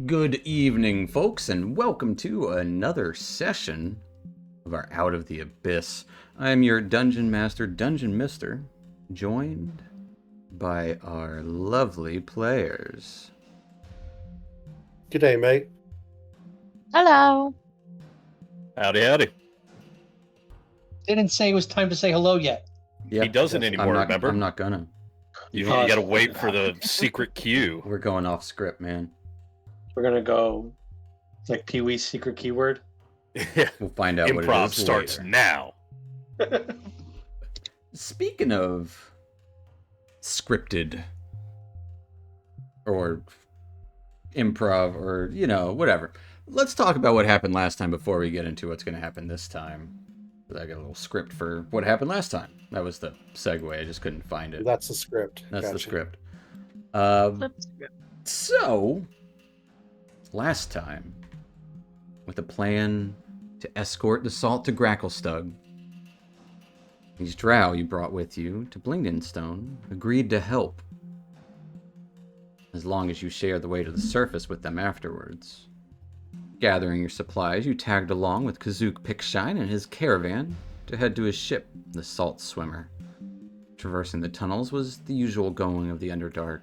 Good evening, folks, and welcome to another session of our Out of the Abyss. I am your Dungeon Master, Dungeon Mister, joined by our lovely players. G'day, mate. Hello. Howdy, howdy. Didn't say it was time to say hello yet. Yep, He doesn't anymore, remember? I'm not gonna. You gotta wait for the secret cue. We're going off script, man. We're gonna go like Pee-wee's secret keyword. We'll find out what it Improv is starts later. now. Speaking of scripted or improv or, whatever. Let's talk about what happened last time before we get into what's going to happen this time. I got a little script for what happened last time. That was the segue. I just couldn't find it. That's the script. That's the Gotcha. script. Flip script. So, last time, with a plan to escort the Salt to Gracklestug, these drow you brought with you to Blingdenstone agreed to help, as long as you shared the way to the surface with them afterwards. Gathering your supplies, you tagged along with Kazook Pickshine and his caravan to head to his ship, the Salt Swimmer. Traversing the tunnels was the usual going of the Underdark.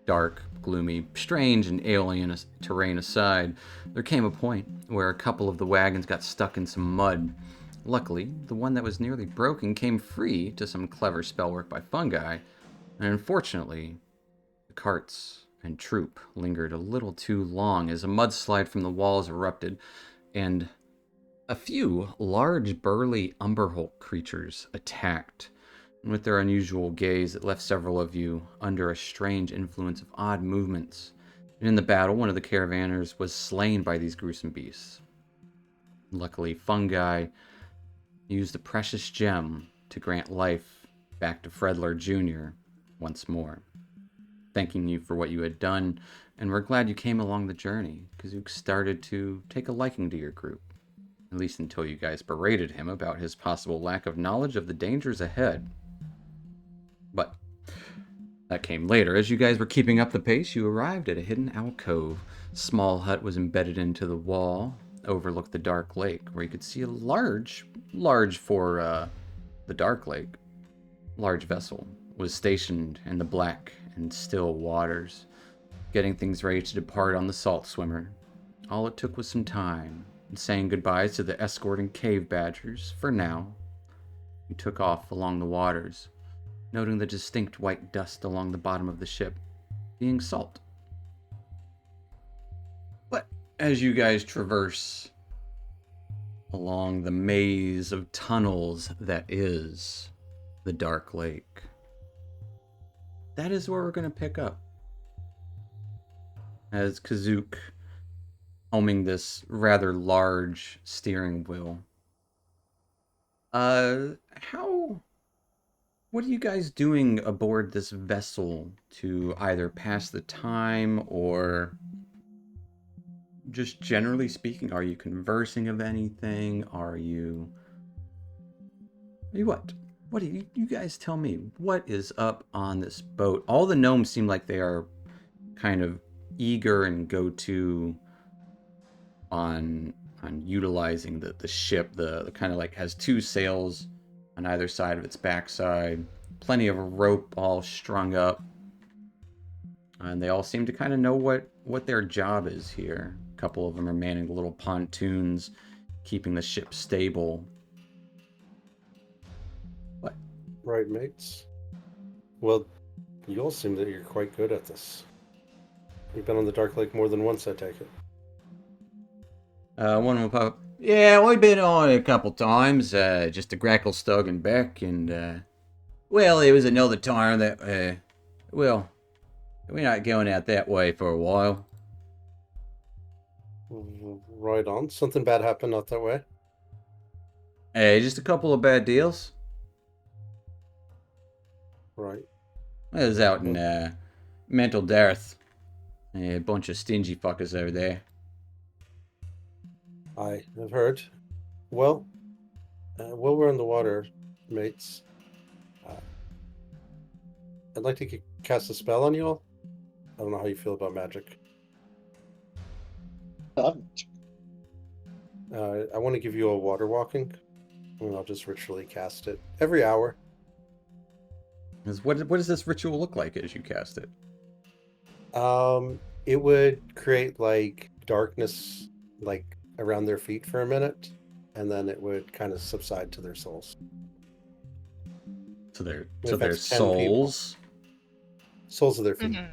Dark, gloomy, strange, and alien terrain aside, there came a point where a couple of the wagons got stuck in some mud. Luckily, the one that was nearly broken came free to some clever spellwork by fungi, and unfortunately, the carts and troop lingered a little too long as a mudslide from the walls erupted, and a few large, burly Umberhulk creatures attacked. And with their unusual gaze, it left several of you under a strange influence of odd movements. And in the battle, one of the caravanners was slain by these gruesome beasts. Luckily, fungi used a precious gem to grant life back to Fredler Jr. once more. Thanking you for what you had done, and we're glad you came along the journey. Kazook started to take a liking to your group, at least until you guys berated him about his possible lack of knowledge of the dangers ahead. But that came later. As you guys were keeping up the pace, you arrived at a hidden alcove. A small hut was embedded into the wall, overlooked the dark lake, where you could see a large for the dark lake, large vessel was stationed in the black and still waters, getting things ready to depart on the Salt Swimmer. All it took was some time, and saying goodbyes to the escorting cave badgers for now. You took off along the waters, noting the distinct white dust along the bottom of the ship, being salt. But as you guys traverse along the maze of tunnels that is the Dark Lake, that is where we're going to pick up. As Kazook, homing this rather large steering wheel. What are you guys doing aboard this vessel to either pass the time or just generally speaking? Are you conversing of anything? Are you what? What do you guys tell me? What is up on this boat? All the gnomes seem like they are kind of eager and go-to on utilizing the ship. The kind of like has two sails on either side of its backside, plenty of rope all strung up, and they all seem to kind of know what their job is here. A couple of them are manning the little pontoons, keeping the ship stable. What? Right, mates. Well, you all seem that you're quite good at this. You've been on the Dark Lake more than once, I take it. One of them pop up. Yeah, we've been on it a couple times, just to Gracklestug and back, and, well, it was another time that, well, we're not going out that way for a while. Right on. Something bad happened out that way? Hey, just a couple of bad deals. Right. I was out in, Mental Darth. A bunch of stingy fuckers over there. I have heard. Well, while we're in the water, mates, I'd like to cast a spell on you all. I don't know how you feel about magic. Um, I want to give you a water walking, and I'll just ritually cast it every hour. What does this ritual look like as you cast it? It would create like darkness, like around their feet for a minute, and then it would kind of subside to their souls. To their It to their affects 10 people. souls. Souls of their feet. Mhm.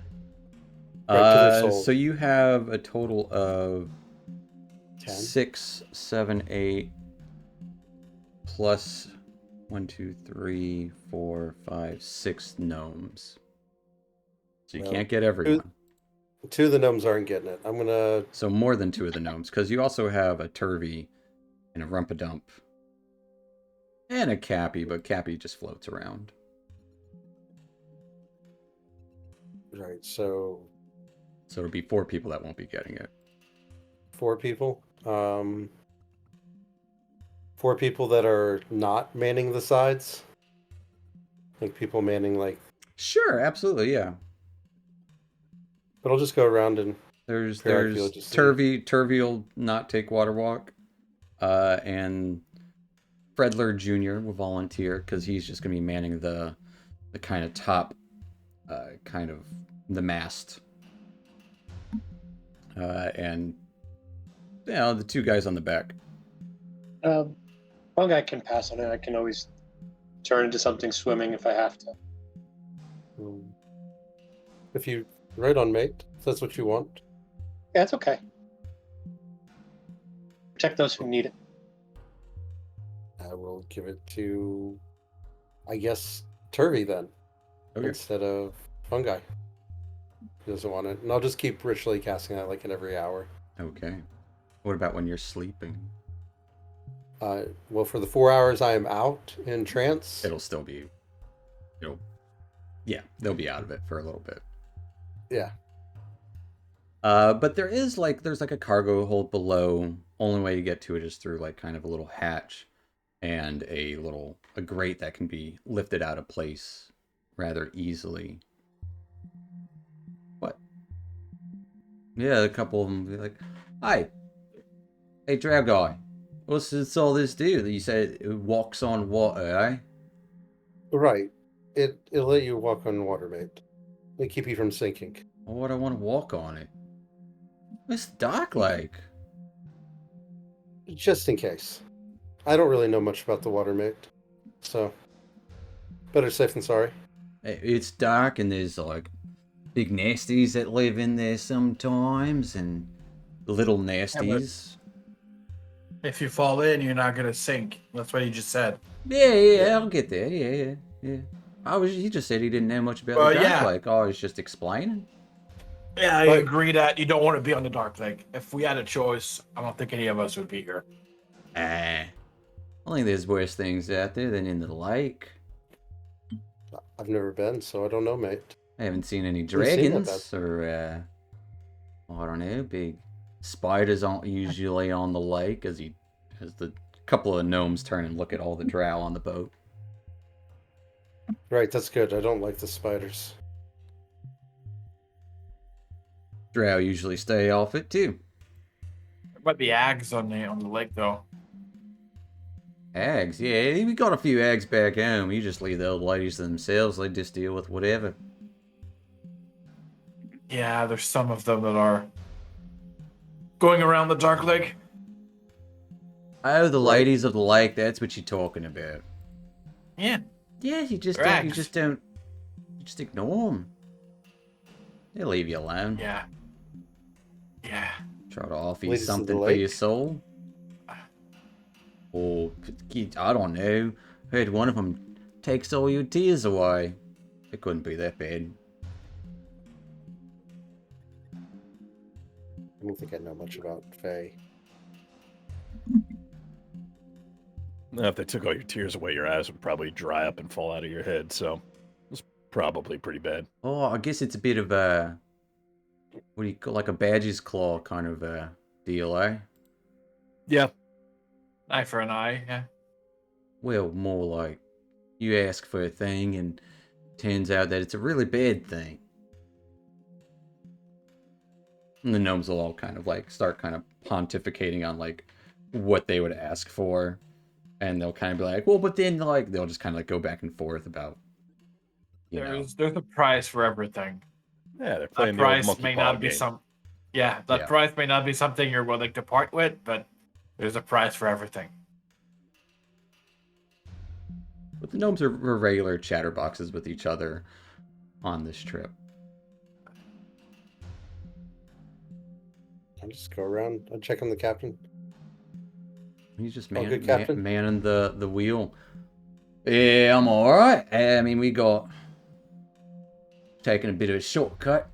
Right, to their soul. So you have a total of 10. 6, 7, 8 plus 1, 2, 3, 4, 5, 6 gnomes. So you Well, can't get everyone. 2 of the gnomes aren't getting it. I'm gonna. So more than 2 of the gnomes, because you also have a Turvy and a Rumpadump and a Cappy, but Cappy just floats around. Right, so So it'll be 4 people that won't be getting it. 4 people. 4 people that are not manning the sides. Like people manning like. Sure, absolutely, yeah. But I'll just go around and. There's Periodically just Turvy will not take water walk, and Fredler Jr. will volunteer because he's just gonna be manning the kind of top, kind of the mast, and you know the 2 guys on the back. One guy can pass on it. I can always turn into something swimming if I have to. If you right on, mate, if that's what you want. Yeah, it's okay. Protect those who need it. I will give it to, I guess, Turvy then, Okay. instead of Fungi. He doesn't want it. And I'll just keep ritually casting that like in every hour. Okay. What about when you're sleeping? Well, for the 4 hours I am out in trance. It'll still be. Yeah, they'll be out of it for a little bit. Yeah. But there's like a cargo hold below. Only way to get to it is through like kind of a little hatch and a grate that can be lifted out of place rather easily. What? Yeah, a couple of them be like, "Hi, hey, drow guy, what's all this do that you said it walks on water, eh?" Right. It'll let you walk on water, mate. It'll keep you from sinking. Why would I want to walk on it? It's dark like. Just in case. I don't really know much about the water, mate. So, better safe than sorry. It's dark and there's like big nasties that live in there sometimes and little nasties. If you fall in, you're not gonna sink. That's what he just said. Yeah, I'll get there. Yeah. He just said he didn't know much about Well, the dark yeah. lake. I was just explaining. Yeah, I But- agree that you don't want to be on the dark lake. If we had a choice, I don't think any of us would be here. I think there's worse things out there than in the lake. I've never been, so I don't know, mate. I haven't seen any We've seen that dragons or I don't know, big spiders aren't usually on the lake as the couple of gnomes turn and look at all the drow on the boat. Right, that's good. I don't like the spiders. Drow usually stay off it too. What about the ags on the lake though? Eggs, yeah, we got a few eggs back home. You just leave the old ladies to themselves. They just deal with whatever. Yeah, there's some of them that are going around the dark lake. Oh, the ladies of the lake, that's what you're talking about. Yeah. Yeah, you just Eggs. don't, you just ignore them. They'll leave you alone. Yeah. Try to offer you Ladies of the something for your lake? soul. Or, I don't know, heard one of them takes all your tears away. It couldn't be that bad. I don't think I know much about Fae. If they took all your tears away, your eyes would probably dry up and fall out of your head. So it's probably pretty bad. Oh, I guess it's a bit of a, what do you call, like a badger's claw kind of a deal, eh? Yeah. Eye for an eye, yeah. Well, more like you ask for a thing and turns out that it's a really bad thing. And the gnomes will all kind of like start kind of pontificating on like what they would ask for. And they'll kind of be like, well, but then like they'll just kind of like go back and forth about, you know. There's a price for everything. Yeah, they're That playing the old price monkey may ball not be game. that Yeah. price may not be something you're willing to part with, but there's a price for everything. But the gnomes are regular chatterboxes with each other on this trip. I'll just go around. I'll check on the captain. He's just All good, Captain? manning the wheel. Yeah, I'm alright. I mean, we got taking a bit of a shortcut.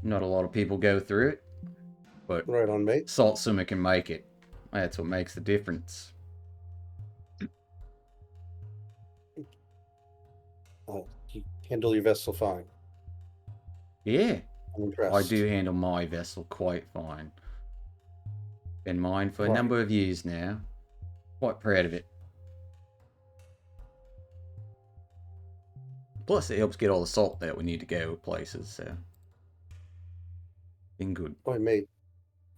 Not a lot of people go through it, but Right on, mate. Salt Summer can make it. That's what makes the difference. Oh, you handle your vessel fine. Yeah, I'm impressed. I do handle my vessel quite fine. Been mine for a Right. number of years now. Quite proud of it. Plus, it helps get all the salt that we need to go places, so. Been good. Boy, mate.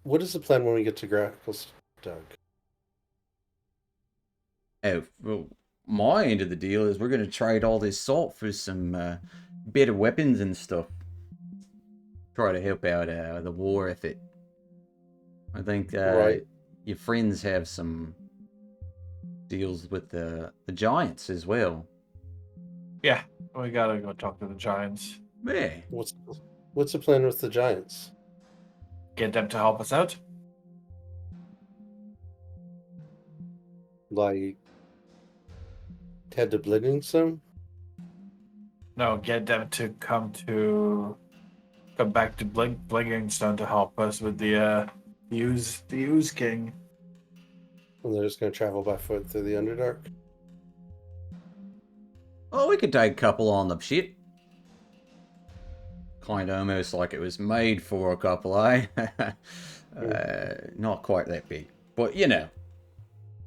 What is the plan when we get to Grackles, Doug? Oh, well, my end of the deal is we're going to trade all this salt for some better weapons and stuff. Try to help out the war effort. I think Right. your friends have some deals with the giants as well. Yeah, we gotta go talk to the giants. Yeah. What's the plan with the giants? Get them to help us out. Like, head to Blingstone? No, get them to come back to Blingingstone to help us with the Ooze King. And they're just going to travel by foot through the Underdark? Oh, we could take a couple on the ship. Kind of almost like it was made for a couple, eh? Not quite that big, but you know.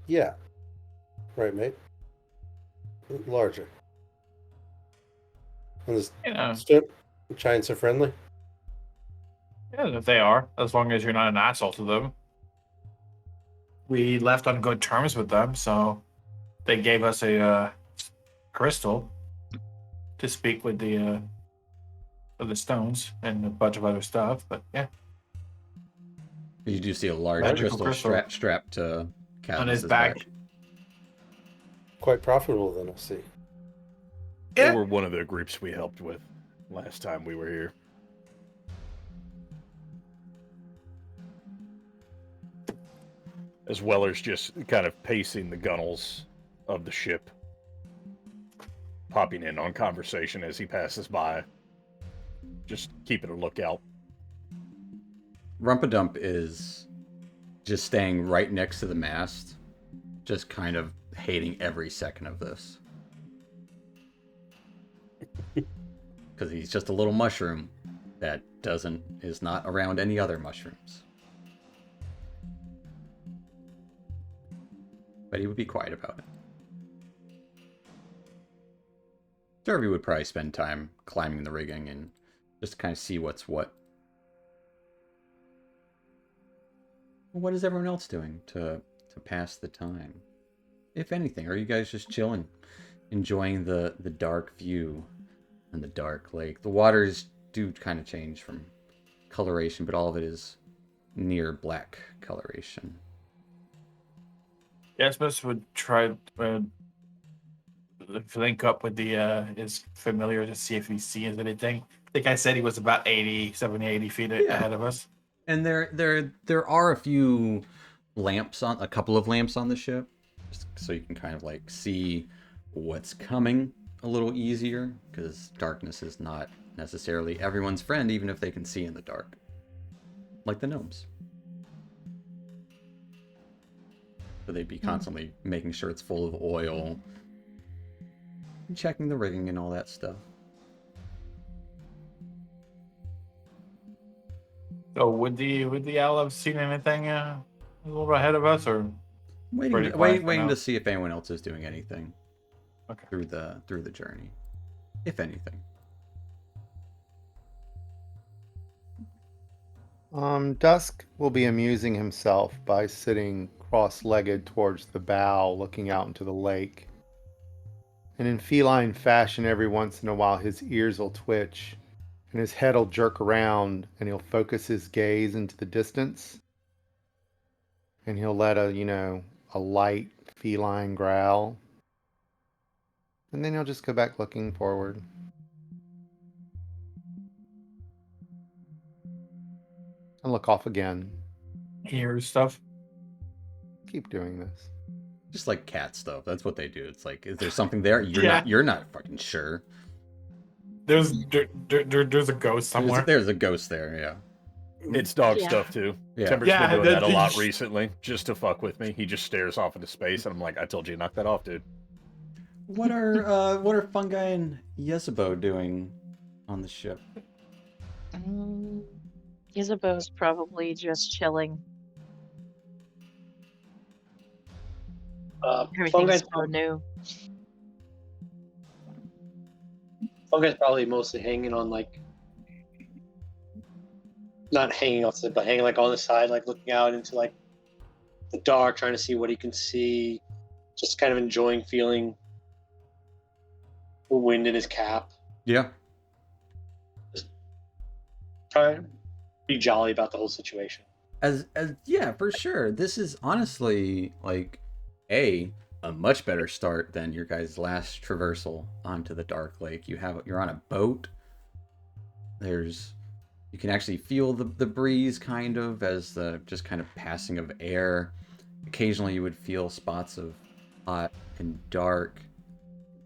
Yeah. Right, mate. Larger. And the giants are friendly? Yeah, they are, as long as you're not an asshole to them. We left on good terms with them, so they gave us a crystal to speak with the stones and a bunch of other stuff. But yeah, You do see a large Magical crystal crystal. strapped to on his Cadmus's back. Quite profitable, then, I see. They Yeah. were one of the groups we helped with last time we were here. As well as just kind of pacing the gunnels of the ship, popping in on conversation as he passes by, just keeping a lookout. Rumpadump is just staying right next to the mast, just kind of hating every second of this. Because he's just a little mushroom that is not around any other mushrooms. But he would be quiet about it. Derby would probably spend time climbing the rigging and just kind of see what's what. What is everyone else doing to pass the time? If anything, are you guys just chilling, enjoying the dark view and the dark lake? The waters do kind of change from coloration, but all of it is near black coloration. Yasmus would try to link up with his familiar to see if he sees anything. I think I said he was about 70, 80 feet ahead of us. And there are a few lamps a couple of lamps on the ship, so you can kind of like see what's coming a little easier, because darkness is not necessarily everyone's friend, even if they can see in the dark, like the gnomes. So they'd be constantly making sure it's full of oil, and checking the rigging and all that stuff. So would the owl have seen anything a little ahead of us, or pretty quiet for Waiting now? to see if anyone else is doing anything Okay. through the journey, if anything. Dusk will be amusing himself by sitting cross-legged towards the bow, looking out into the lake. And in feline fashion, every once in a while, his ears will twitch, and his head will jerk around, and he'll focus his gaze into the distance, and he'll let a light feline growl, and then he'll just go back looking forward. And look off again. Hear stuff. Keep doing this. Just like cat stuff. That's what they do. It's like, is there something there? Yeah. You're not fucking sure. There's a ghost somewhere. There's a ghost there, yeah. It's dog Yeah. stuff too. Yeah. Timber's Yeah, been doing that a that- lot recently, just to fuck with me. He just stares off into space, and I'm like, I told you to knock that off, dude. What are Fungi and Yezebo doing on the ship? Isabeau's probably just chilling. Everything's Fungi's, so new. Fungi's probably mostly hanging on like, not hanging off the, but hanging like on the side, like looking out into like the dark, trying to see what he can see, just kind of enjoying feeling the wind in his cap, Yeah. trying to be jolly about the whole situation. As yeah, for sure. This is honestly like a much better start than your guys' last traversal onto the Dark Lake. You're on a boat. You can actually feel the breeze kind of as the just kind of passing of air. Occasionally you would feel spots of hot and dark.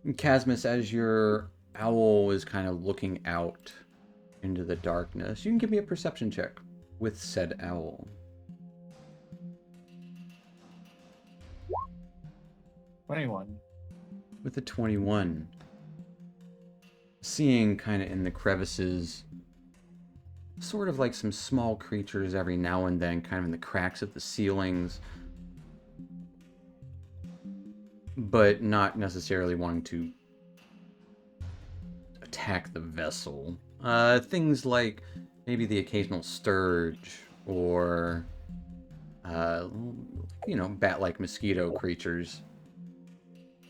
And Casmus, as your owl is kind of looking out into the darkness, you can give me a perception check with said owl. 21. With a 21, seeing kind of in the crevices, sort of like some small creatures every now and then, kind of in the cracks of the ceilings, but not necessarily wanting to attack the vessel. Things like maybe the occasional sturge or, bat-like mosquito creatures.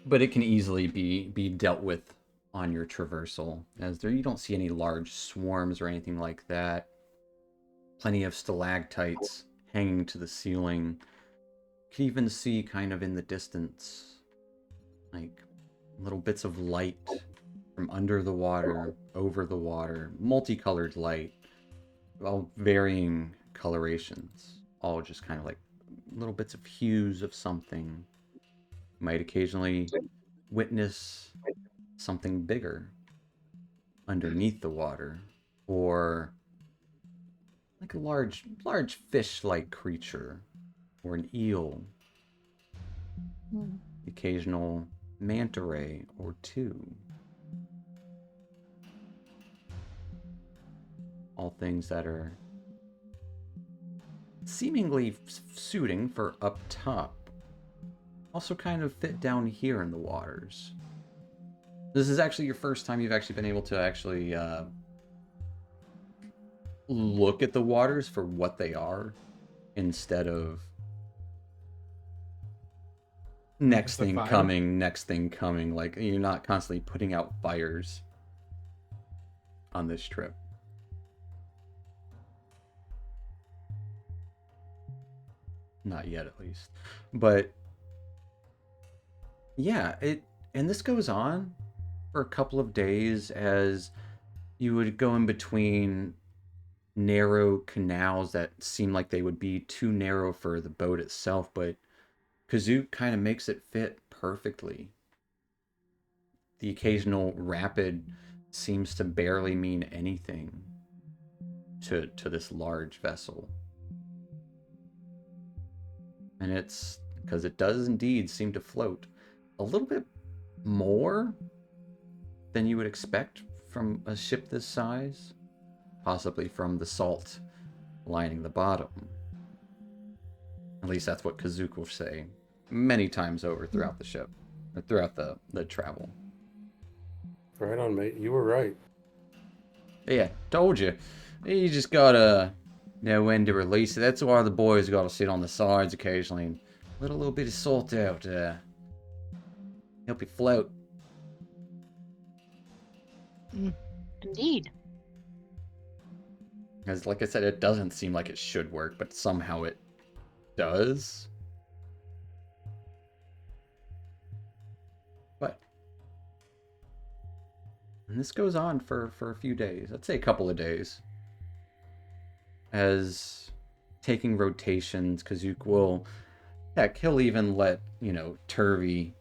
But it can easily be dealt with on your traversal, as you don't see any large swarms or anything like that. Plenty of stalactites hanging to the ceiling. You can even see kind of in the distance, like little bits of light from under the water, over the water, multicolored light, all varying colorations, all just kind of like little bits of hues of something. Might occasionally witness something bigger underneath the water, or like a large fish-like creature, or an eel. Occasional manta ray or two. All things that are seemingly suiting for up top. Also kind of fit down here in the waters. This is actually your first time you've actually been able to actually look at the waters for what they are, instead of next thing coming. Like, you're not constantly putting out fires on this trip. Not yet, at least. But yeah, and this goes on for a couple of days as you would go in between narrow canals that seem like they would be too narrow for the boat itself, but Kazook kind of makes it fit perfectly. The occasional rapid seems to barely mean anything to this large vessel. And it's because it does indeed seem to float a little bit more than you would expect from a ship this size, possibly from the salt lining the bottom. At least that's what Kazook will say many times over throughout the ship, or throughout the travel. Right on, mate. You were right. Yeah, told you. You just gotta know when to release it. That's why the boys got to sit on the sides occasionally and let a little bit of salt out. Help you float. Indeed. Because, like I said, it doesn't seem like it should work, but somehow it does. But, and this goes on for a few days. I'd say a couple of days. As taking rotations, Kazook will, heck, he'll even let, Turvy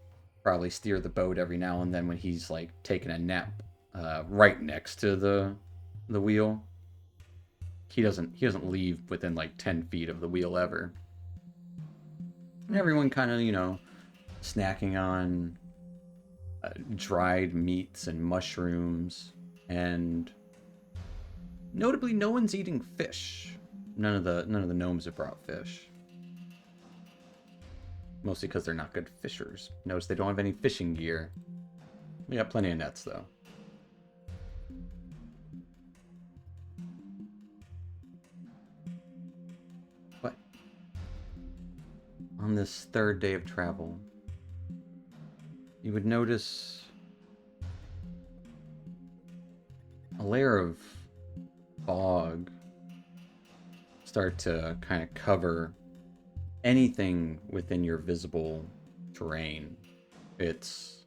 probably steer the boat every now and then when he's, like, taking a nap right next to the wheel. He doesn't leave within like 10 feet of the wheel ever. And everyone kind of, snacking on dried meats and mushrooms, and notably, no one's eating fish. None of the gnomes have brought fish. Mostly because they're not good fishers. Notice they don't have any fishing gear. We got plenty of nets though. But on this third day of travel, you would notice a layer of fog start to kind of cover anything within your visible terrain. It's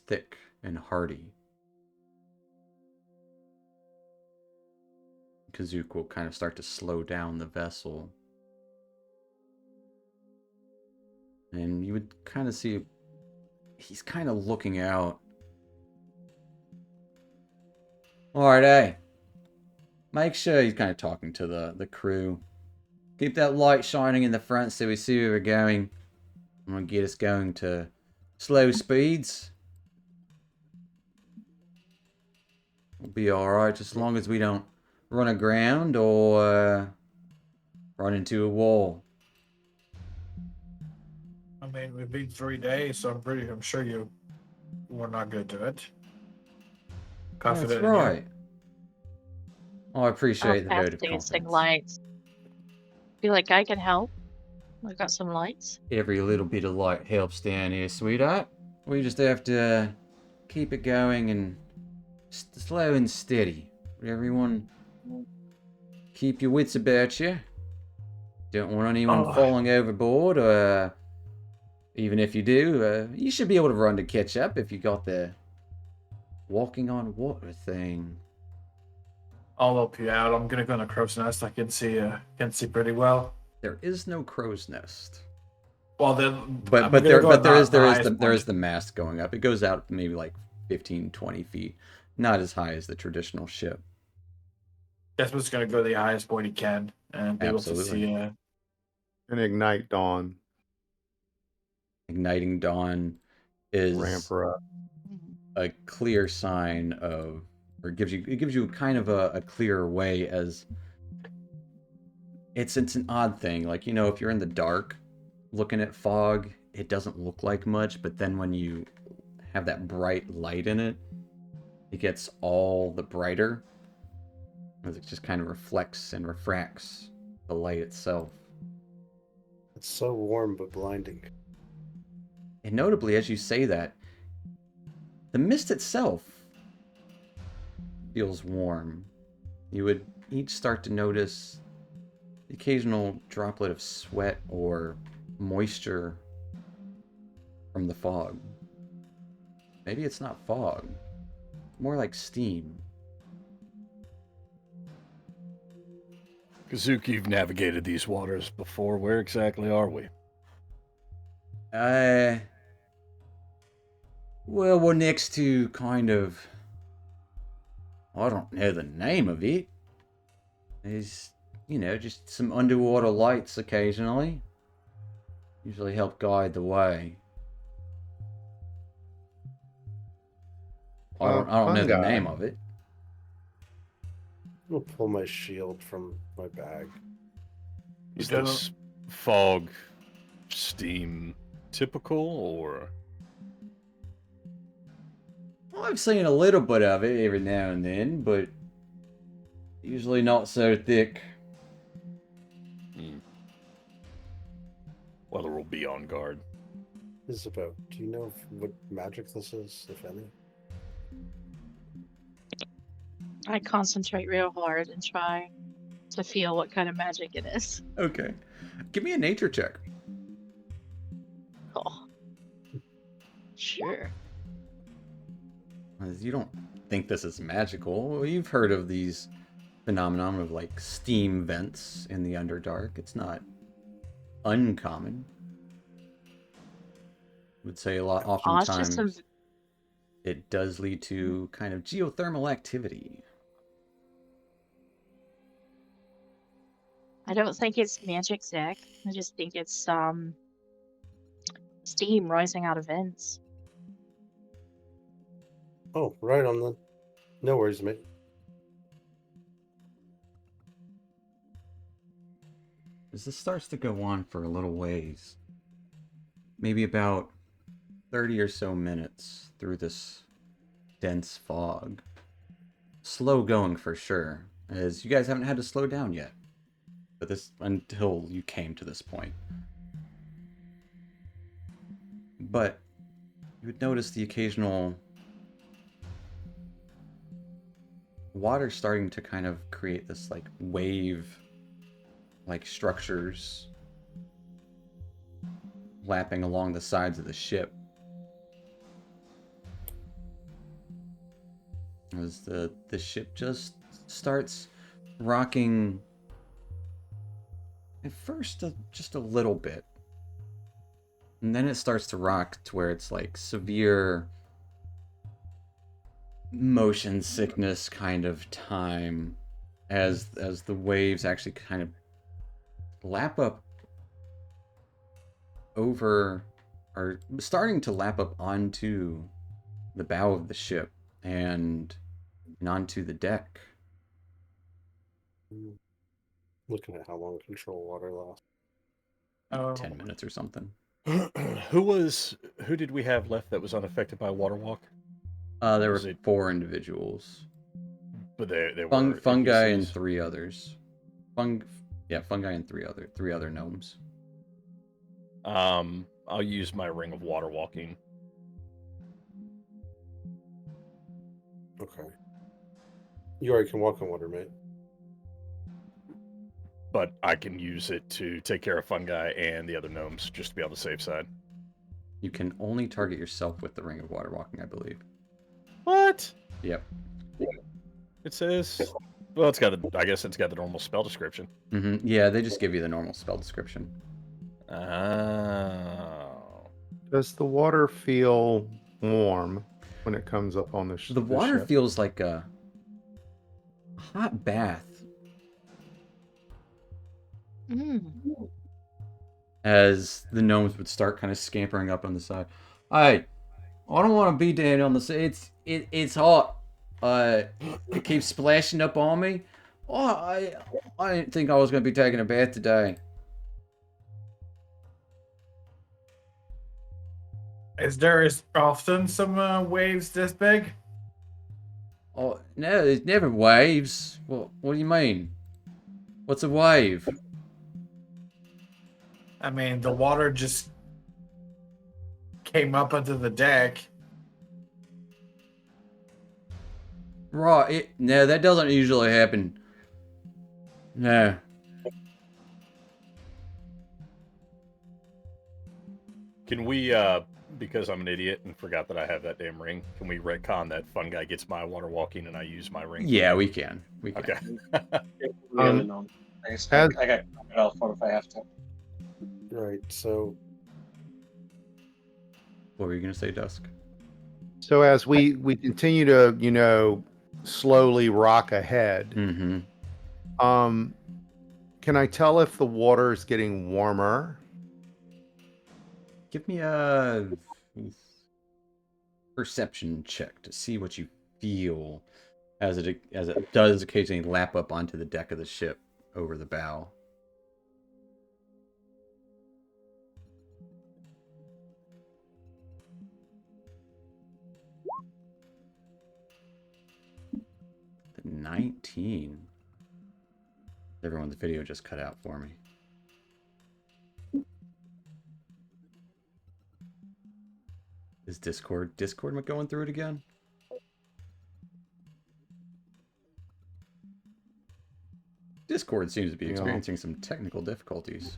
thick and hardy. Kazook will kind of start to slow down the vessel. And you would kind of see he's kind of looking out. Alright, hey. Make sure he's kind of talking to the crew. Keep that light shining in the front so we see where we're going. I'm going to get us going to slow speeds. We'll be alright just as long as we don't run aground or run into a wall. I mean, we've been 3 days, so I'm sure we're not going to do it. Confident That's in you. right. Oh, I appreciate the vote of Dancing confidence. lights. Feel like I can help. I've got some lights. Every little bit of light helps down here, sweetheart. We just have to keep it going and slow and steady. Everyone, keep your wits about you. Don't want anyone falling overboard, or even if you do, you should be able to run to catch up if you got the walking on water thing. I'll help you out. I'm gonna go in a crow's nest. I can see pretty well. There is no crow's nest. Well then, But there is the mast going up. It goes out maybe like 15, 20 feet. Not as high as the traditional ship. Desmond's gonna go to the highest point he can and be Absolutely. able to see. And ignite Dawn. Igniting Dawn is Ramp her up. a clear sign of, or it gives you kind of a clearer way, as it's an odd thing. Like, if you're in the dark looking at fog, it doesn't look like much, but then when you have that bright light in it, it gets all the brighter, as it just kind of reflects and refracts the light itself. It's so warm but blinding. And notably, as you say that, the mist itself feels warm. You would each start to notice the occasional droplet of sweat or moisture from the fog. Maybe it's not fog, more like steam. Kazuki, you've navigated these waters before. Where exactly are we? Well, we're next to kind of, I don't know the name of it. There's, just some underwater lights occasionally. Usually help guide the way. I don't know the name of it. I'm gonna pull my shield from my bag. Is this fog steam typical, or? Well, I've seen a little bit of it every now and then, but Usually not so thick. Weather will be on guard. Isabeau, do you know what magic this is, if any? I concentrate real hard and try to feel what kind of magic it is. Okay. Give me a nature check. Oh. Sure. As you don't think this is magical. You've heard of these phenomenon of like steam vents in the Underdark. It's not uncommon. I would say a lot Oh, it's just oftentimes some. it does lead to kind of geothermal activity. I don't think it's magic, Zach. I just think it's steam rising out of vents. Oh, right on the. No worries, mate. As this starts to go on for a little ways, maybe about 30 or so minutes through this dense fog. Slow going for sure, as you guys haven't had to slow down yet. But this until you came to this point. But you would notice the occasional water starting to kind of create this like wave like structures lapping along the sides of the ship. As the ship just starts rocking at first just a little bit. And then it starts to rock to where it's like severe motion sickness kind of time as the waves actually kind of lap up over, or starting to lap up onto the bow of the ship and onto the deck. Looking at how long control water lasts. 10 minutes or something. Who did we have left that was unaffected by water walk? There Was were it- 4 individuals. But they were Fungi and NPCs? 3 others. Fungi and three other gnomes. I'll use my ring of water walking. Okay. You already can walk on water, mate. But I can use it to take care of fungi and the other gnomes, just to be on the safe side. You can only target yourself with the ring of water walking, I believe. What? Yep. It says. Well, I guess it's got the normal spell description. Yeah, they just give you the normal spell description. Oh. Does the water feel warm when it comes up on the ship? The water feels like a hot bath. Mm. As the gnomes would start kind of scampering up on the side. Hey, I don't want to be down on the side. It's hot. It keeps splashing up on me. Oh, I didn't think I was going to be taking a bath today. Is there often some waves this big? Oh, no, there's never waves. What do you mean? What's a wave? I mean, the water just came up onto the deck. Right, no, that doesn't usually happen. No. Can we, because I'm an idiot and forgot that I have that damn ring, can we retcon that fungi gets my water walking and I use my ring? Yeah, we can. We can. Okay. The other gnome. I guess I got it off for him if I have to. Right, so What were you going to say, Dusk? So as we continue to, slowly rock ahead, Mm-hmm. can I tell if the water is getting warmer? Give me a perception check to see what you feel as it does occasionally lap up onto the deck of the ship over the bow. The 19. Everyone, the video just cut out for me. Is Discord going through it again? Discord seems to be Yeah. experiencing some technical difficulties.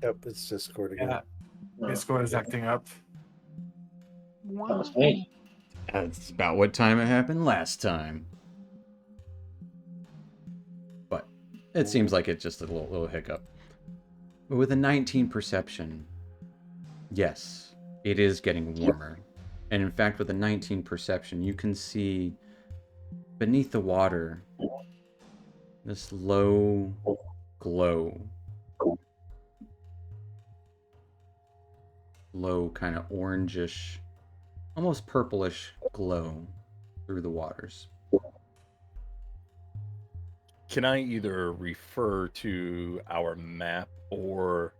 Yep, it's Discord again. Yeah. Discord is acting up. That was me. That's about what time it happened last time. But it seems like it's just a little hiccup. But with a 19 perception, yes, it is getting warmer. And in fact, with a 19 perception, you can see beneath the water this low glow. Low, kind of orangish, almost purplish glow through the waters. Can I either refer to our map or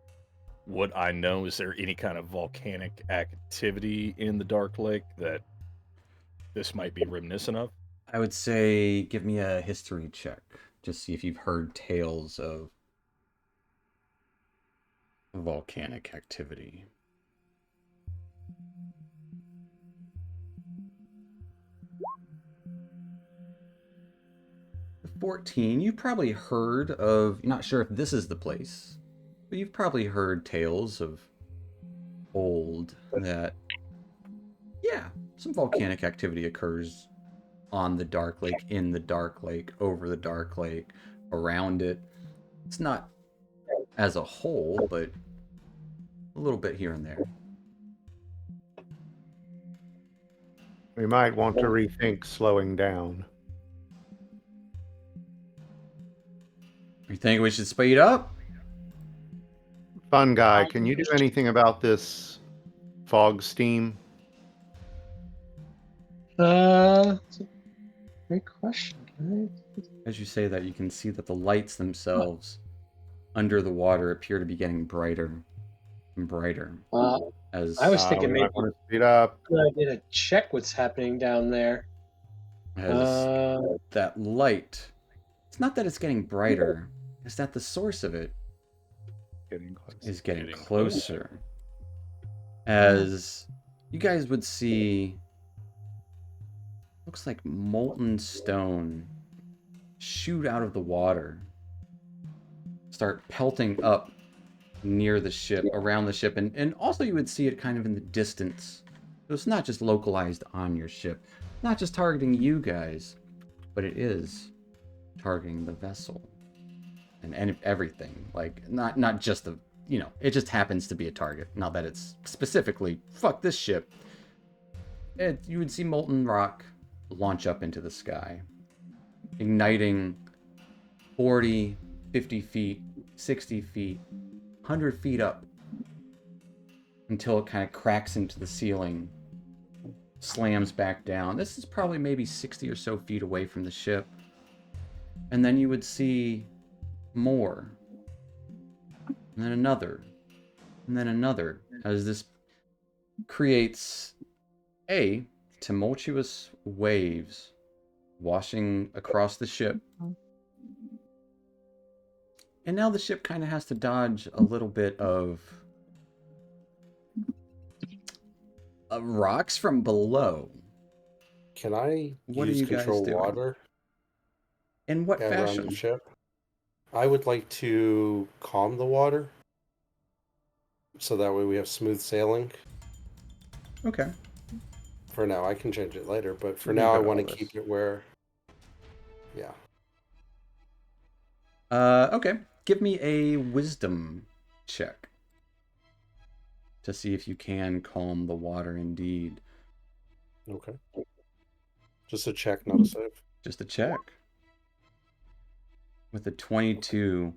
what I know? Is there any kind of volcanic activity in the Dark Lake that this might be reminiscent of? I would say give me a history check. Just see if you've heard tales of volcanic activity. 14, you've probably heard of, not sure if this is the place, but you've probably heard tales of old that, yeah, some volcanic activity occurs on the Dark Lake, in the Dark Lake, over the Dark Lake, around it. It's not as a whole, but a little bit here and there. We might want to rethink slowing down. You think we should speed up? Fun guy, can you do anything about this fog steam? That's a great question. As you say that, you can see that the lights themselves under the water appear to be getting brighter and brighter. As I was thinking we maybe might want to speed up. I did a check what's happening down there. as that light, it's not that it's getting brighter, it's that the source of it Getting close. is getting closer. As you guys would see, looks like molten stone shoot out of the water, start pelting up near the ship, around the ship, and also you would see it kind of in the distance. So it's not just localized on your ship, not just targeting you guys, but it is targeting the vessel and everything. Like not just the, you know, it just happens to be a target. Not that it's specifically fuck this ship. You would see molten rock launch up into the sky, igniting 40, 50 feet, 60 feet, 100 feet up until it kind of cracks into the ceiling, slams back down. This is probably maybe 60 or so feet away from the ship. And then you would see more, and then another, and then another, as this creates tumultuous waves washing across the ship. And now the ship kind of has to dodge a little bit of rocks from below. Can I What do use you guys control doing? water In what around fashion? the ship? I would like to calm the water, so that way we have smooth sailing. Okay. For now, I can change it later, but for You now, I got want all to this. keep it where. Yeah. Okay. Give me a wisdom check to see if you can calm the water indeed. Okay. Just a check, not a save. Just a check. With a 22,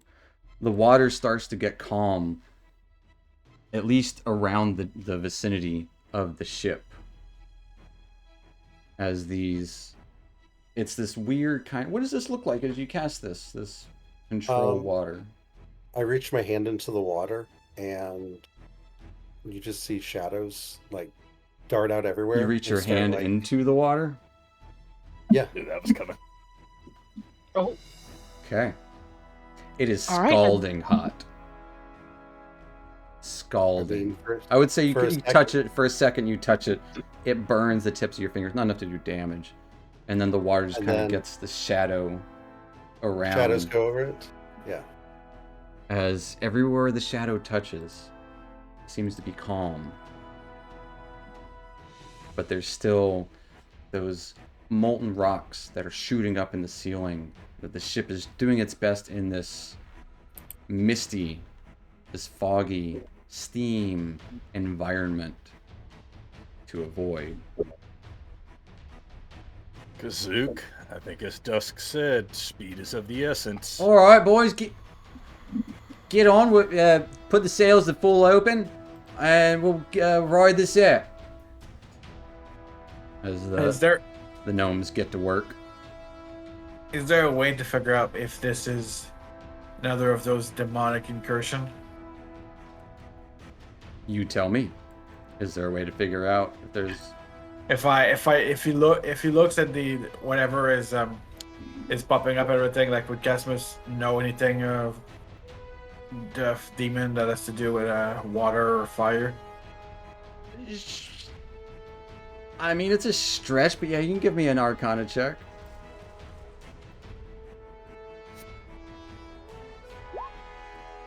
the water starts to get calm, at least around the vicinity of the ship. As it's this weird kind. What does this look like as you cast this control water? I reach my hand into the water, and you just see shadows like dart out everywhere. You reach and your start, hand like- into the water. Yeah. Knew that was coming. Oh, Okay. It is All right, scalding hot. I Scalding. mean, for- I would say you, for a you touch it for a second. You touch it, it burns the tips of your fingers. Not enough to do damage, and then the water just And kind of then- gets the shadow around. shadows go over it. Yeah. As everywhere the shadow touches, seems to be calm. But there's still those molten rocks that are shooting up in the ceiling. That the ship is doing its best in this misty, this foggy steam environment to avoid. Kazook, I think as Dusk said, speed is of the essence. All right, boys, get on with put the sails to full open, and we'll ride this out. As Is there the gnomes get to work. is there a way to figure out if this is another of those demonic incursion? You tell me. Is there a way to figure out if there's? If he looks at the whatever is popping up and everything, like would Casmus know anything of the demon that has to do with water or fire? I mean, it's a stretch, but yeah, you can give me an Arcana check.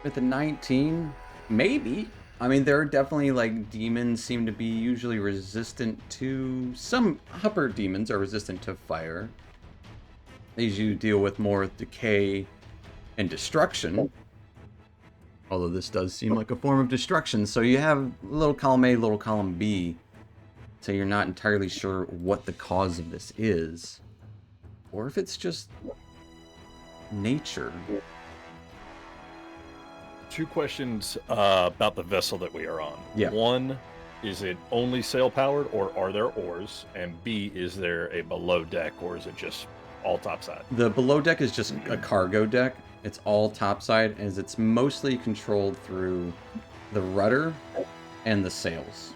With a 19, maybe. I mean, there are definitely, like, demons seem to be usually resistant to... Some upper demons are resistant to fire. These you deal with more decay and destruction. Although this does seem like a form of destruction. So you have little column A, little column B. So you're not entirely sure what the cause of this is. Or if it's just nature. Two questions about the vessel that we are on. Yeah. One, is it only sail powered, or are there oars? And B, is there a below deck, or is it just all topside? The below deck is just a cargo deck. It's all topside, as it's mostly controlled through the rudder and the sails.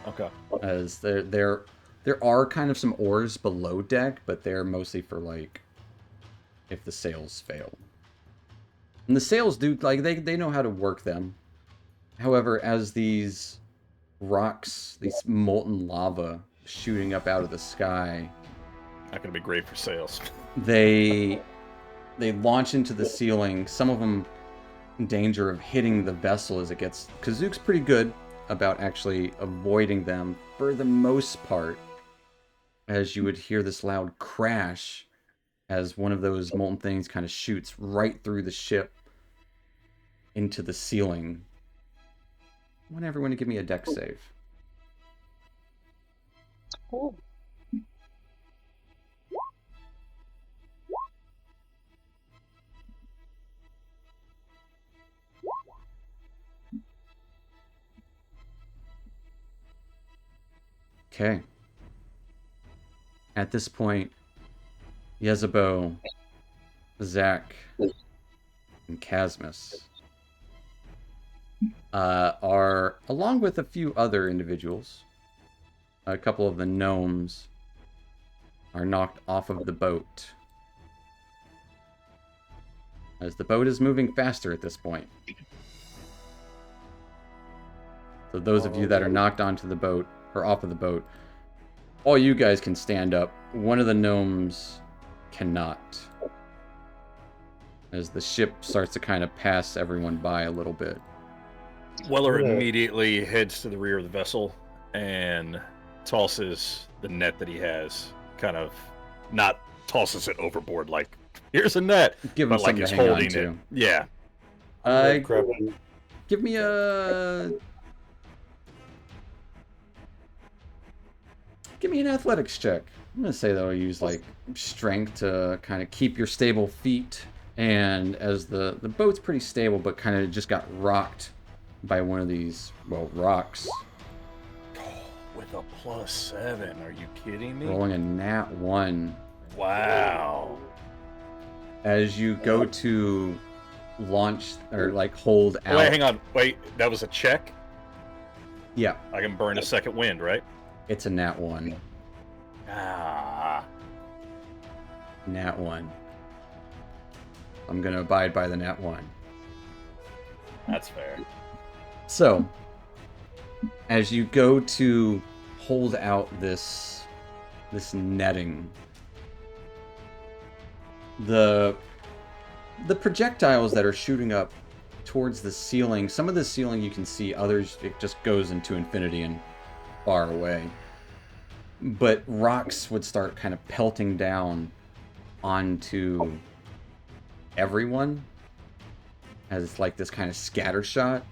Okay. As there are kind of some oars below deck, but they're mostly for, like, if the sails fail. And the sails do, like, they know how to work them. However, as these rocks, these molten lava shooting up out of the sky, Not going to be great for sails. they launch into the ceiling. Some of them in danger of hitting the vessel as it gets... Kazook's pretty good about actually avoiding them for the most part, as you would hear this loud crash as one of those molten things kind of shoots right through the ship into the ceiling. I want everyone to give me a dex save. Oh. Okay. At this point, Yezebo, Zach, and Casmus are, along with a few other individuals, a couple of the gnomes, are knocked off of the boat. As the boat is moving faster at this point. So those of you that are knocked onto the boat, or off of the boat, all you guys can stand up. One of the gnomes cannot. As the ship starts to kind of pass everyone by a little bit. Weller Yeah. immediately heads to the rear of the vessel and tosses the net that he has. Kind of not tosses it overboard like, here's a net, Give him but like something he's to hang on holding to. it. Yeah. Grab one. Give me a... Give me an athletics check. I'm going to say that I'll use, like, strength to kind of keep your stable feet. And as the boat's pretty stable, but kind of just got rocked by one of these, well, rocks. With a +7. Are you kidding me? Rolling a nat 1. Wow. As you go to launch, or, like, hold out. Wait, hang on. Wait, that was a check? Yeah, I can burn a second wind, right? it's a nat 1. Ah. Nat 1. I'm going to abide by the nat 1. That's fair. So, as you go to hold out this netting, the projectiles that are shooting up towards the ceiling, some of the ceiling you can see, others it just goes into infinity and far away. But rocks would start kind of pelting down onto everyone as like this kind of scatter shot.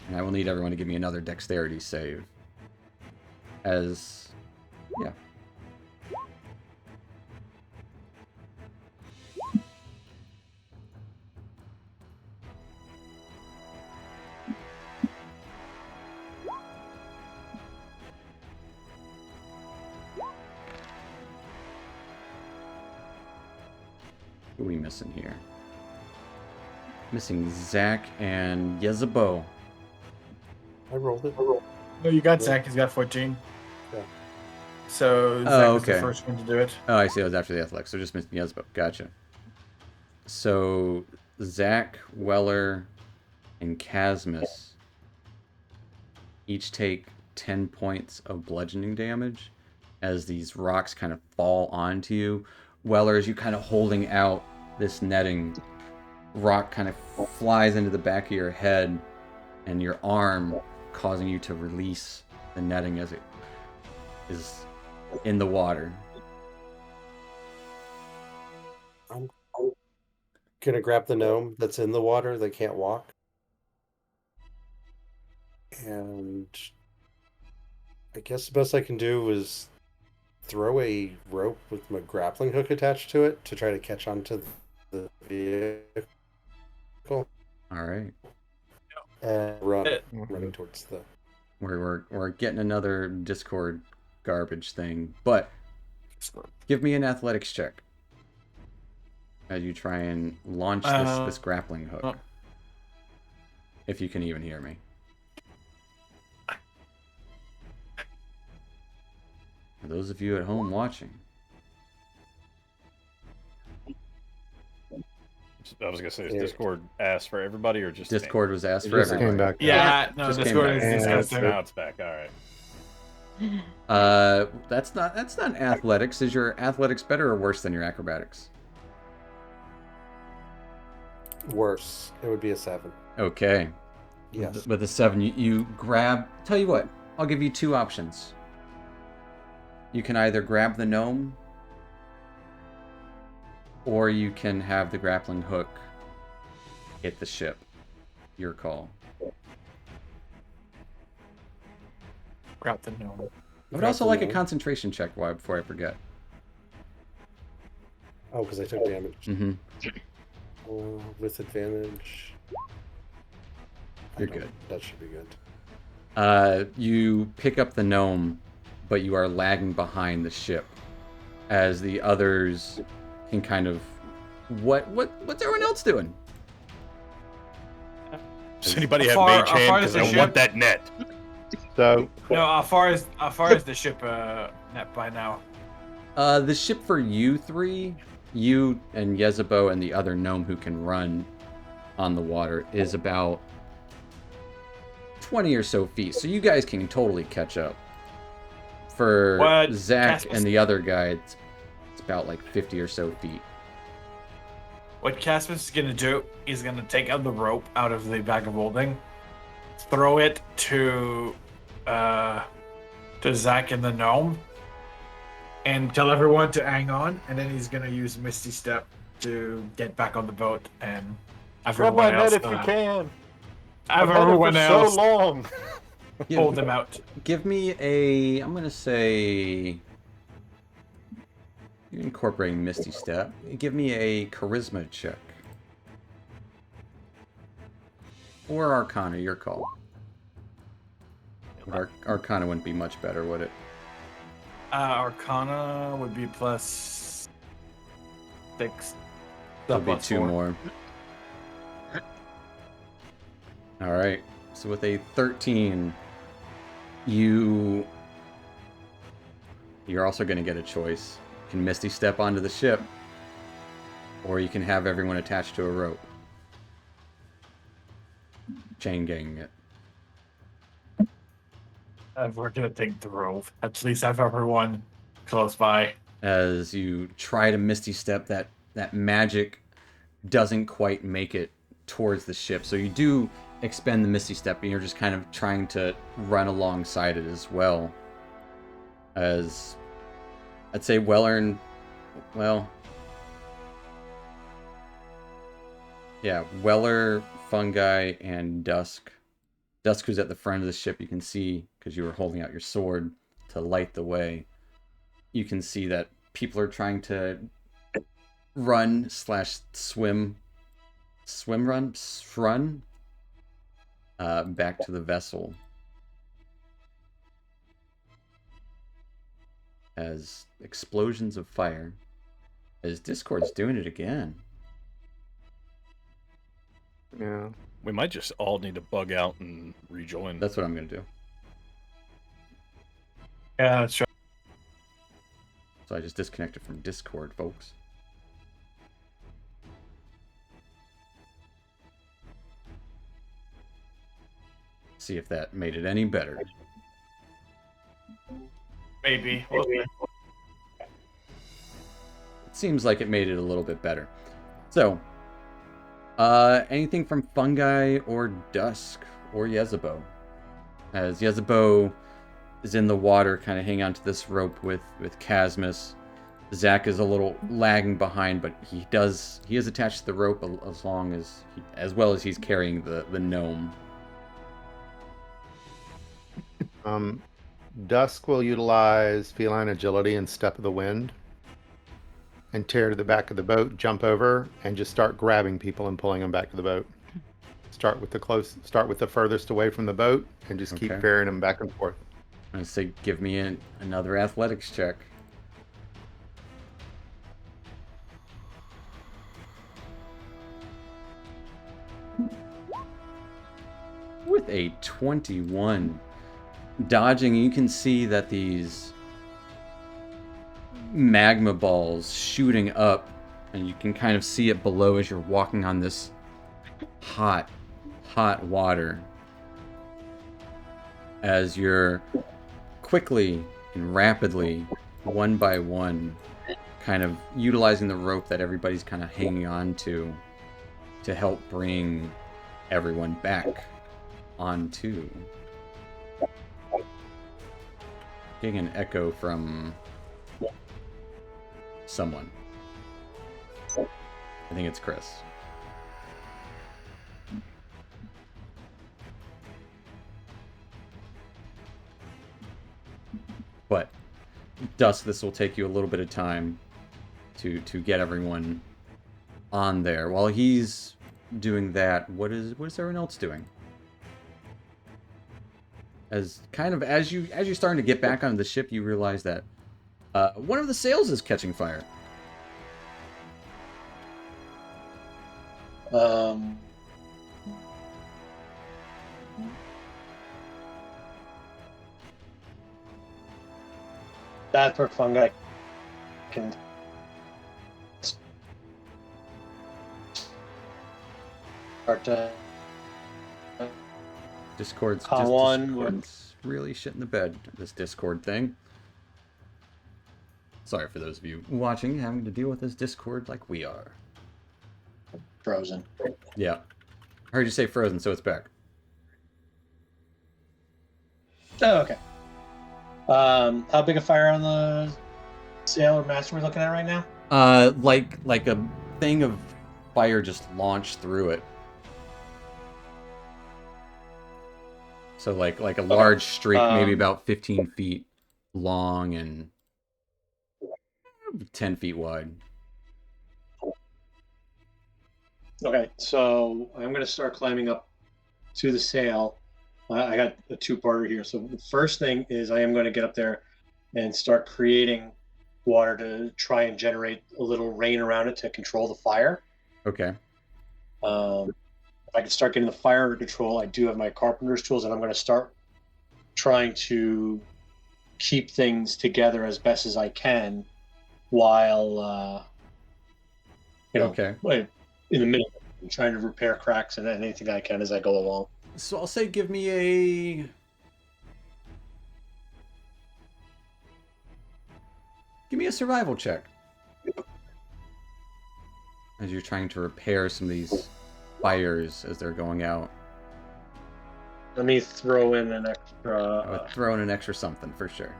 And I will need everyone to give me another dexterity save. As, yeah. Who are we missing here? Missing Zach and Yezebo. I rolled it. No, you got Zach. He's got 14. Yeah. So Zach Oh, was the okay. first one to do it. Oh, I see. It was after the athletics. So just missing Yezebo. Gotcha. So Zach, Weller, and Casmus each take 10 points of bludgeoning damage as these rocks kind of fall onto you. Weller, as you kind of holding out this netting, rock kind of flies into the back of your head and your arm, causing you to release the netting as it is in the water. I'm gonna grab the gnome that's in the water that can't walk. And I guess the best I can do is throw a rope with my grappling hook attached to it to try to catch onto the vehicle All right. and running towards the. We're getting another Discord garbage thing, but give me an athletics check as you try and launch this grappling hook. If you can even hear me. For those of you at home watching. I was gonna say, is Discord asked for everybody or just Discord was asked It for just everybody. came back. Yeah, no, Just came Discord back. is And disgusting. Now it's back. All right. That's not athletics. Is your athletics better or worse than your acrobatics? Worse. It would be a 7. Okay. Yes. With the 7, you grab. Tell you what, I'll give you 2 options. You can either grab the gnome, or you can have the grappling hook hit the ship. Your call. Grab the gnome. I would also like a concentration check before I forget. Oh, because I took damage. Mm-hmm. With advantage. You're good. That should be good. You pick up the gnome, but you are lagging behind the ship as the others can kind of. What's everyone else doing? Does anybody have How far- mage how hand? far is Because the I ship? want that net. So No, how far is the ship net by now? The ship for you 3, you and Yezebo and the other gnome who can run on the water, is about 20 or so feet. So you guys can totally catch up. For What? Zach Casmus- and the other guy, it's about like 50 or so feet. What Casmus is gonna do, he's gonna take out the rope out of the bag of holding, throw it to Zach and the gnome, and tell everyone to hang on, and then he's gonna use Misty Step to get back on the boat and Grab everyone my else. net if you can. Have I've had it everyone for else so long. hold them out. Give me a, I'm gonna say, you're incorporating Misty Step. Give me a Charisma check. Or Arcana, your call. Arcana wouldn't be much better, would it? Arcana would be +6. That'll be Plus 2 4. more. Alright, so with a 13, you're also going to get a choice. You can Misty Step onto the ship, or you can have everyone attached to a rope. Chain ganging it. We're gonna take the rope. At least have everyone close by. As you try to misty step, that magic doesn't quite make it towards the ship. So you do expend the misty step, and you're just kind of trying to run alongside it as well. As I'd say Weller, Fungi, and Dusk. Dusk, who's at the front of the ship, you can see, because you were holding out your sword to light the way, you can see that people are trying to run back to the vessel. As explosions of fire, as Discord's doing it again. Yeah. We might just all need to bug out and rejoin. That's what I'm gonna do. Yeah, that's right. So I just disconnected from Discord, folks. See if that made it any better. Maybe. We'll see. It seems like it made it a little bit better. So, anything from Fungi or Dusk or Yezebo? As Yezebo is in the water, kind of hanging onto this rope with Casmus. Zach is a little lagging behind, but he is attached to the rope as well as he's carrying the gnome. Dusk will utilize feline agility and step of the wind and tear to the back of the boat, jump over, and just start grabbing people and pulling them back to the boat. Start with the furthest away from the boat and just keep Okay. ferrying them back and forth. I say, give me another athletics check. With a 21. Dodging, you can see that these magma balls shooting up, and you can kind of see it below as you're walking on this hot water. As you're quickly and rapidly, one by one, kind of utilizing the rope that everybody's kind of hanging on to help bring everyone back onto. Getting an echo from someone. I think it's Chris. But Dusk, this will take you a little bit of time to get everyone on there. While he's doing that, what is everyone else doing? As you're starting to get back onto the ship, you realize that one of the sails is catching fire. That's where Fungi can start to Discord's really shitting the bed, this Discord thing. Sorry for those of you watching, having to deal with this Discord like we are. frozen. Yeah. I heard you say frozen, so it's back. Oh, okay. How big a fire on the sail or mast we're looking at right now? Like a thing of fire just launched through it. So like a large streak, maybe about 15 feet long and 10 feet wide. Okay, so I'm going to start climbing up to the sail. I got a two-parter here. So the first thing is I am going to get up there and start creating water to try and generate a little rain around it to control the fire. Okay. If I can start getting the fire under control, I do have my carpenter's tools, and I'm going to start trying to keep things together as best as I can while You know, Okay. like, in the middle, I'm trying to repair cracks and anything I can as I go along. So I'll say give me a survival check. As you're trying to repair some of these fires as they're going out. Let me throw in an I extra. would throw in an extra something for sure.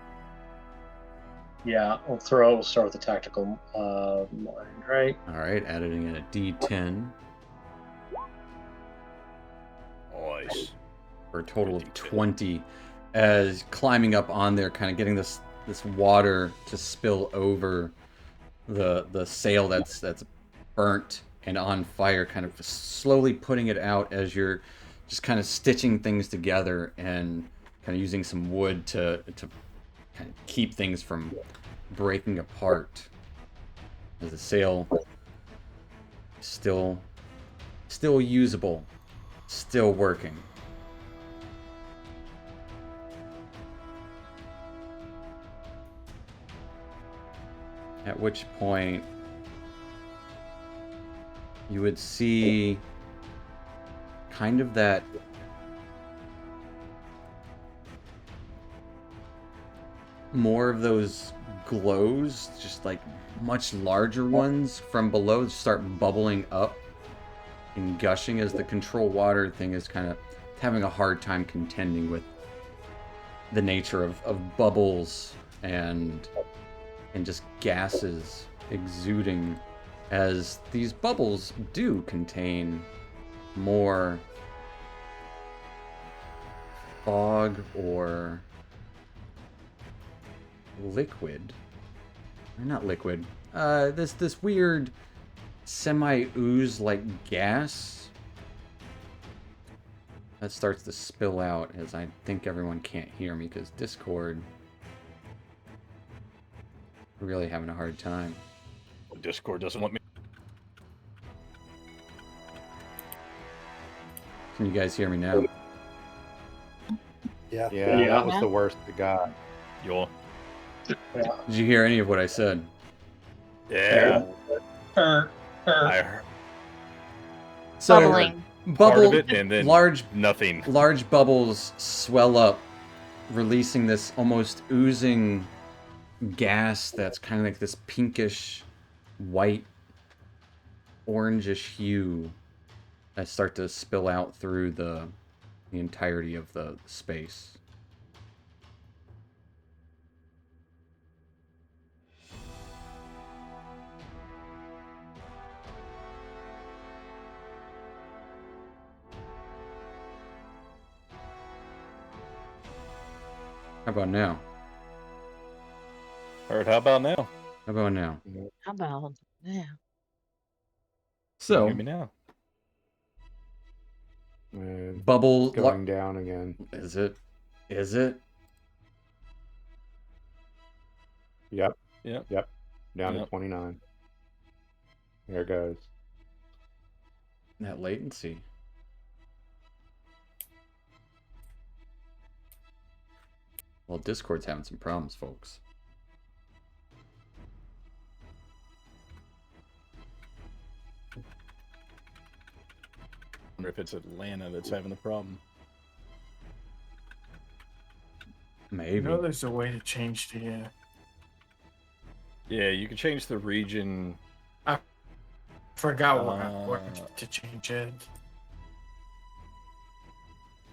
Yeah, we'll start with the tactical mind, right? Alright, adding in a D10 Nice. for a total of 20. As climbing up on there, kind of getting this water to spill over the sail that's burnt and on fire, kind of slowly putting it out as you're just kind of stitching things together and kind of using some wood to kind of keep things from breaking apart. As the sail is still usable, still working. At which point you would see kind of that more of those glows, just like much larger ones from below, start bubbling up and gushing as the control water thing is kind of having a hard time contending with the nature of bubbles and just gases exuding, as these bubbles do contain more fog or liquid. Or not liquid. This weird semi-ooze like gas that starts to spill out, as I think everyone can't hear me because Discord really having a hard time. Discord doesn't want me. Can you guys hear me now? Yeah. Yeah, Yeah. that was the worst it got. Yo. Did you hear any of what I said? Yeah. I heard So Bubbling. part of it and then large nothing. bubbles swell up, releasing this almost oozing gas that's kind of like this pinkish, white, orangish hue that start to spill out through the entirety of the space. How about now? Heard, how about now? How about now? How about yeah? Can you So, hear me now? bubble Going down again. Is it? Is it? Yep. Yep. Yep. Down to Yep. 29. There it goes. That latency. Well, Discord's having some problems, folks. Wonder if it's Atlanta that's having the problem. I Maybe. know there's a way to change the. Yeah, you can change the region. Forgot what to change it.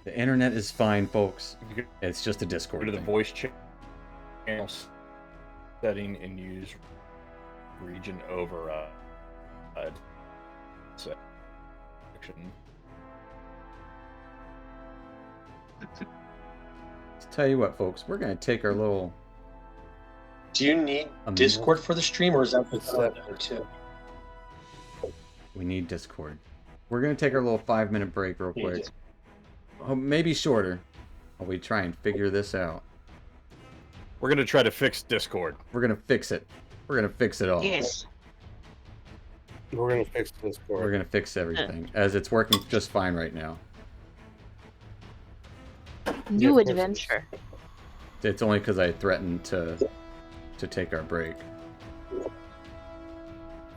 The internet is fine, folks. You can It's just a go Discord to the thing. voice channel setting and use region override section. Let's tell you what, folks. We're going to take our little... Do you need Discord for the stream, or is that what's there too? We need Discord. We're going to take our little 5-minute break real You quick. do. Oh, maybe shorter. While we try and figure this out. We're gonna try to fix Discord. We're going to fix it. We're going to fix it all. Yes. We're gonna fix this We're board. going to fix everything, as it's working just fine right now. New of course it is. adventure. It's only because I threatened to take our break.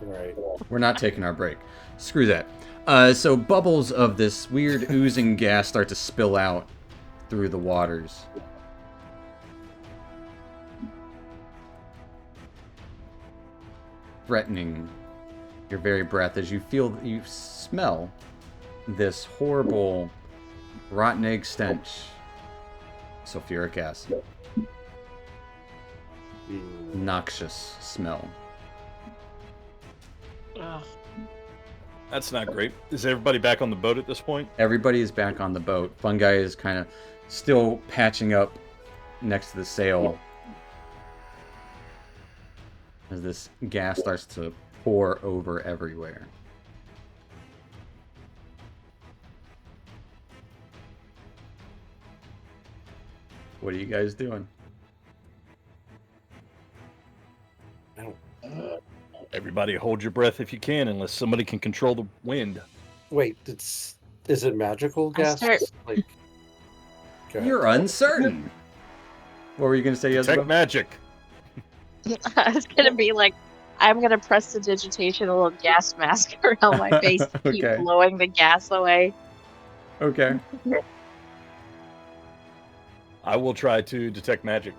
Right. We're not taking our break. Screw that. So bubbles of this weird oozing gas start to spill out through the waters. Threatening your very breath as you smell this horrible rotten egg stench. Sulfuric acid. Noxious smell. Ugh. That's not great. Is everybody back on the boat at this point? Everybody is back on the boat. Fungi is kind of still patching up next to the sail as this gas starts to pour over everywhere. What are you guys doing? Everybody hold your breath if you can, unless somebody can control the wind. Wait, is it magical I'll gas? start- Like, go ahead. You're uncertain. What were you going to say, Detect Yezebel? magic. I was gonna be like, I'm gonna press the digitation a little gas mask around my face to keep Okay. blowing the gas away. Okay. I will try to detect magic.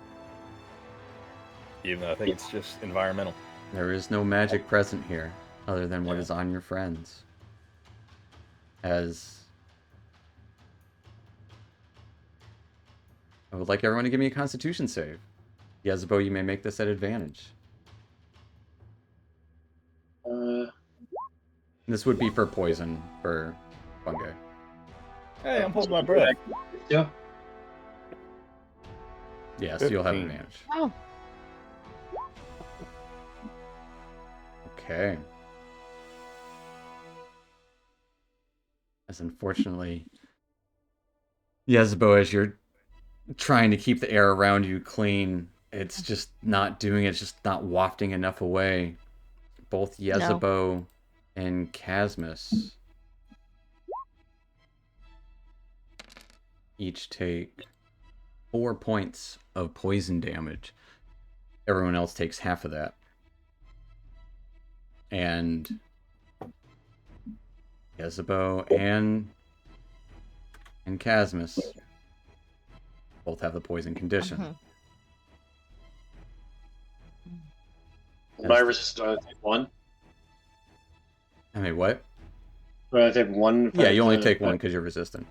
Even though I think it's just environmental. There is no magic present here, other than what is on your friends. As I would like everyone to give me a Constitution save. Yezebo, you may make this at advantage. This would be for poison, for fungi. Hey, I'm holding my breath. Yeah. Yes, you'll have 15. advantage. Oh. Okay. As unfortunately, Yezebo, as you're trying to keep the air around you clean, it's just not doing it. It's just not wafting enough away. Both Yezebo and Casmus each take 4 points of poison damage. Everyone else takes half of that. And Yezebo and Casmus both have the poison condition. Mhm. My resistance, do I take one? I mean, what? Do I take one? if Yeah, I- you only take one because you're resistant.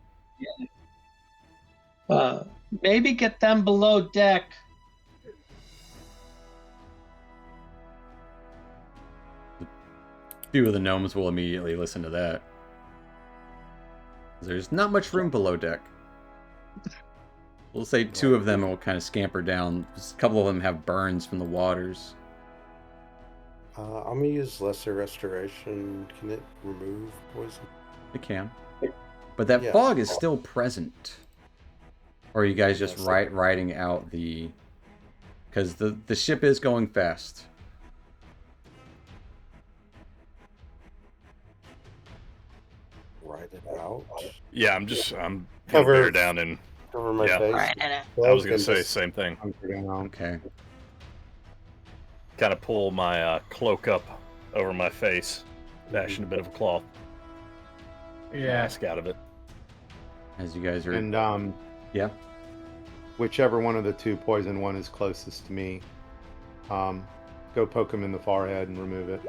Maybe get them below deck. Few of the gnomes will immediately listen to that. There's not much room below deck. We'll say 2 of them will kind of scamper down. A couple of them have burns from the waters. I'm gonna use lesser restoration. Can it remove poison? It can. But that Yeah. fog is still present. Or are you guys just Yes. riding out the... Because the ship is going fast. Write it out. Yeah, I'm gonna Cover- bear down and Cover my Yeah. face. Right, I know. Well, I was gonna then say just- same thing. Hunker down. Okay. Kind of pull my cloak up over my face, fashion a bit of a cloth Yeah. mask out of it. As you guys are... And yeah. whichever one of the 2 poison one is closest to me, go poke him in the forehead and remove it.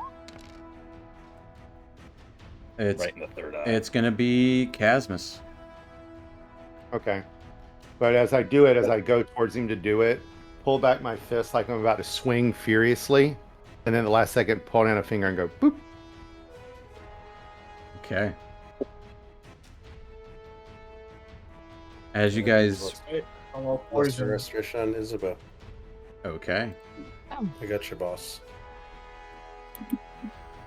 It's, Right in the third eye. it's going to be Casmus. Okay. But as I do it, as I go towards him to do it, pull back my fist like I'm about to swing furiously, and then the last second pull down a finger and go boop. Okay. As you guys... Almost Lesser poison. restoration on Isabel. Okay. I got your boss.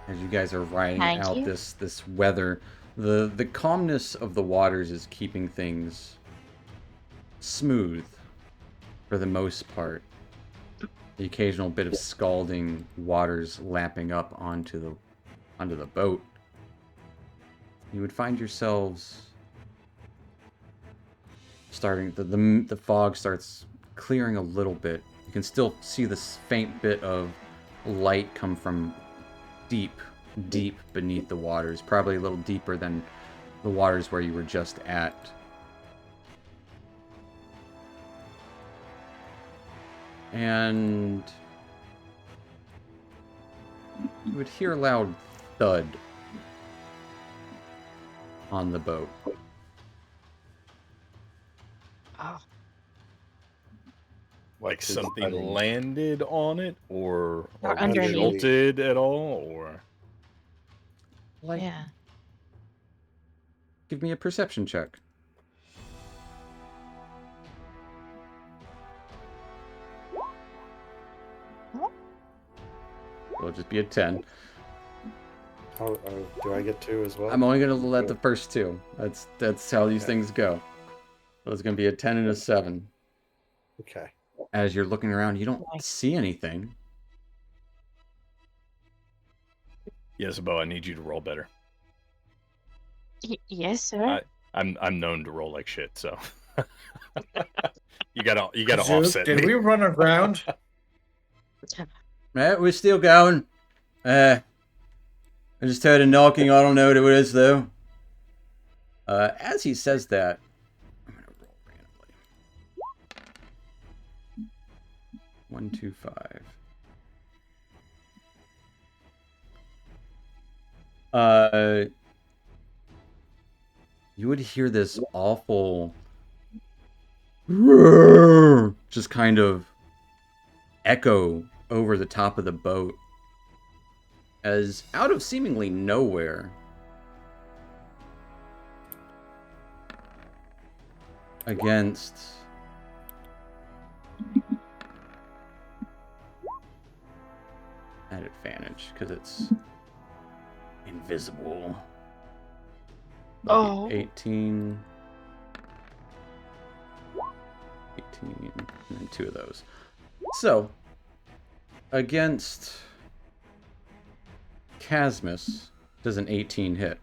As you guys are riding Thank out you. this weather, the calmness of the waters is keeping things smooth for the most part. The occasional bit of scalding waters lapping up onto the boat. You would find yourselves starting the fog starts clearing a little bit. You can still see this faint bit of light come from deep, deep beneath the waters, probably a little deeper than the waters where you were just at. And you would hear a loud thud on the boat. Oh, Like Just something letting- landed on it, or Or was underneath. jolted at all, or Like, yeah. give me a perception check. It'll just be a 10. Oh, do I get 2 as well? I'm only gonna let the first 2. That's how these things go. So it's gonna be a 10 and a 7. Okay. As you're looking around, you don't Nice. see anything. Yesabo, I need you to roll better. Yes, sir. I'm known to roll like shit, so you gotta Zook, offset did me. we run aground? We're still going. I just heard a knocking. I don't know what it is, though. As he says that, I'm going to roll randomly. 1, 2, 5. You would hear this awful just kind of echo over the top of the boat as out of seemingly nowhere against at advantage because it's invisible. Oh. 18 and then 2 of those. So against Casmus, does an 18 hit?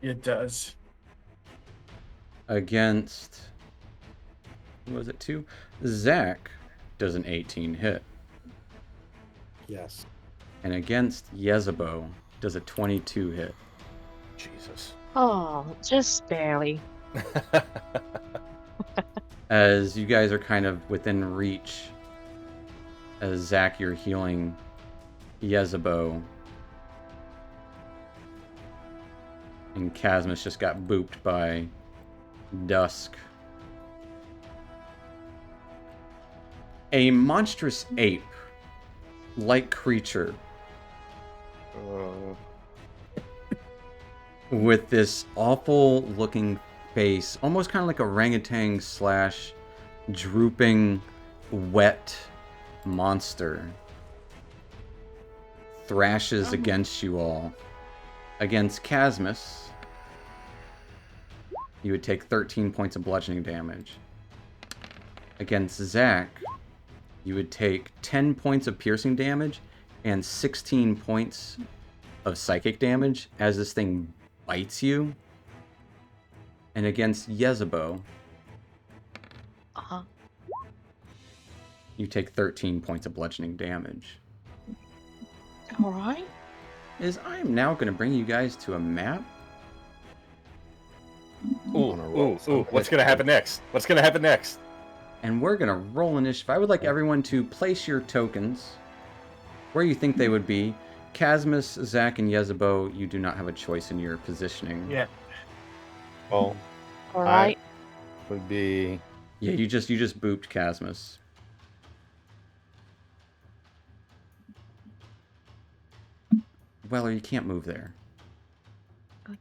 It does. Against, who was it, 2? Zach, does an 18 hit? Yes. And against Yezebo, does a 22 hit? Jesus. Oh, just barely. As you guys are kind of within reach, as Zach, you're healing Yezebo, and Casmus just got booped by Dusk. A monstrous ape-like creature with this awful looking face, almost kind of like a orangutan slash drooping wet monster, thrashes against you all. Against Casmus, you would take 13 points of bludgeoning damage. Against Zach, you would take 10 points of piercing damage and 16 points of psychic damage as this thing bites you. And against Yezebo, Uh-huh. you take 13 points of bludgeoning damage. All right. I am now going to bring you guys to a map. Ooh, what's gonna happen next? What's gonna happen next? And we're going to roll initiative. I would like everyone to place your tokens where you think they would be. Casmus, Zach, and Yezebo, you do not have a choice in your positioning. Yeah. Well, All right. would be Yeah, you just booped Casmus. Well, you can't move there.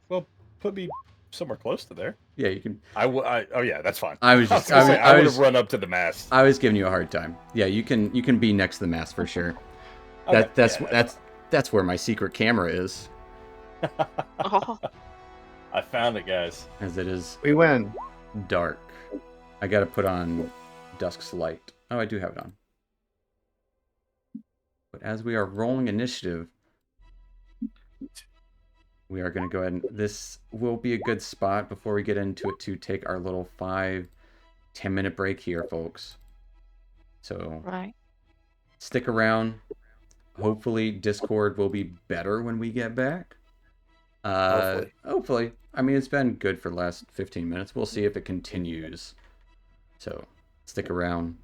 Well, put me somewhere close to there. Yeah, you can. Oh yeah, that's fine. I was I, just. I, was, I I would was. have run up to the mast. I was giving you a hard time. Yeah, you can be next to the mast for sure. Okay, That's where my secret camera is, Oh, I found it, guys. as it is we win. dark. I gotta put on Dusk's light. Oh, I do have it on. But as we are rolling initiative, we are going to go ahead and this will be a good spot before we get into it to take our little 5-10 minute break here, folks. So right. stick around. hopefully Discord will be better when we get back. Hopefully. I mean, it's been good for the last 15 minutes. We'll see if it continues. So, stick around.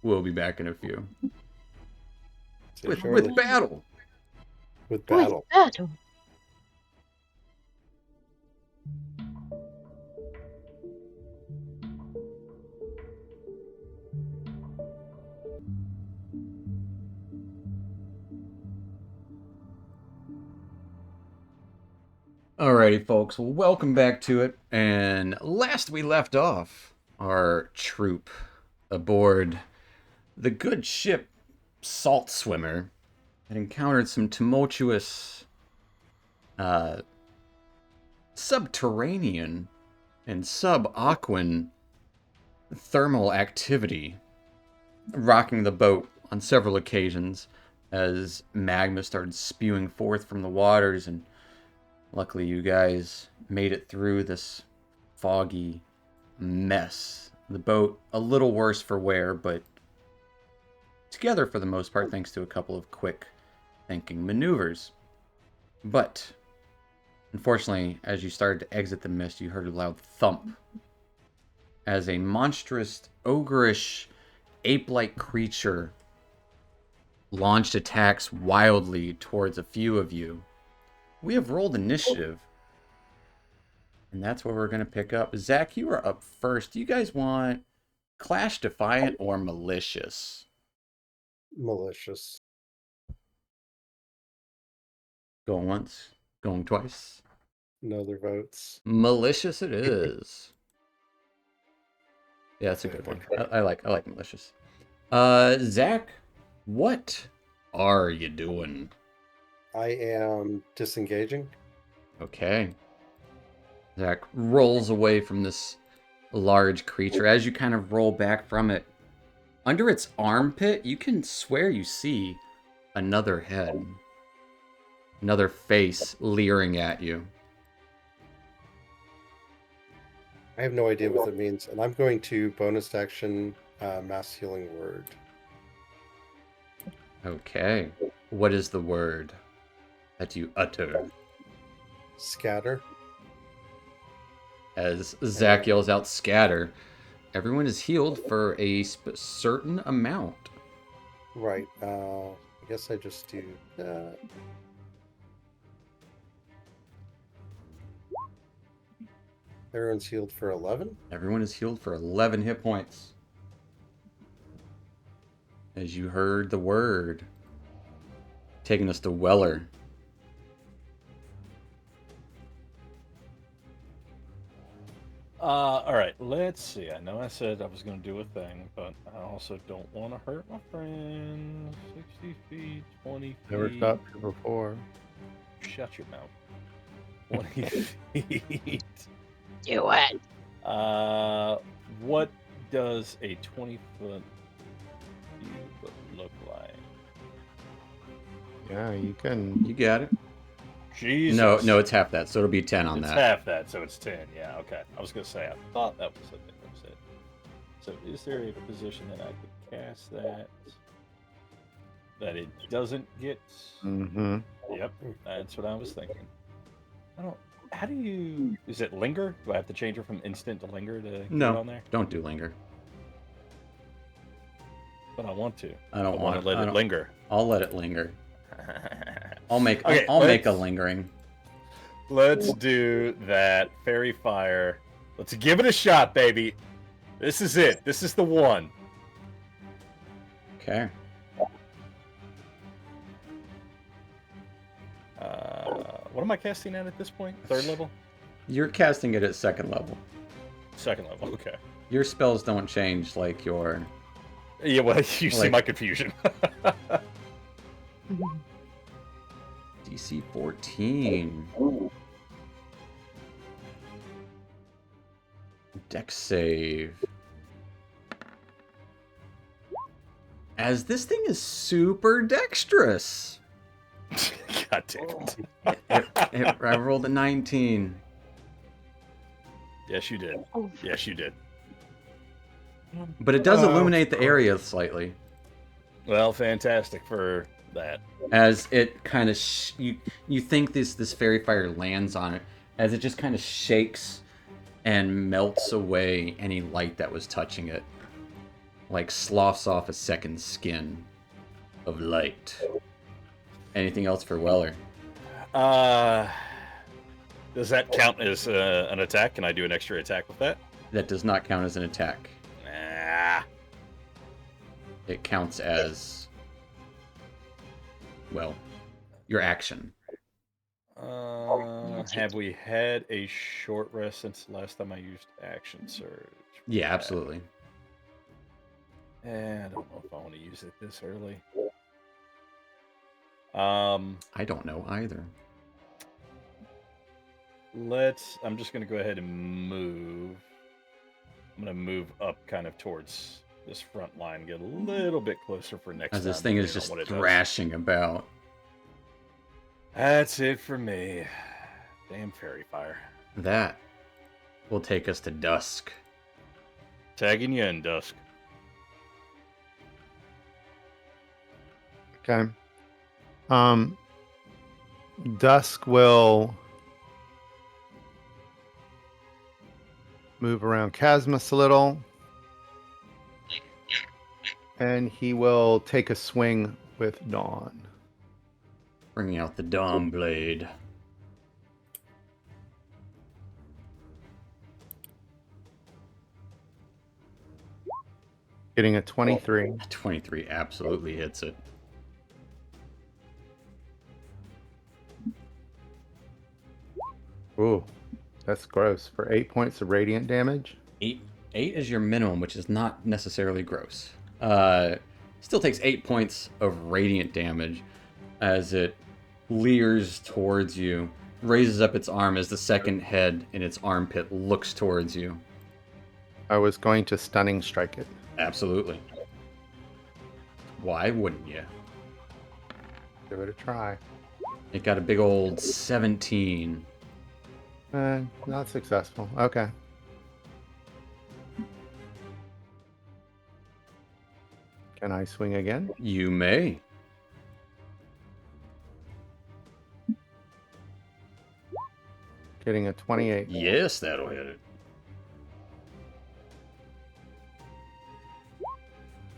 We'll be back in a few. Say With shortly. battle. With battle. Battle. Alrighty, folks. Well, welcome back to it. And last we left off, our troop aboard the good ship Salt Swimmer had encountered some tumultuous subterranean and subaquan thermal activity, rocking the boat on several occasions as magma started spewing forth from the waters, and luckily you guys made it through this foggy mess. The boat a little worse for wear, but together for the most part thanks to a couple of quick thinking maneuvers. But unfortunately, as you started to exit the mist, you heard a loud thump as a monstrous, ogreish, ape-like creature launched attacks wildly towards a few of you. We have rolled initiative, and that's where we're going to pick up. Zach, you are up first. Do you guys want Clash Defiant or Malicious? Malicious. Going once, going twice. No other votes. Malicious it is. Yeah, that's a good one. I like Malicious. Zach, what are you doing? I am disengaging. Okay. Zach rolls away from this large creature. As you kind of roll back from it, under its armpit, you can swear you see another head. Another face leering at you. I have no idea what that means, and I'm going to bonus action mass healing word. Okay. What is the word that you utter? Scatter. As Zach yells out scatter, everyone is healed for a certain amount. Right. I guess I just do that. Everyone's healed for 11. Everyone is healed for 11 hit points. As you heard the word. Taking us to Weller. All right, let's see. I know I said I was going to do a thing, but I also don't want to hurt my friend. 60 feet, 20 feet. Never stopped here before. Shut your mouth. 20 feet. Do it. What does a 20-foot cube look like? Yeah, you can. You got it. Jesus. No, it's half that, so it'll be 10 on It's that. half that, so it's 10. Yeah, okay. I was going to say, I thought that was it. So is there a position that I could cast that it doesn't get? Mm-hmm. Yep, that's what I was thinking. How do you, is it linger? Do I have to change it from instant to linger to get No. on there? Don't do linger. But I want to. I don't want to let it linger. I'll let it linger. I'll make Okay, I'll make a let's- lingering. Let's do that. Fairy fire. Let's give it a shot, baby. This is it. This is the one. Okay. What am I casting at this point? Third level? You're casting it at second level. Second level, okay. Your spells don't change like your Yeah, well, you see Like- my confusion. DC 14. Dex save. As this thing is super dexterous. God damn it. I rolled a 19. Yes, you did. Oh, Yes, you did. But it does illuminate the area slightly. Well, fantastic for that. As it kind of you think this fairy fire lands on it, as it just kind of shakes and melts away any light that was touching it, like sloughs off a second skin of light. Anything else for Weller? Does that count as an attack? Can I do an extra attack with that? That does not count as an attack. Nah. It counts as, well, your action. Have we had a short rest since the last time I used action surge? Yeah, absolutely. I don't know if I want to use it this early. I don't know either. I'm just going to go ahead and move. I'm going to move up kind of towards this front line, get a little bit closer for next time. As this thing is just thrashing about. That's it for me. Damn fairy fire. That will take us to dusk. Tagging you in, Dusk. Okay. Dusk will move around Casmus a little. And he will take a swing with Dawn. Bringing out the Dawn Blade. Getting a 23. 23 absolutely hits it. Ooh, that's gross. For 8 points of radiant damage. 8 is your minimum, which is not necessarily gross. Still takes 8 points of radiant damage as it leers towards you, raises up its arm as the second head in its armpit looks towards you. I was going to stunning strike it. Absolutely. Why wouldn't you? Give it a try. It got a big old 17. Not successful. Okay. Can I swing again? You may. Getting a 28. Yes, that'll hit it.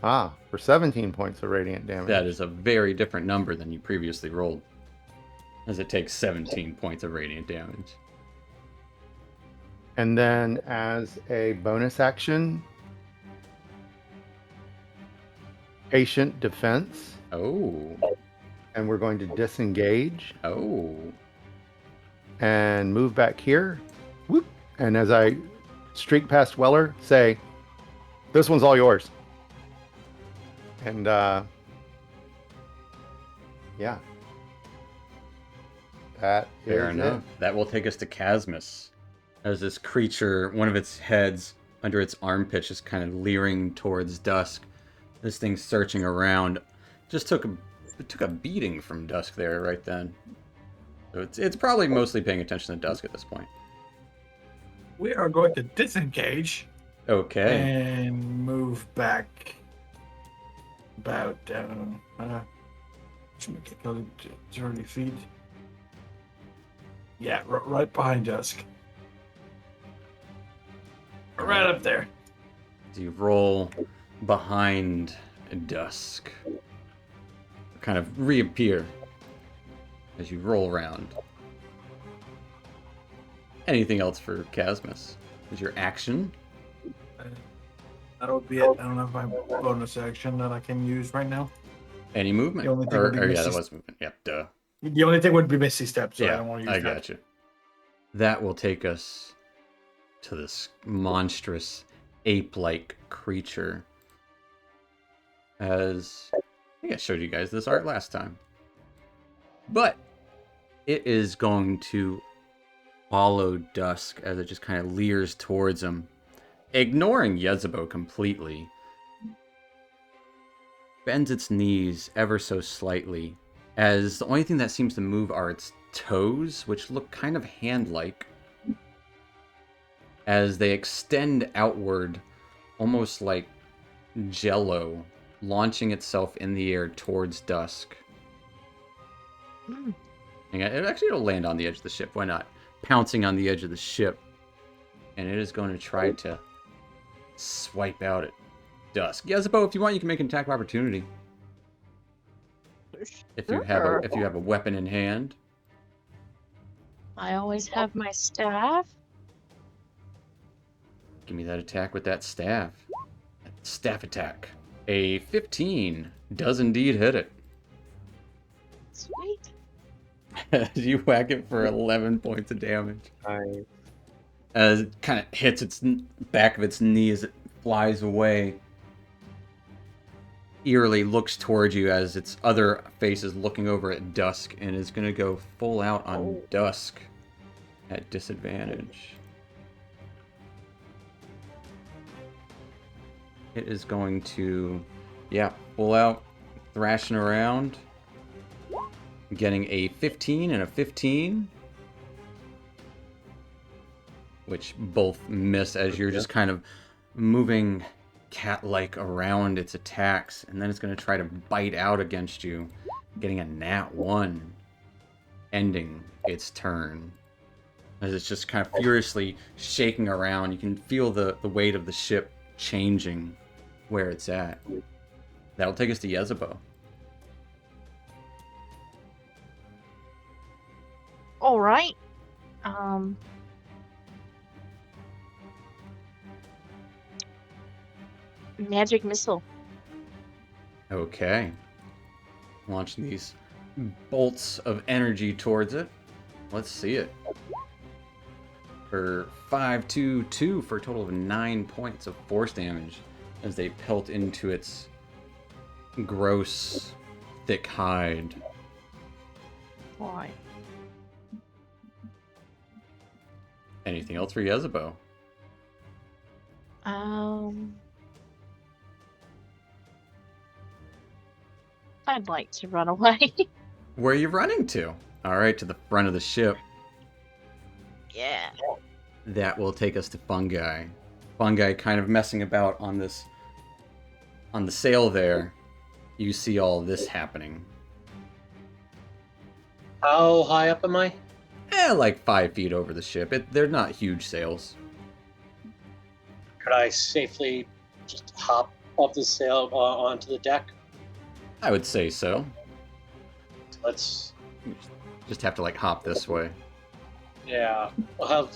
Ah, for 17 points of radiant damage. That is a very different number than you previously rolled, as it takes 17 points of radiant damage. And then as a bonus action, patient defense. Oh. And we're going to disengage Oh. and move back here. Whoop. And as I streak past Weller, say, this one's all yours. And yeah. That Fair is enough. it. That will take us to Casmus. As this creature, one of its heads under its armpit, just kind of leering towards Dusk. This thing searching around. Just took a beating from Dusk there right then. So it's probably mostly paying attention to Dusk at this point. We are going to disengage Okay. and move back about 30 feet. Yeah, right behind Dusk. Right up there. So you roll behind Dusk. Kind of reappear as you roll around. Anything else for Casmus? Is your action? That'll be it. I don't have my bonus action that I can use right now. Any movement? The only thing would be Yeah, that Misty- was movement. Yep, duh. The only thing would be Misty Step, so I Yeah, don't want to use I that. got you. That will take us to this monstrous ape-like creature. As I think I showed you guys this art last time. But it is going to follow Dusk as it just kind of leers towards him, ignoring Yezebo completely. Bends its knees ever so slightly, as the only thing that seems to move are its toes, which look kind of hand-like, as they extend outward, almost like jello, launching itself in the air towards Dusk. Mm. And it'll land on the edge of the ship. Why not? Pouncing on the edge of the ship. And it is going to try to swipe out at Dusk. Yezebo, if you want, you can make an attack of opportunity. If you have a weapon in hand. I always have my staff. Give me that attack with that staff. Staff attack. A 15 does indeed hit it. Sweet. You whack it for 11 points of damage. I As it kind of hits its back of its knee as it flies away. Eerily looks towards you as its other face is looking over at Dusk and is going to go full out on Dusk at disadvantage. It is going to, full out, thrashing around. Getting a 15 and a 15. Which both miss as you're just kind of moving cat-like around its attacks. And then it's going to try to bite out against you. Getting a nat 1. Ending its turn. As it's just kind of furiously shaking around. You can feel the weight of the ship changing where it's at. That'll take us to Yezebo. All right. Magic missile. Okay. Launching these bolts of energy towards it. Let's see it. For 5-2-2 for a total of 9 points of force damage as they pelt into its gross, thick hide. Why? Anything else for Yezebo? I'd like to run away. Where are you running to? Alright, to the front of the ship. Yeah. That will take us to Fungi. Fungi kind of messing about on this, on the sail there. You see all this happening. How high up am I? Like 5 feet over the ship. They're not huge sails. Could I safely just hop off the sail onto the deck? I would say so. Let's. Just have to like hop this way. Yeah. We'll have.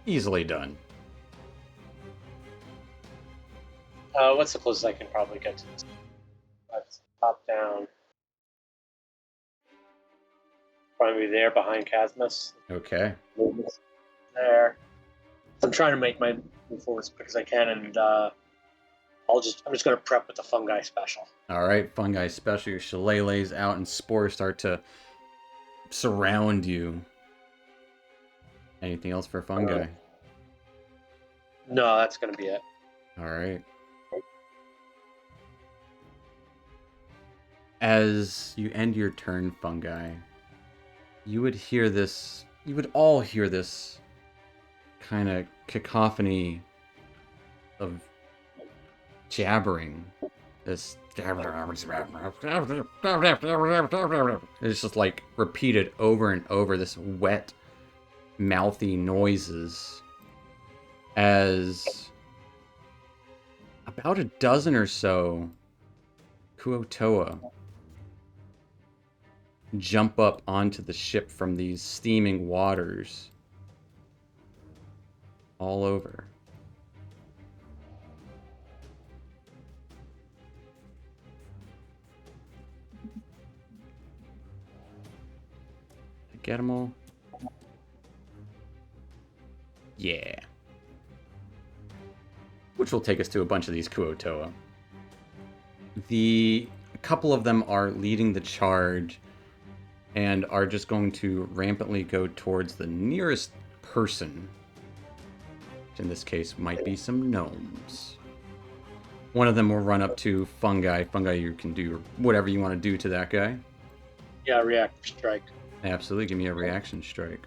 Easily done. What's the closest I can probably get to this? Let's hop down. Probably there behind Casmus. Okay. There. I'm trying to make my move forward as quick as I can, and I'm just going to prep with the fungi special. All right, Fungi special. Your shillelaghs out and spores start to surround you. Anything else for Fungi? No, that's going to be it. All right. As you end your turn, Fungi, you would all hear this kind of cacophony of jabbering. It's just like repeated over and over, this wet, mouthy noises as about a dozen or so Kuo-toa jump up onto the ship from these steaming waters all over. Get them all? Yeah. Which will take us to a bunch of these Kuo-toa. A couple of them are leading the charge and are just going to rampantly go towards the nearest person, which in this case might be some gnomes. One of them will run up to Fungi. Fungi, you can do whatever you want to do to that guy. Yeah, reactor strike. Absolutely, give me a reaction strike.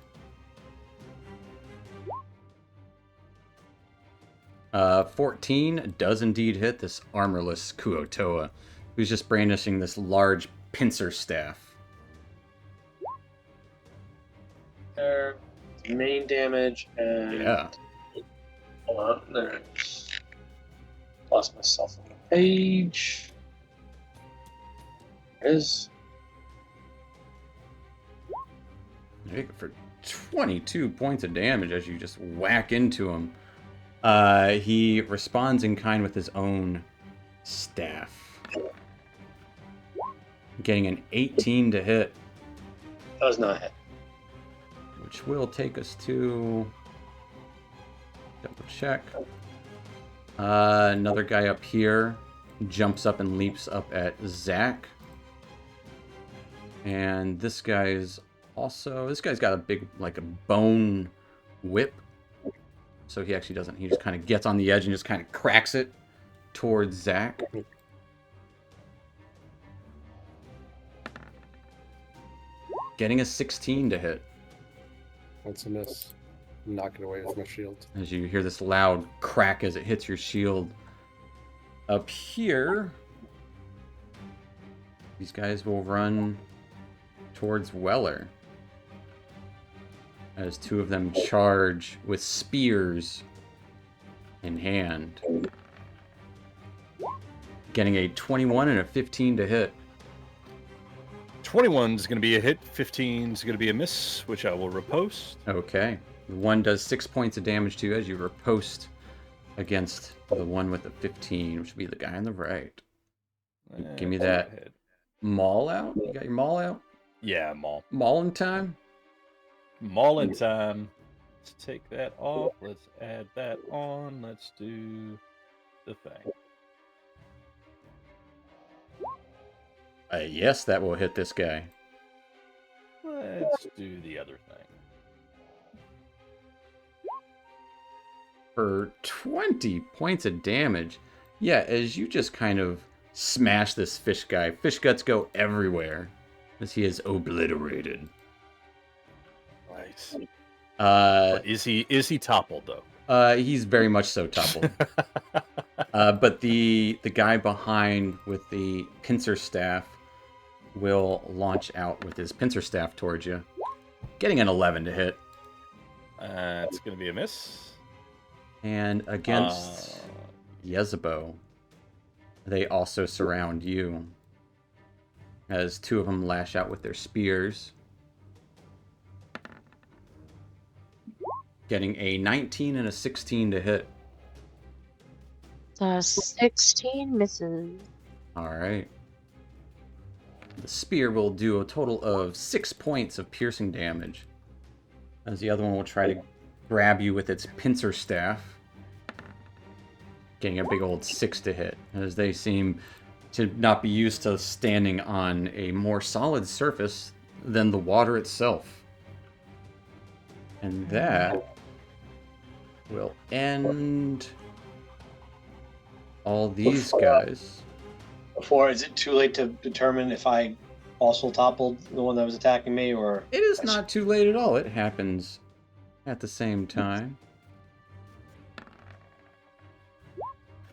14 does indeed hit this armorless Kuo-toa, who's just brandishing this large pincer staff. there. Main damage and Yeah. hold on, there. Lost myself on the page. There it is. For 22 points of damage as you just whack into him. He responds in kind with his own staff. Getting an 18 to hit, Does not hit. which will take us to... Double check. Another guy up here jumps up and leaps up at Zach. And this guy's also... This guy's got a big, like a bone whip. So he actually doesn't... He just kind of gets on the edge and just kind of cracks it towards Zach. Getting a 16 to hit. That's a miss. Knock it away with my shield. As you hear this loud crack as it hits your shield. Up here, these guys will run towards Weller. As two of them charge with spears in hand. Getting a 21 and a 15 to hit. 21 is going to be a hit. 15 is going to be a miss, which I will riposte. Okay. The one does 6 points of damage to you as you riposte against the one with the 15, which would be the guy on the right. Give me Go that. ahead. Maul out? You got your maul out? Yeah, Maul. Mauling time? Maulin time. Let's take that off. Let's add that on. Let's do the thing. Yes, that will hit this guy. Let's do the other thing. For 20 points of damage. Yeah, as you just kind of smash this fish guy, fish guts go everywhere as he is obliterated. Nice. Uh, But is he toppled though? he's very much so toppled. But the guy behind with the pincer staff will launch out with his pincer staff towards you, getting an 11 to hit. It's going to be a miss. And against Yezebo, they also surround you as two of them lash out with their spears. Getting a 19 and a 16 to hit. The 16 misses. Alright. The spear will do a total of 6 points of piercing damage. As the other one will try to grab you with its pincer staff. Getting a big old 6 to hit. As they seem to not be used to standing on a more solid surface than the water itself. And that will end all these guys. Before, is it too late to determine if I also toppled the one that was attacking me, or It is not too late at all. It happens at the same time.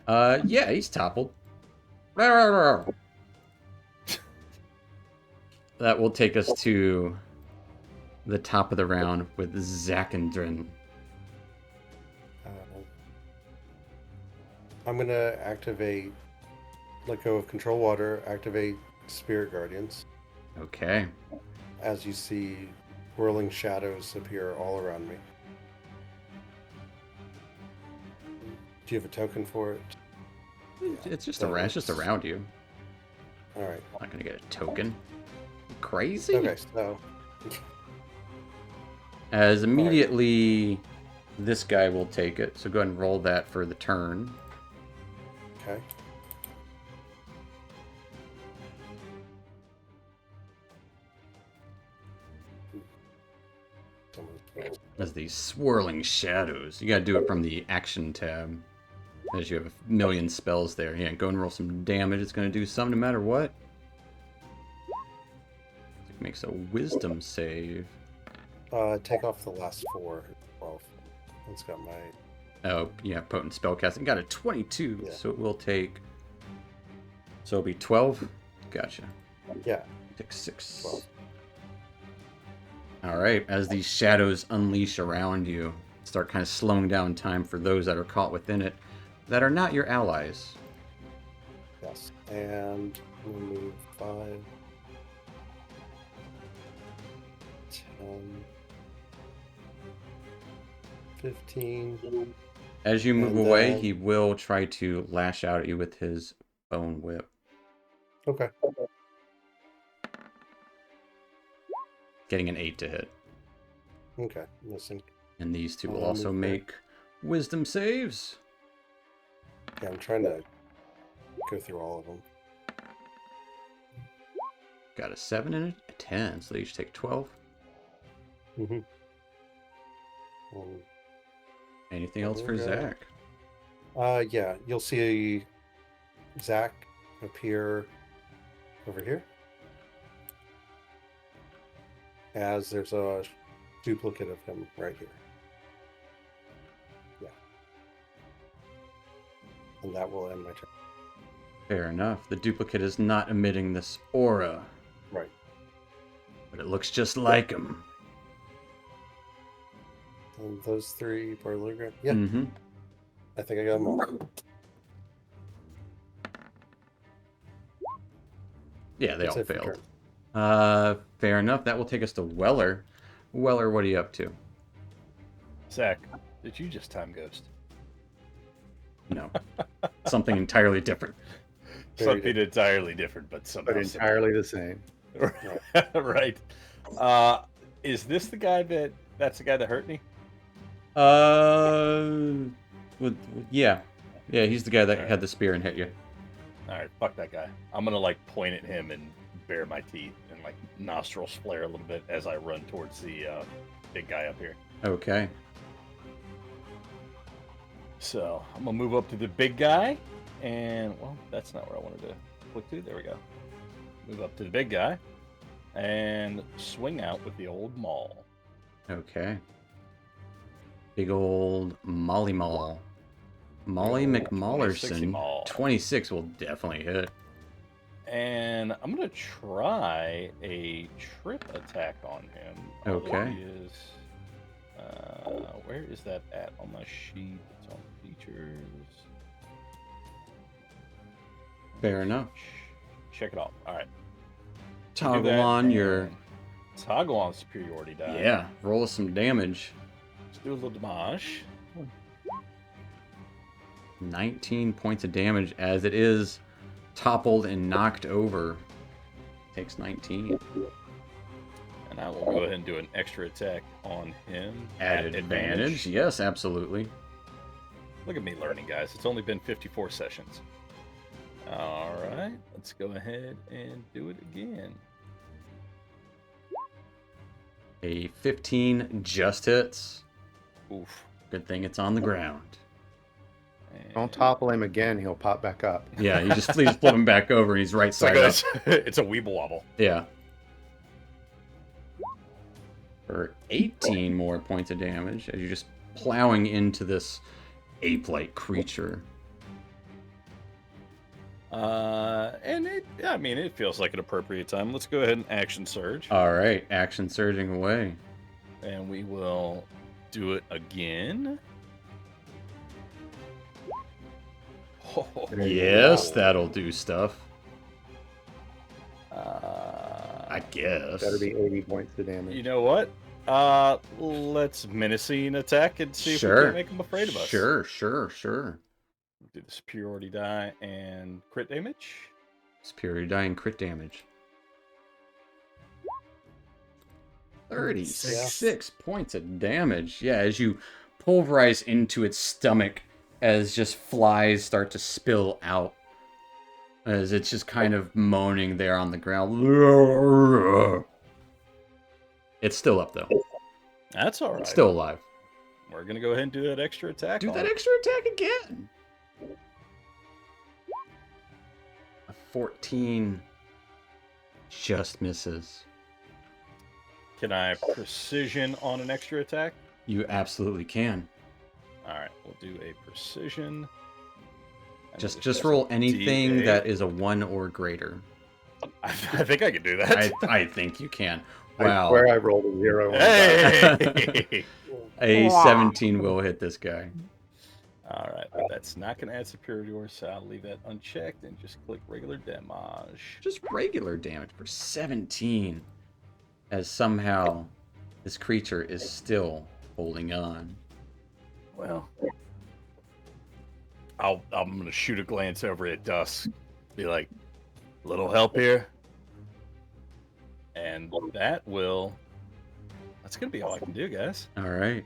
Yeah, he's toppled. That will take us to the top of the round with Zakandrin. I'm gonna activate, let go of control water, activate Spirit Guardians. Okay. As you see, whirling shadows appear all around me. Do you have a token for it? It's just around you. All right. I'm not gonna get a token. Crazy. Okay, so As immediately this guy will take it. So go ahead and roll that for the turn. okay. As these swirling shadows. You gotta do it from the action tab. As you have a million spells there. Yeah, go and roll some damage. It's gonna do some no matter what. It makes a wisdom save. Take off the last 4. 12. It's got my. Oh, yeah, potent spellcasting. Got a 22, Yeah. so it will take. So it'll be 12? Gotcha. Yeah. Take 6. 12. All right, as these shadows unleash around you, start kind of slowing down time for those that are caught within it that are not your allies. Yes. And we'll move 5, 10, 15. As you move And away, then- he will try to lash out at you with his bone whip. Okay. Getting an 8 to hit. Okay. Listen. And these two will I'll also move there. make wisdom saves. Yeah, I'm trying to go through all of them. Got a 7 and a 10, so they each take 12. Mm-hmm. Anything else for Okay. Zach? Yeah, you'll see Zach appear over here. As there's a duplicate of him right here. Yeah. And that will end my turn. Fair enough. The duplicate is not emitting this aura, Right. but it looks just like him. And those 3 parallelogram. Yeah, Mm-hmm. I think I got them all. Yeah, they That's all it for failed. turn. Fair enough. That will take us to Weller. Weller, what are you up to? Zach, did you just time ghost? No. Something entirely different. Very Something entirely different, but somehow But entirely the same. similar. Right. Is this the guy that's the guy that hurt me? Yeah. Yeah, he's the guy that had the spear and hit you. All right, fuck that guy. I'm gonna like point at him and bare my teeth and like nostrils flare a little bit as I run towards the big guy up here. Okay. So I'm gonna move up to the big guy, and well, that's not where I wanted to click to. There we go. Move up to the big guy, and swing out with the old maul. Okay. Big old Molly Maul. Molly Big old 26 McMallerson. Maul. 26 will definitely hit. And I'm gonna try a trip attack on him. Okay. Although he is, where is that at on my sheet? It's on features. Fair enough. Check it off. All right. Do Toggle that, on your... and toggle on superiority die. Yeah, roll some damage. Let's do a little damage. 19 points of damage as it is toppled and knocked over. Takes 19. And I will go ahead and do an extra attack on him. At advantage? Yes, absolutely. Look at me learning, guys. It's only been 54 sessions. All right, let's go ahead and do it again. A 15 just hits. Oof. Good thing it's on the ground. Don't topple him again, he'll pop back up. Yeah, you just please flip him back over and he's right It's like side up. it's a weeble wobble. Yeah. For 18 more points of damage as you're just plowing into this ape-like creature. And it feels like an appropriate time. Let's go ahead and action surge. All right, action surging away. And we will do it again. Yes, that'll do stuff. I I guess. Better be 80 points of damage. You know what? Let's menacing attack and see if we Sure. can make them afraid of us. Sure. Do the superiority die and crit damage. Superior die and crit damage. 36 points of damage. Yeah, as you pulverize into its stomach as just flies start to spill out. As it's just kind of moaning there on the ground. It's still up though. That's all right. It's still alive. We're gonna go ahead and do that extra attack. Do on that it. extra attack again. A 14 just misses. Can I precision on an extra attack? You absolutely can. All right, we'll do a precision. And Just we'll roll press anything D8. that is a 1 or greater. I think I can do that. I think you can. I Wow. swear I rolled a 0 on that. Hey! A 17 will hit this guy. All right, but that's not going to add superior, so I'll leave that unchecked and just click regular damage. Just regular damage for 17. As somehow this creature is still holding on. Well, I'm going to shoot a glance over at Dusk. Be like, little help here? And that's going to be all I can do, guys. All right.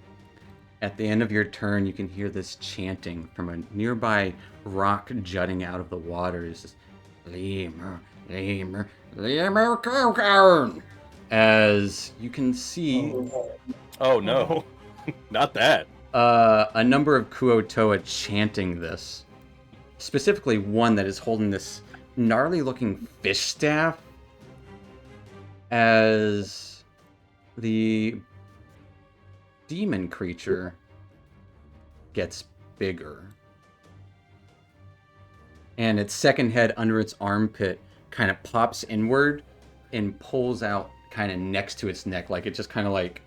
At the end of your turn, you can hear this chanting from a nearby rock jutting out of the waters. Lemur, lemur, lemur, cow. As you can see, Oh, no. Not that. a number of Kuo-toa chanting this. Specifically, one that is holding this gnarly-looking fish staff. As the demon creature gets bigger. And its second head under its armpit kind of pops inward and pulls out kind of next to its neck. Like it just kind of like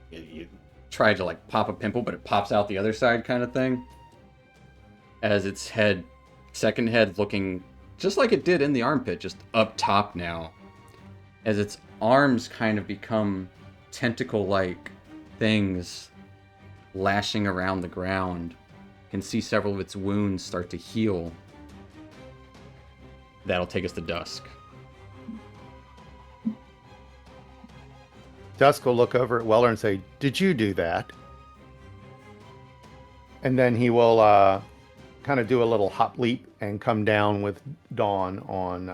you try to like pop a pimple, but it pops out the other side kind of thing. As its second head looking just like it did in the armpit, just up top now. As its arms kind of become tentacle-like things lashing around the ground. You can see several of its wounds start to heal. That'll take us to Dusk. Dusk will look over at Weller and say, "Did you do that?" And then he will kind of do a little hop leap and come down with Dawn on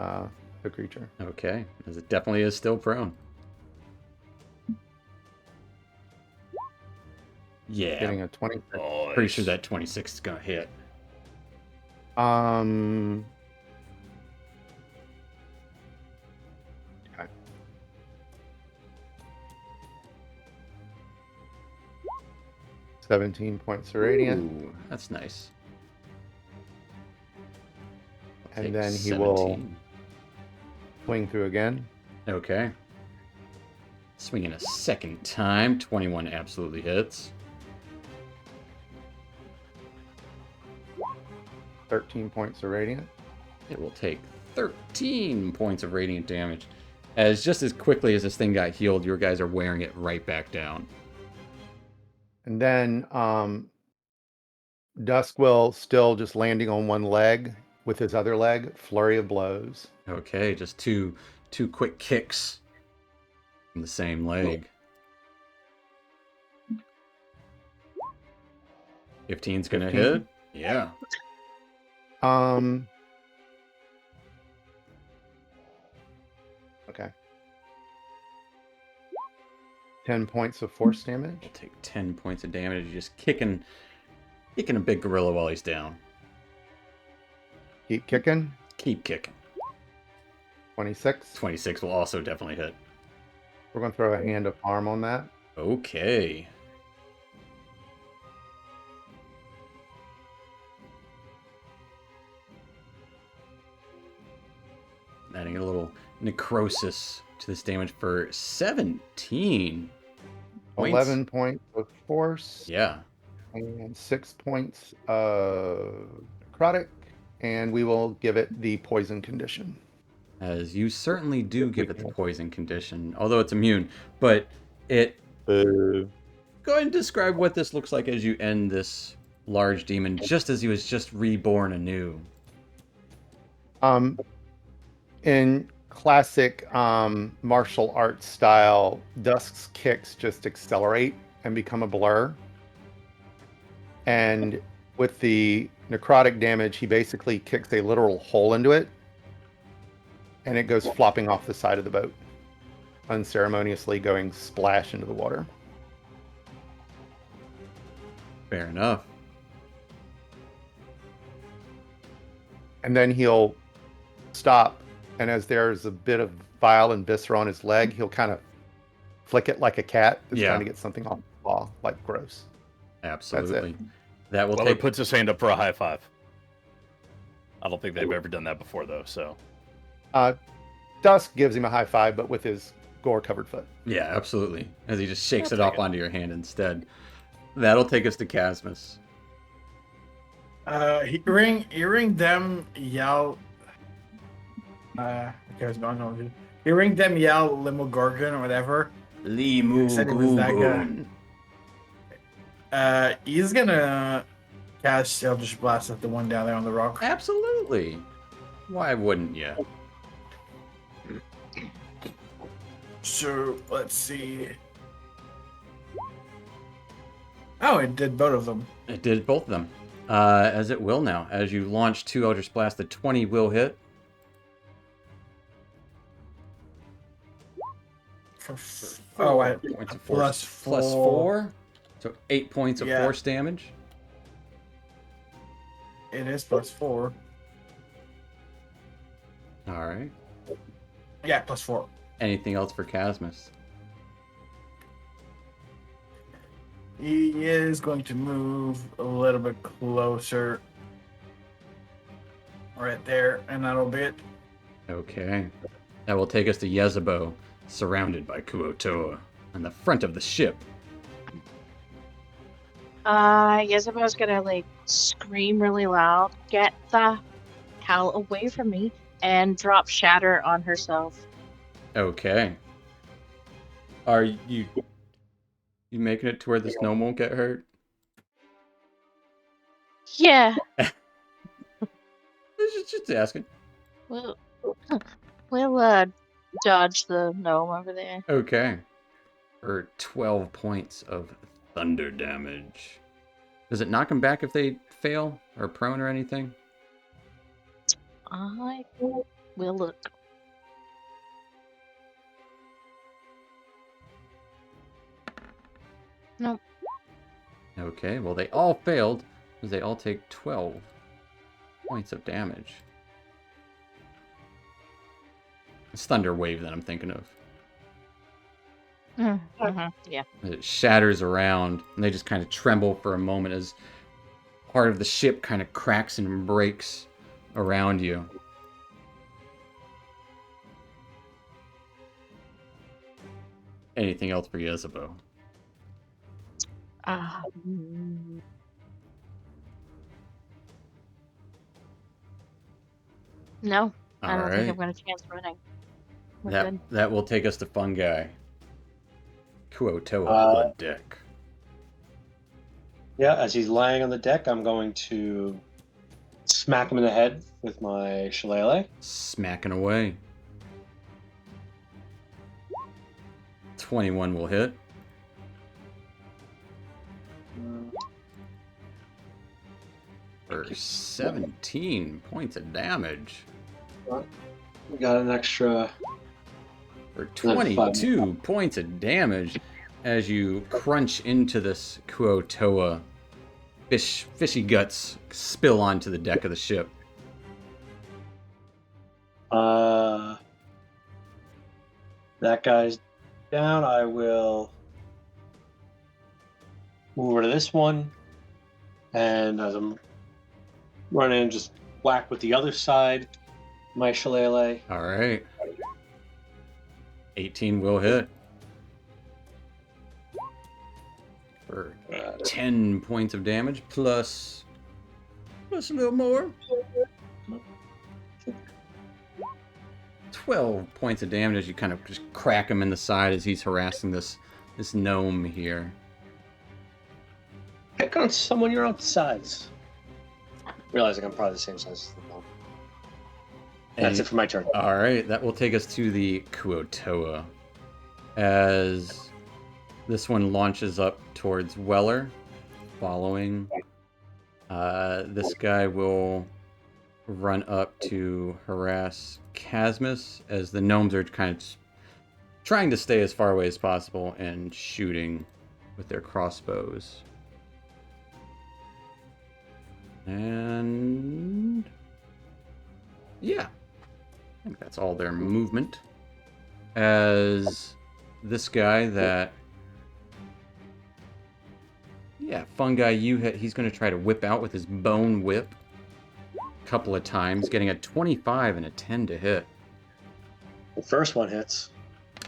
the creature. Okay, as it definitely is still prone. Yeah, Getting a 20. pretty sure that 26 is gonna hit. Okay. 17 points of radiant. Ooh, that's nice. I'll And take then he will 17. swing through again. Okay. Swinging a second time. 21 absolutely hits. 13 points of radiant. It will take 13 points of radiant damage. As just as quickly as this thing got healed, your guys are wearing it right back down. And then Dusk will still just landing on one leg with his other leg, flurry of blows. Okay, just two quick kicks from the same leg. 15's gonna 15? hit. Yeah. Okay. 10 points of force damage. We'll take 10 points of damage. Just kicking a big gorilla while he's down. Keep kicking. Keep kicking. 26. 26 will also definitely hit. We're going to throw a hand of harm on that. Okay. Adding a little necrosis to this damage for 17 points. 11 points of force. Yeah. And 6 points of necrotic. And we will give it the poison condition. As you certainly do give it the poison condition, although it's immune. But it... Go ahead and describe what this looks like as you end this large demon, just as he was just reborn anew. In classic martial arts style, Dusk's kicks just accelerate and become a blur. And with the necrotic damage, he basically kicks a literal hole into it. And it goes flopping off the side of the boat, unceremoniously going splash into the water. Fair enough. And then he'll stop, and as there's a bit of bile and viscera on his leg, he'll kind of flick it like a cat that's Yeah. trying to get something off the claw, like gross. Absolutely. That will Well, he take... puts his hand up for a high five. I don't think they've ever done that before, though. So Dusk gives him a high five, but with his gore-covered foot. Yeah, absolutely. As he just shakes I'll it off take it. onto your hand instead. That'll take us to Casmus. Hearing them yell. Okay, no. Hearing them yell Limogorgon or whatever. Limu said it was that Gugun. He's gonna cast Eldritch Blast at the one down there on the rock. Absolutely. Why wouldn't you? So let's see. Oh, it did both of them. It did both of them. As it will now. As you launch 2 Eldritch Blast, the 20 will hit. Oh, I Points of plus force. Plus 4. 4. So 8 points of Yeah. force damage. It is plus 4. Alright. Yeah, plus 4. Anything else for Casmus? He is going to move a little bit closer. Right there, and that'll be it. Okay. That will take us to Yezebo, surrounded by Kuotoa, on the front of the ship. Yezebo's gonna like scream really loud, get the hell away from me, and drop Shatter on herself. Okay. Are you making it to where this gnome won't get hurt? Yeah, Just asking. we'll dodge the gnome over there. Okay. For 12 points of thunder damage. Does it knock them back if they fail or prone or anything? I will look. Nope. Okay, well they all failed, as they all take 12 points of damage. It's Thunder Wave that I'm thinking of. Yeah. It shatters around, and they just kind of tremble for a moment as part of the ship kind of cracks and breaks around you. Anything else for Yezebo? No, I don't think Alright. I'm gonna chance running. We're That good. that will take us to Fungi. Kuotoa on the deck. Yeah, as he's laying on the deck, I'm going to smack him in the head with my shillelagh. Smacking away. 21 will hit. For 17 points of damage. We got an extra. For That's 22 points of damage as you crunch into this Kuotoa. Fishy guts spill onto the deck of the ship. That guy's down. I will move over to this one, and as I'm running, just whack with the other side. My shillelagh. Alright. 18 will hit. For 10 points of damage, plus a little more. 12 points of damage as you kind of just crack him in the side as he's harassing this gnome here. Pick on someone your own size. Realizing I'm probably the same size as the gnome. That's it for my turn. Alright, that will take us to the Kuotoa. As this one launches up towards Weller, following. This guy will run up to harass Casmus, as the gnomes are kind of trying to stay as far away as possible and shooting with their crossbows. And yeah, I think that's all their movement. As this guy that, yeah, Fungi, you hit, he's going to try to whip out with his bone whip a couple of times, getting a 25 and a 10 to hit. The first one hits.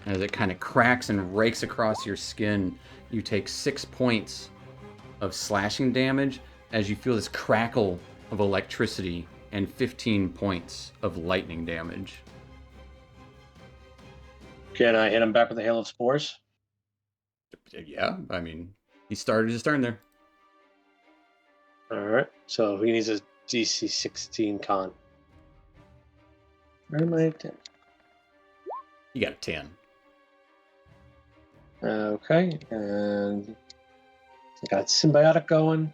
As it kind of cracks and rakes across your skin, you take 6 points of slashing damage as you feel this crackle of electricity and 15 points of lightning damage. Can I hit him back with a hail of spores? Yeah, I mean, he started his turn there. All right. So he needs a DC 16 con. Where am I at? You got a 10. Okay, and I got symbiotic going.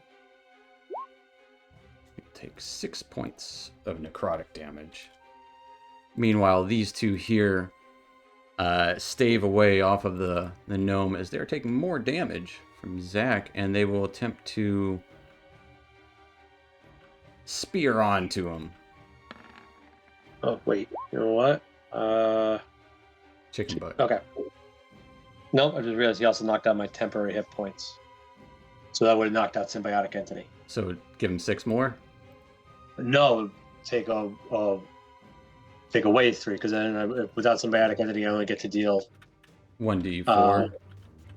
You take 6 points of necrotic damage. Meanwhile, these two here stave away off of the gnome as they're taking more damage from Zach, and they will attempt to spear onto him. Oh wait, you know what? Chicken butt. Okay. No, I just realized he also knocked out my temporary hit points. So that would have knocked out symbiotic entity. So give him 6 more. No, take away 3 because then without symbiotic entity, I only get to deal 1d4.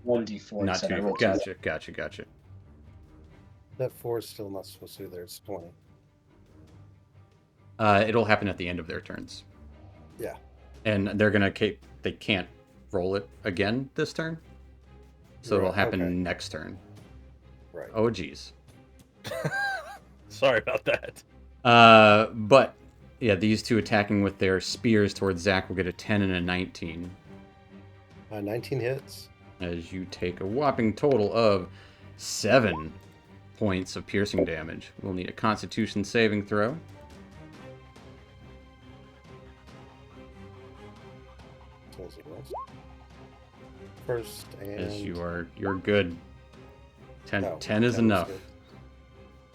1d4. Not instead. I 2. rolled 2. Gotcha. That 4 is still not supposed to be there. It's 20. It'll happen at the end of their turns. Yeah. And they're gonna they can't roll it again this turn. So it'll Right, happen okay. next turn. Right. Oh geez. Sorry about that. But yeah, these two attacking with their spears towards Zach will get a 10 and a 19. 19 hits. As you take a whopping total of 7 points of piercing damage. We'll need a Constitution saving throw. First and As you're good. 10 No, 10 is 10 was enough. good.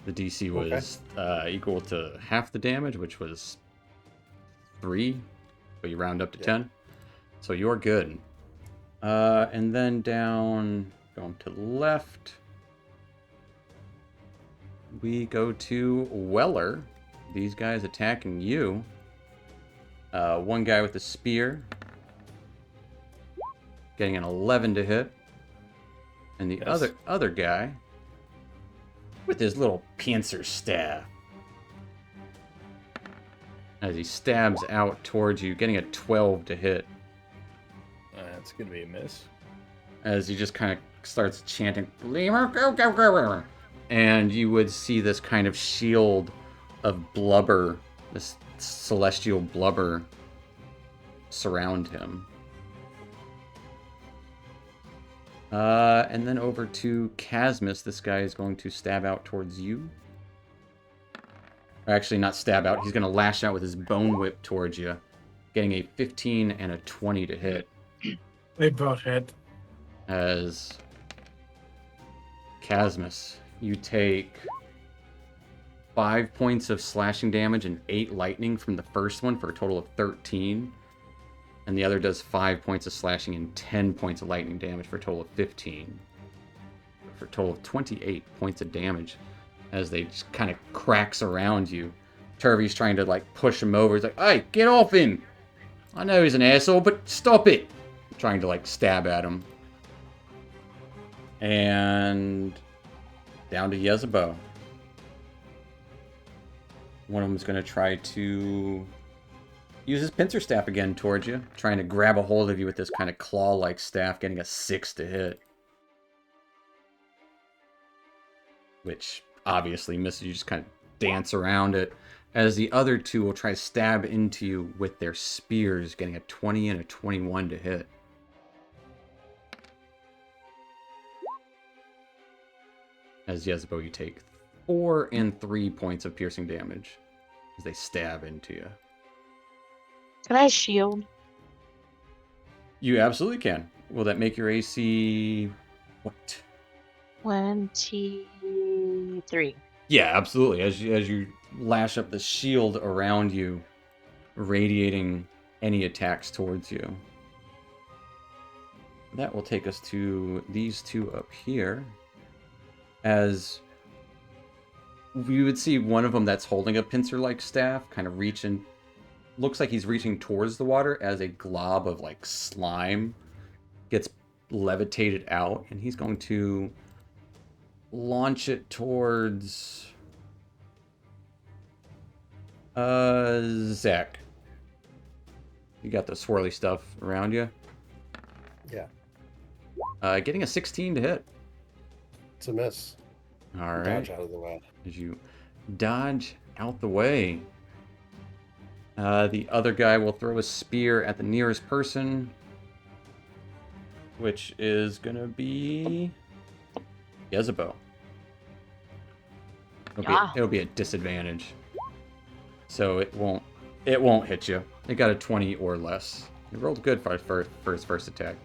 The DC was equal to half the damage, which was 3, but you round up to Yeah. 10. So you're good. And then going to the left, we go to Weller. These guys attacking you. One guy with a spear, getting an 11 to hit. And the Yes. other guy with his little pincer staff, as he stabs out towards you, getting a 12 to hit. That's gonna be a miss. As he just kind of starts chanting, "Lemur, go, go, go," and you would see this kind of shield of blubber, this celestial blubber, surround him. And then over to Casmus. This guy is going to stab out towards you. Or actually, not stab out. He's going to lash out with his bone whip towards you, getting a 15 and a 20 to hit. They both hit. As Casmus, you take 5 points of slashing damage and 8 lightning from the first one for a total of 13. And the other does 5 points of slashing and 10 points of lightning damage for a total of 15. For a total of 28 points of damage as they just kind of cracks around you. Turvey's trying to like push him over. He's like, "Hey, get off him! I know he's an asshole, but stop it!" Trying to like stab at him. And down to Yezebo. One of them's going to try to use his pincer staff again towards you, trying to grab a hold of you with this kind of claw-like staff, getting a 6 to hit. Which obviously misses. You just kind of dance around it. As the other two will try to stab into you with their spears, getting a 20 and a 21 to hit. As Yezebo, you take 4 and 3 points of piercing damage as they stab into you. Can I shield? You absolutely can. Will that make your AC what? 23. Yeah, absolutely. As you lash up the shield around you, radiating any attacks towards you. That will take us to these two up here. As we would see one of them that's holding a pincer-like staff kind of reach looks like he's reaching towards the water as a glob of like slime gets levitated out, and he's going to launch it towards Zach. You got the swirly stuff around you. Yeah. Getting a 16 to hit. It's a miss. All right. Dodge out of the way. As you dodge out the way. The other guy will throw a spear at the nearest person, which is going to be Yezebo. It'll be a disadvantage. So it won't hit you. It got a 20 or less. It rolled good for his first attack.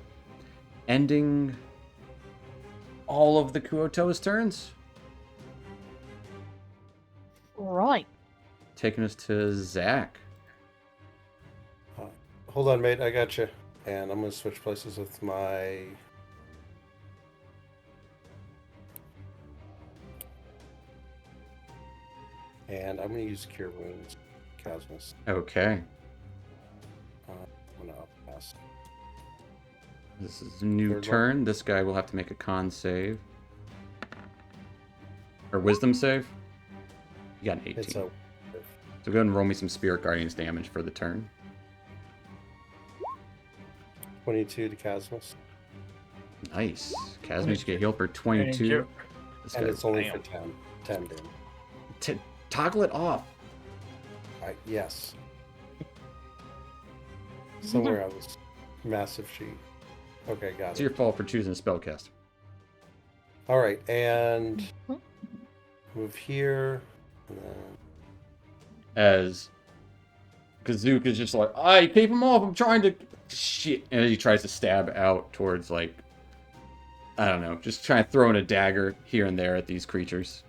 Ending all of the Kuoto's turns. Right. Taking us to Zach. Hold on, mate. I got you. And I'm going to switch places with my... And I'm going to use Cure Wounds, Casmus. Okay. I'm going to up pass. This is a new Third turn. This guy will have to make a con save. Or wisdom save. You got an 18. It's a... So go ahead and roll me some Spirit Guardians damage for the turn. 22 to Casmus. Nice. Casmus, you get healed for Thank 22. you. This And guy, it's only Damn. for 10 damage. toggle it off. Yes. Somewhere on this massive sheet. Okay, got It's it. your fault for choosing a spellcast. All right, and move here. And then... As Kazook is just like, I keep him off. I'm trying to shit, and he tries to stab out towards like, I don't know, just trying to throw in a dagger here and there at these creatures.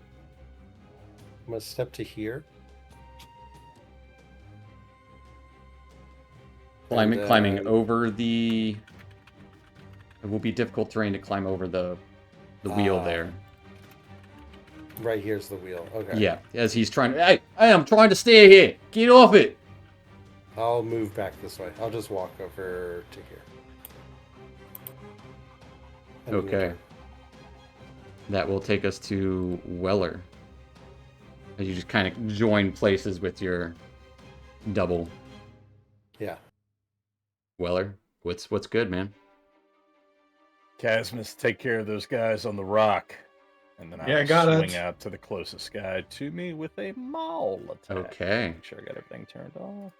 I'm gonna step to here. Climbing over the. It will be difficult terrain to climb over the wheel there. Right here's the wheel. Okay. Yeah, as he's trying to. Hey, I'm trying to stay here. Get off it. I'll move back this way. I'll just walk over to here. And then Okay. return. That will take us to Weller. As you just kind of join places with your double. Yeah. Weller, what's good, man? Casmus, take care of those guys on the rock. And then Yeah, I'll got it. swing out to the closest guy to me with a maul attack. Okay. Make sure I got everything turned off.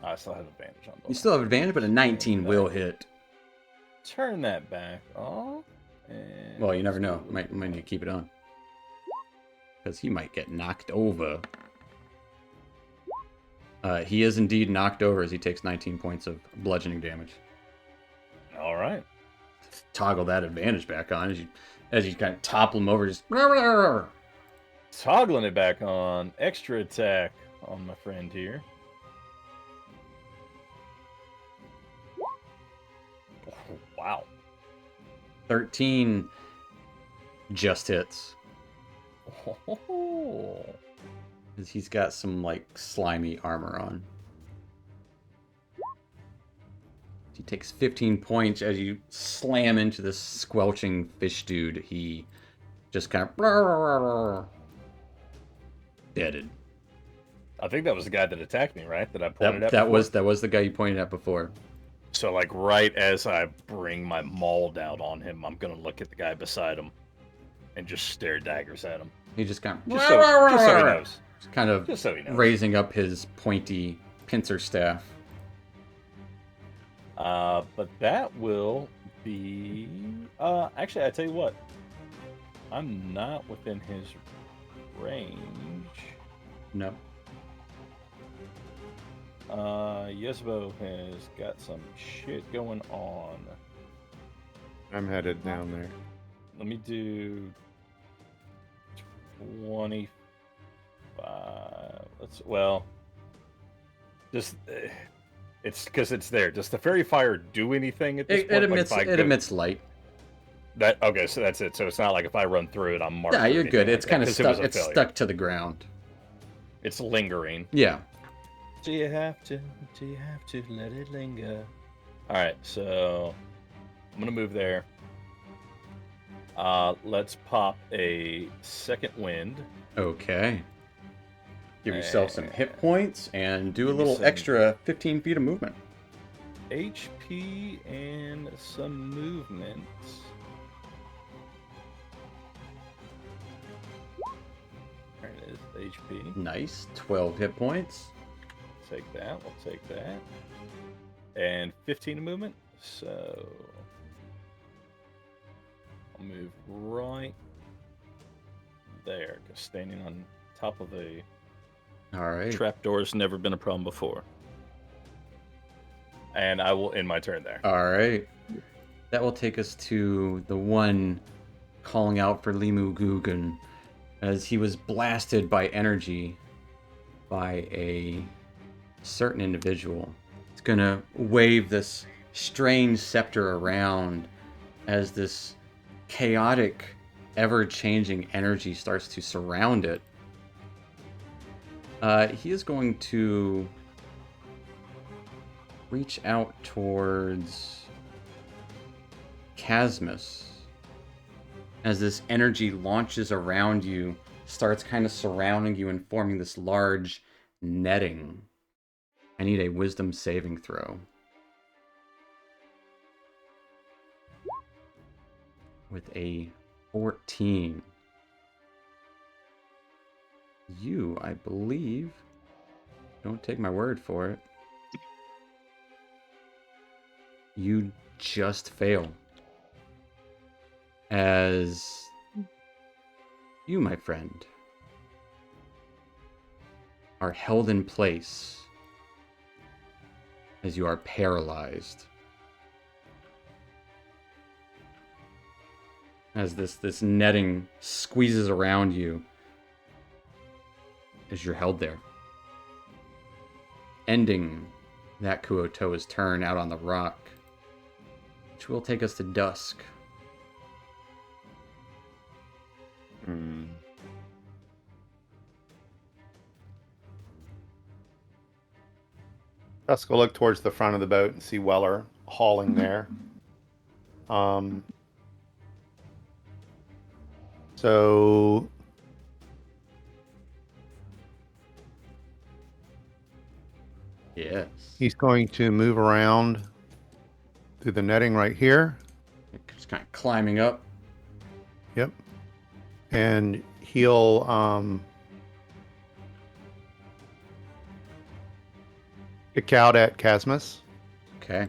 I still have advantage on those. You still have advantage, but a 19 will hit. Turn that back off. And Well, you never know. Might need to keep it on. Because he might get knocked over. He is indeed knocked over as he takes 19 points of bludgeoning damage. All right. Toggle that advantage back on as you kind of topple him over. Just Toggling it back on. Extra attack on my friend here. Oh, wow. 13 just hits. Oh. As he's got some like slimy armor on. He takes 15 points as you slam into this squelching fish dude. He just kind of deaded. I think that was the guy that attacked me, right? That I pointed at. That before? was the guy you pointed at before. So, like, right as I bring my maul down on him, I'm gonna look at the guy beside him and just stare daggers at him. He just kind of Just so he knows. kind of Just so he knows. raising up his pointy pincer staff. But that will be. Actually, I tell you what. I'm not within his range. No. Yezbo has got some shit going on. I'm headed down there. Let me do 25. Just it's because it's there. Does the fairy fire do anything at this It point? emits Like, if I it go- emits light. That okay, so that's it. So it's not like if I run through it, I'm marked. Yeah, or you're anything good. like It's that, kind of 'cause it was stuck. a It's failure. stuck to the ground. It's lingering. Yeah. Do you have to let it linger? All right, so I'm gonna move there. Let's pop a second wind. Okay. Give yourself some hit points and do a Give me little some- extra 15 feet of movement. HP and some movement. There it is, HP. Nice. 12 hit points. Take that. We'll take that. And 15 of movement. So I'll move right there, because standing on top of a All right. trapdoor has never been a problem before. And I will end my turn there. All right. That will take us to the one calling out for Limu Gugun as he was blasted by energy by a certain individual. It's going to wave this strange scepter around as this chaotic, ever-changing energy starts to surround it. He is going to reach out towards Casmus as this energy launches around you, starts kind of surrounding you and forming this large netting. I need a wisdom saving throw. With a 14. You, I believe, don't take my word for it, you just fail. As you, my friend, are held in place as you are paralyzed. As this netting squeezes around you as you're held there. Ending that Kuotoa's turn out on the rock, which will take us to dusk. Dusk will look towards the front of the boat and see Weller hauling there. So Yes. he's going to move around through the netting right here. Just kind of climbing up. Yep. And he'll kick out at Casmus, Okay.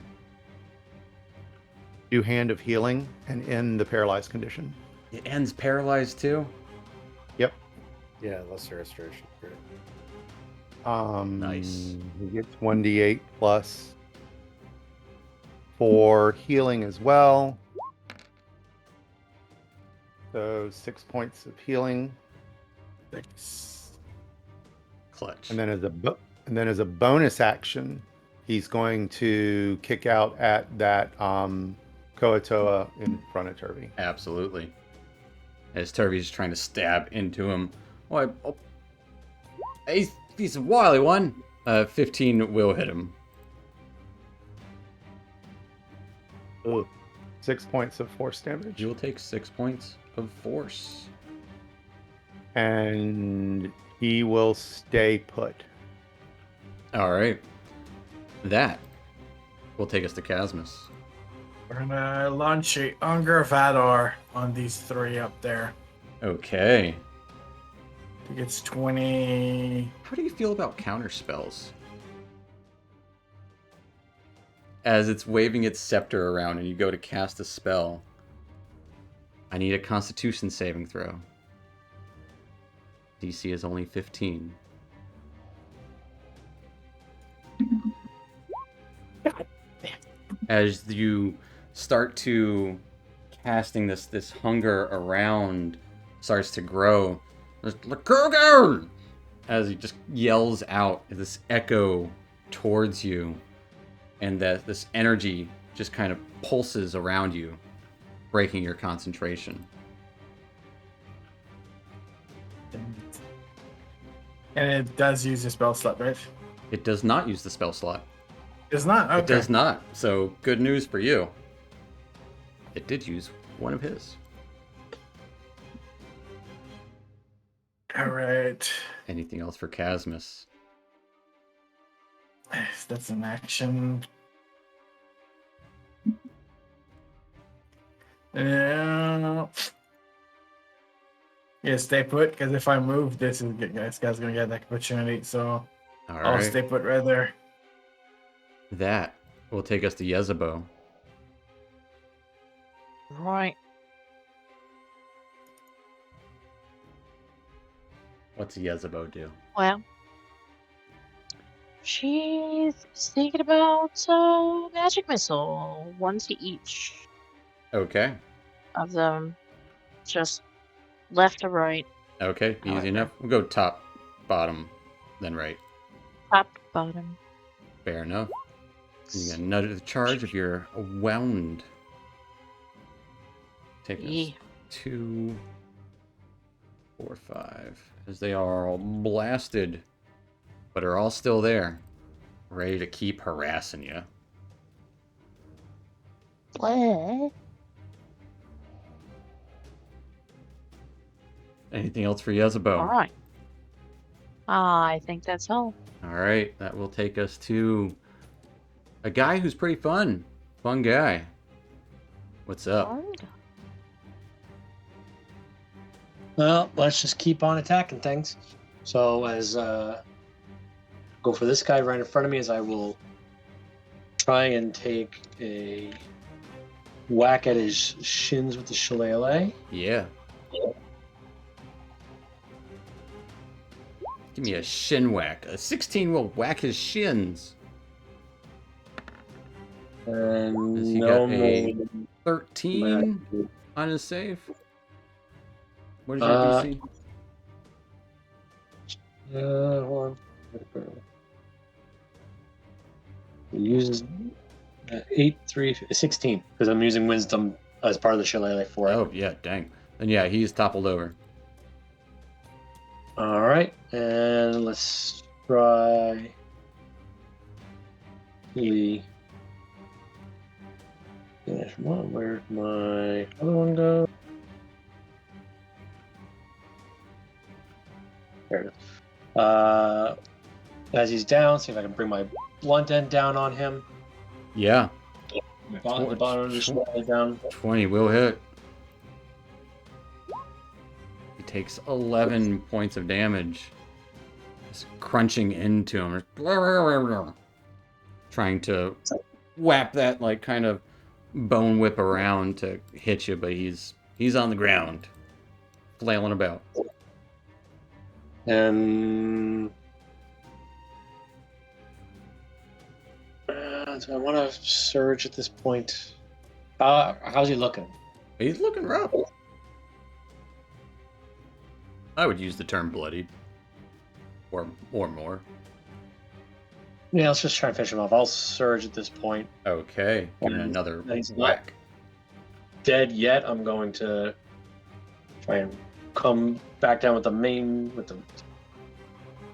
do Hand of Healing, and end the paralyzed condition. It ends paralyzed too. Yeah, lesser restoration. Great. Nice. He gets 1d8 plus for healing as well. So 6 points of healing, Clutch. and then as a bonus action, he's going to kick out at that Kuotoa in front of Turvey. Absolutely. As Turvey's trying to stab into him. He's a wily one. 15 will hit him. Ooh. 6 points of force damage. You will take 6 points of force. And he will stay put. All right. That will take us to Casmus. We're gonna launch a Unger Vador on these three up there. Okay. I think it's 20. How do you feel about counter spells? As it's waving its scepter around and you go to cast a spell, I need a Constitution saving throw. DC is only 15. As you start to casting this hunger around starts to grow, Lakugan! As he just yells out, this echo towards you, and that this energy just kind of pulses around you, breaking your concentration. And it does use a spell slot, right? It does not use the spell slot. It's not? Okay. It does not. So good news for you. It did use one of his. Alright. Anything else for Casmus? That's an action. Yeah, stay put, because if I move, this guy's gonna get that opportunity, so All I'll right. stay put right there. That will take us to Yezebo. Right. What's Yezebo do? Well, she's thinking about magic missile. One to each Okay. of them, just left to right, Okay. Easy However. enough. We'll go top, bottom, then right. top, bottom. Fair enough. You got another charge if you're wound. Take Yeah. us 2, 4, 5. As they are all blasted, but are all still there, ready to keep harassing you. What? Anything else for Yezebo? All right. I think that's all. All right, that will take us to a guy who's pretty fun. Fun guy. What's up? Alright. Well, let's just keep on attacking things. So as go for this guy right in front of me, as I will try and take a whack at his shins with the shillelagh. Yeah. Give me a shin whack. A 16 will whack his shins. And Has he no got a more 13 on his save? What is your Uh, DC? hold on. He uses 8, 3, 16 because I'm using wisdom as part of the shillelagh for it. Oh, yeah, dang. Then yeah, he's toppled over. All right, and let's try the finish one. Where'd my other one go? There it is. As he's down, see if I can bring my blunt end down on him. Yeah, The bottom of the shillelagh down. 20 will hit. He takes 11 points of damage. Just crunching into him. Trying to whap that, like, kind of bone whip around to hit you, but he's on the ground. Flailing about. And so I want to surge at this point. How's he looking? He's looking rough. I would use the term bloodied. Or more. Yeah, let's just try and finish him off. I'll surge at this point. Okay. Give it another He's not whack. dead yet. I'm going to try and come back down with the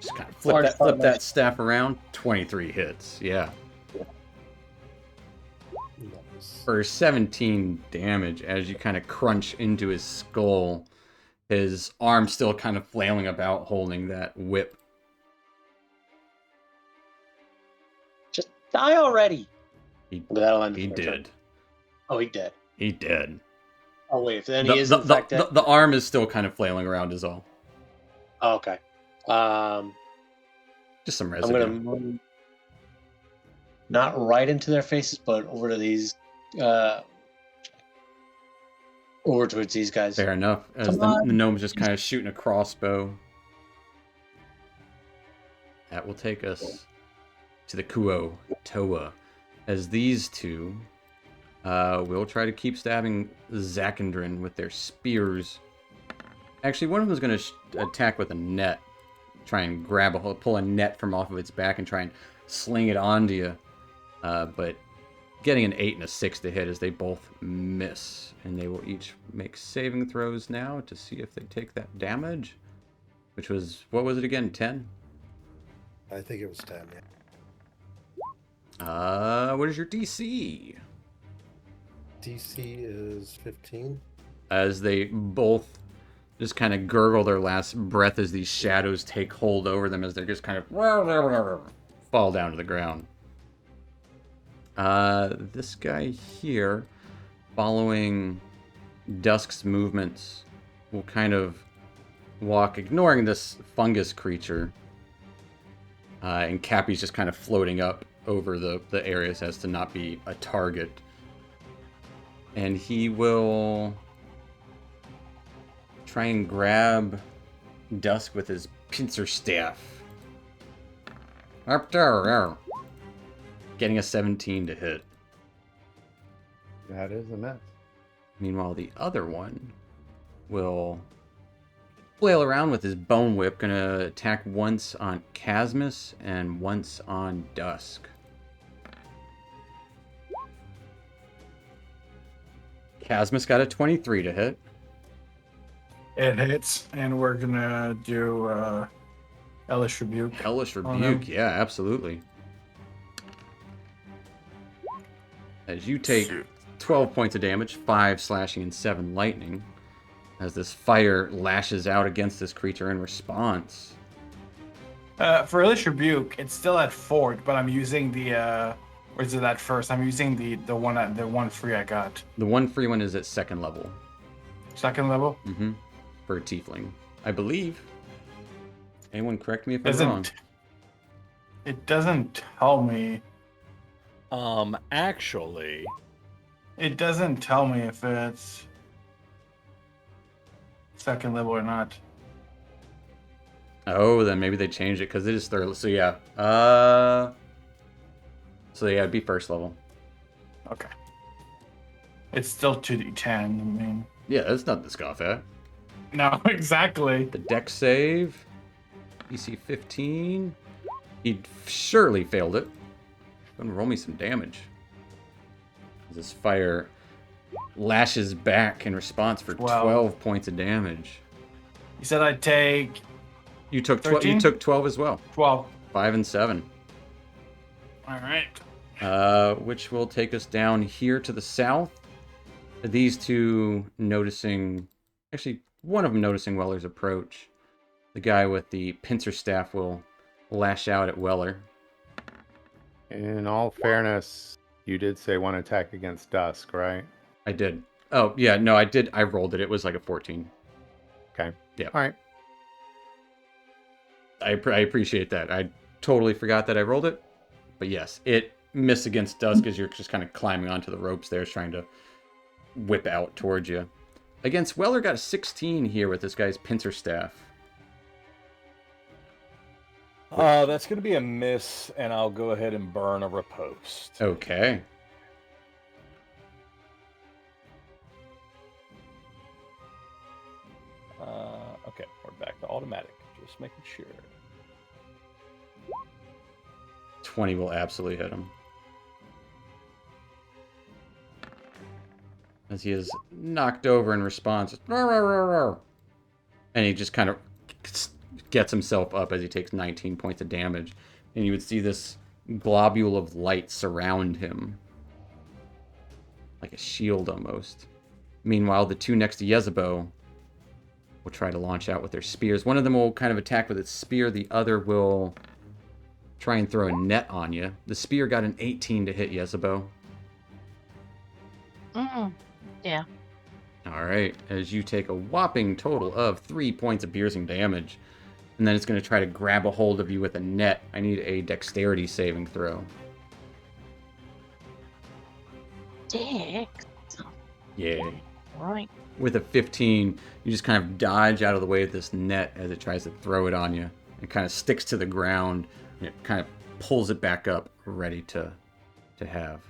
Just kind of Large flip that part staff around. 23 hits. Yeah. Nice. For 17 damage as you kind of crunch into his skull. His arm still kind of flailing about, holding that whip. Just die already. He- That'll end He my turn. did. Oh, he did. He did. Oh wait, then The, he is the, in fact the, dead. the arm is still kind of flailing around is all. Oh, okay. Just some I'm residue. gonna move not right into their faces, but over to these over towards these guys. Fair enough. As Come the on. gnome's just kind of shooting a crossbow. That will take us to the Kuo Toa. As these two will try to keep stabbing Zakandrin with their spears. Actually, one of them is going to attack with a net. Try and pull a net from off of its back and try and sling it onto you. But getting an 8 and a 6 to hit as they both miss. And they will each make saving throws now to see if they take that damage. which was, what was it again? 10? I think it was 10. Yeah. What is your DC? DC is 15. As they both just kind of gurgle their last breath as these shadows take hold over them as they're just kind of fall down to the ground. This guy here, following Dusk's movements, will kind of walk, ignoring this fungus creature. And Cappy's just kind of floating up over the areas as to not be a target. And he will try and grab Dusk with his pincer staff. Up there. Getting a 17 to hit. That is a miss. Meanwhile, the other one will flail around with his bone whip, gonna attack once on Casmus and once on Dusk. Casmus got a 23 to hit. It hits, and we're gonna do Hellish Rebuke. Hellish Oh, Rebuke, no. yeah, absolutely. As you take Shoot. 12 points of damage, 5 slashing and 7 lightning, as this fire lashes out against this creature in response. For Hellish Rebuke, it's still at 4, but I'm using the or is it at first? I'm using the one free I got. The one free one is at 2nd level. Second level. Mm-hmm. For a tiefling, I believe. Anyone correct me if I'm wrong. It doesn't tell me. Actually, It doesn't tell me if it's second level or not. Oh, then maybe they changed it because it is third. So yeah. So yeah, it'd be 1st level. Okay. It's still 2d10. I mean, Yeah, that's nothing to scoff at. no, exactly. The dex save, DC 15. He surely failed it. Gonna roll me some damage. This fire lashes back in response for 12. 12 points of damage. You said I'd take You took 12. You 13? took 12 as well. 12. 5 and 7. All right. Which will take us down here to the south. These two noticing, actually, one of them noticing Weller's approach. The guy with the pincer staff will lash out at Weller. In all fairness, you did say one attack against Dusk, right? I did. Oh, yeah, no, I did. I rolled it. It was like a 14. Okay. Yeah. All right. I appreciate that. I totally forgot that I rolled it. But yes, it missed against Dusk as you're just kind of climbing onto the ropes there, trying to whip out towards you. Against Weller got a 16 here with this guy's pincer staff. that's going to be a miss, and I'll go ahead and burn a riposte. Okay. Okay, we're back to automatic. Just making sure. 20 will absolutely hit him. As he is knocked over in response. And he just kind of gets himself up as he takes 19 points of damage. And you would see this globule of light surround him. Like a shield almost. Meanwhile, the two next to Yezebo will try to launch out with their spears. One of them will kind of attack with its spear. The other will try and throw a net on you. The spear got an 18 to hit Yezebo. Yeah. All right, as you take a whopping total of 3 points of piercing damage. And then it's going to try to grab a hold of you with a net. I need a dexterity saving throw. Dick. Yeah. Right. With a 15, you just kind of dodge out of the way of this net as it tries to throw it on you. It kind of sticks to the ground, and it kind of pulls it back up, ready to have.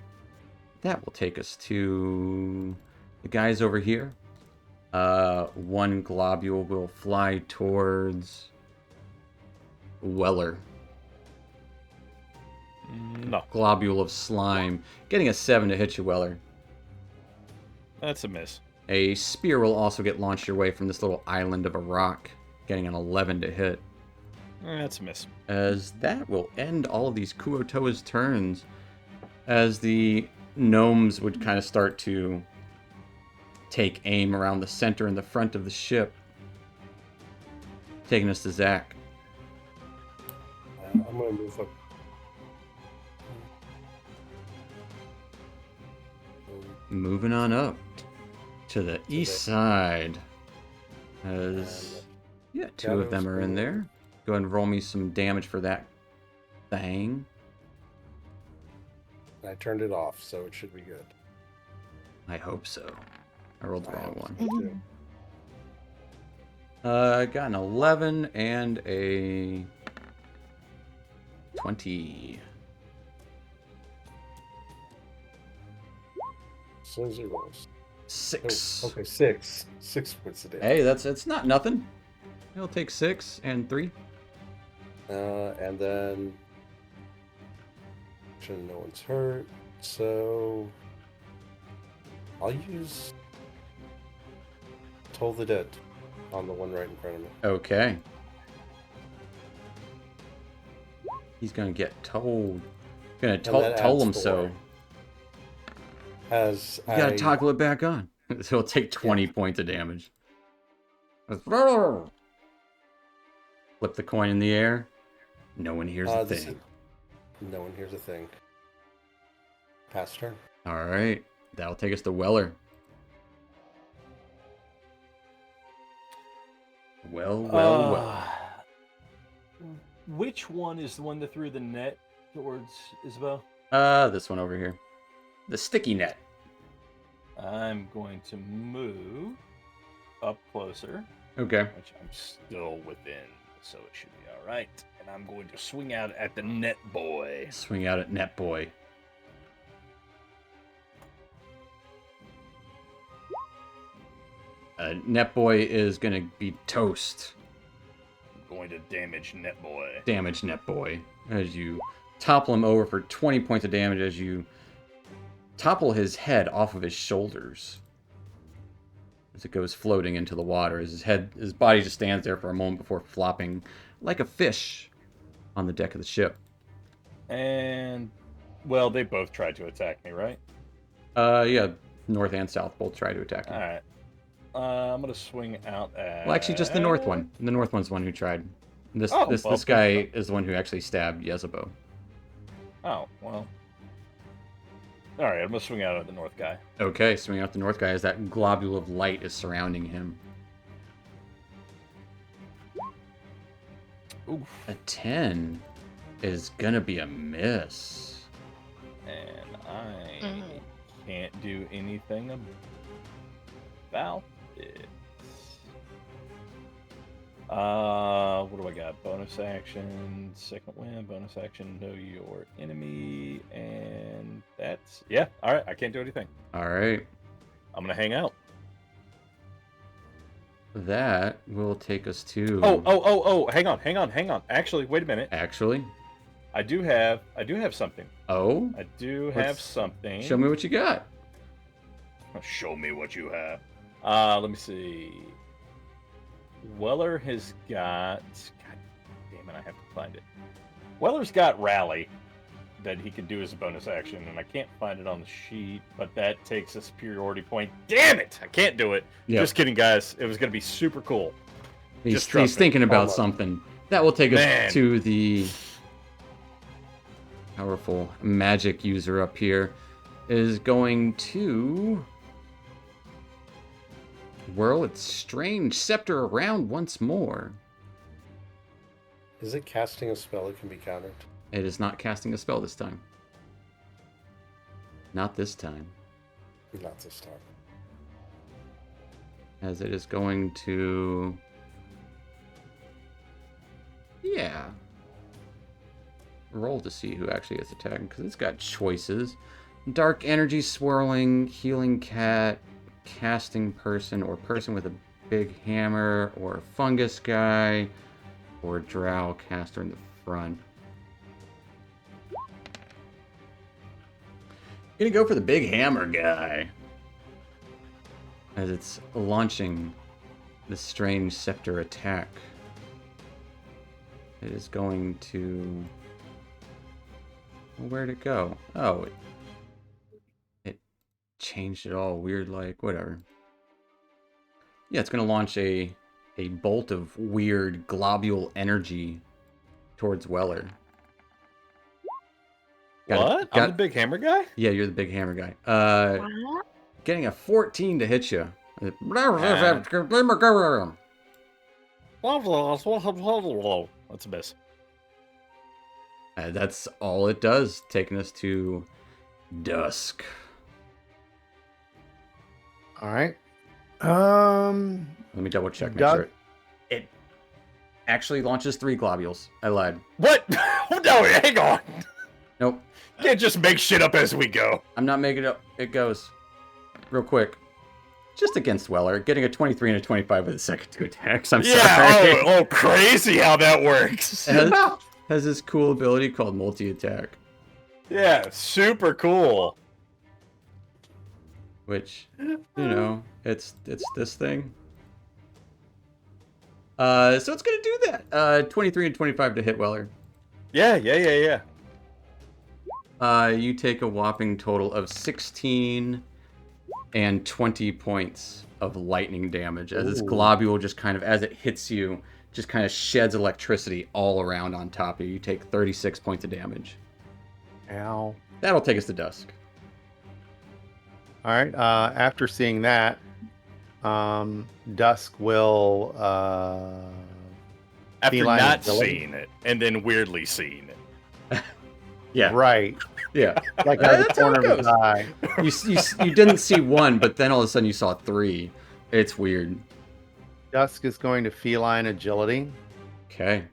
That will take us to the guys over here. One globule will fly towards Weller. No, Globule of slime. Getting a 7 to hit you, Weller. that's a miss. A spear will also get launched your way from this little island of a rock. getting an 11 to hit. That's a miss. As that will end all of these Kuotoa's turns, as the gnomes would kind of start to take aim around the center and the front of the ship. Taking us to Zach. I'm going to move up. Moving on up to the east side. As, yeah, two of them are in there. Go ahead and roll me some damage for that thing. I turned it off, so it should be good. I hope so. I rolled the I wrong hope one. so, too. I got an 11 and a 20. As soon as it rolls. 6. Oh, okay, 6. 6 points of damage. Hey, it's not nothing. It'll take 6 and 3. And then no one's hurt, so I'll use Toll the Dead on the one right in front of me. Okay. He's gonna get told. Gonna that toll him adds so. 4. As You gotta I toggle it back on. So it'll take 20 points of damage. Flip the coin in the air. No one hears a this thing. is- no one hears a thing. Pass turn. All right, that'll take us to Weller. Well. Which one is the one that threw the net towards Isabel? This one over here, the sticky net. I'm going to move up closer, Okay. which I'm still within, so it should be all right. And I'm going to swing out at the net boy. Swing out at Net Boy. Net Boy is gonna be toast. I'm going to damage net boy. Damage Net Boy as you topple him over for 20 points of damage as you topple his head off of his shoulders as it goes floating into the water. As his body just stands there for a moment before flopping like a fish on the deck of the ship. And, well, they both tried to attack me, right? Yeah, north and south both try to attack you. All right. I'm going to swing out at... Well, actually, just the north one. The north one's the one who tried. This Oh, this well, this guy is the one who actually stabbed Yezebo. Oh, well. All right, I'm going to swing out at the north guy. Okay, swing out the north guy as that globule of light is surrounding him. Oof. A 10 is gonna be a miss. And I can't do anything about it. What do I got? Bonus action, second win, bonus action, know your enemy, and that's, yeah, all right, I can't do anything. All right, I'm gonna hang out. that will take us to. Oh, hang on. Actually, wait a minute. Actually, I do have something. oh, I do have Let's- something. show me what you got. Show me what you have. Let me see. Weller has got. God damn it, I have to find it. Weller's got Rally that he can do as a bonus action, and I can't find it on the sheet, but that takes a superiority point. Damn it! I can't do it. Yep. Just kidding, guys. It was going to be super cool. He's, just trust he's me. thinking about Almost. something. That will take Man. us to the powerful magic user up here. Is going to whirl its strange scepter around once more. Is it casting a spell that can be countered? It is not casting a spell this time. Not this time. Not this time. As it is going to. Yeah. Roll to see who actually gets attacked, because it's got choices. Dark energy swirling, healing cat, casting person, or person with a big hammer, or fungus guy, or drow caster in the front. Gonna go for the big hammer guy. As it's launching the strange scepter attack It is going to... Where'd it go? Oh, it changed it all weird, like, whatever. Yeah, it's going to launch a bolt of weird globule energy towards Weller. What? I'm the big hammer guy? Yeah, you're the big hammer guy. What? Getting a 14 to hit you. That's a miss. That's all it does, taking us to dusk. All right. Let me double check. Make Dusk- sure it actually launches 3 globules. I lied. What? No, hang on. Nope. You can't just make shit up as we go. I'm not making it up. It goes. Real quick. Just against Weller. Getting a 23 and a 25 with the second 2 attacks. I'm sorry. Oh, crazy how that works. It has this cool ability called multi-attack. Yeah, super cool. Which, you know, it's this thing. So it's gonna do that. 23 and 25 to hit Weller. Yeah. You take a whopping total of 16 and 20 points of lightning damage as this globule just kind of, as it hits you, just kind of sheds electricity all around on top of you. You take 36 points of damage. Ow. That'll take us to dusk. All right. After seeing that, Dusk will. After Feline not agility. seeing it and then weirdly seeing it. Yeah. Right. Yeah. Like out of the That's how it corner of his goes. eye. You didn't see 1, but then all of a sudden you saw 3. It's weird. Dusk is going to feline agility, Okay.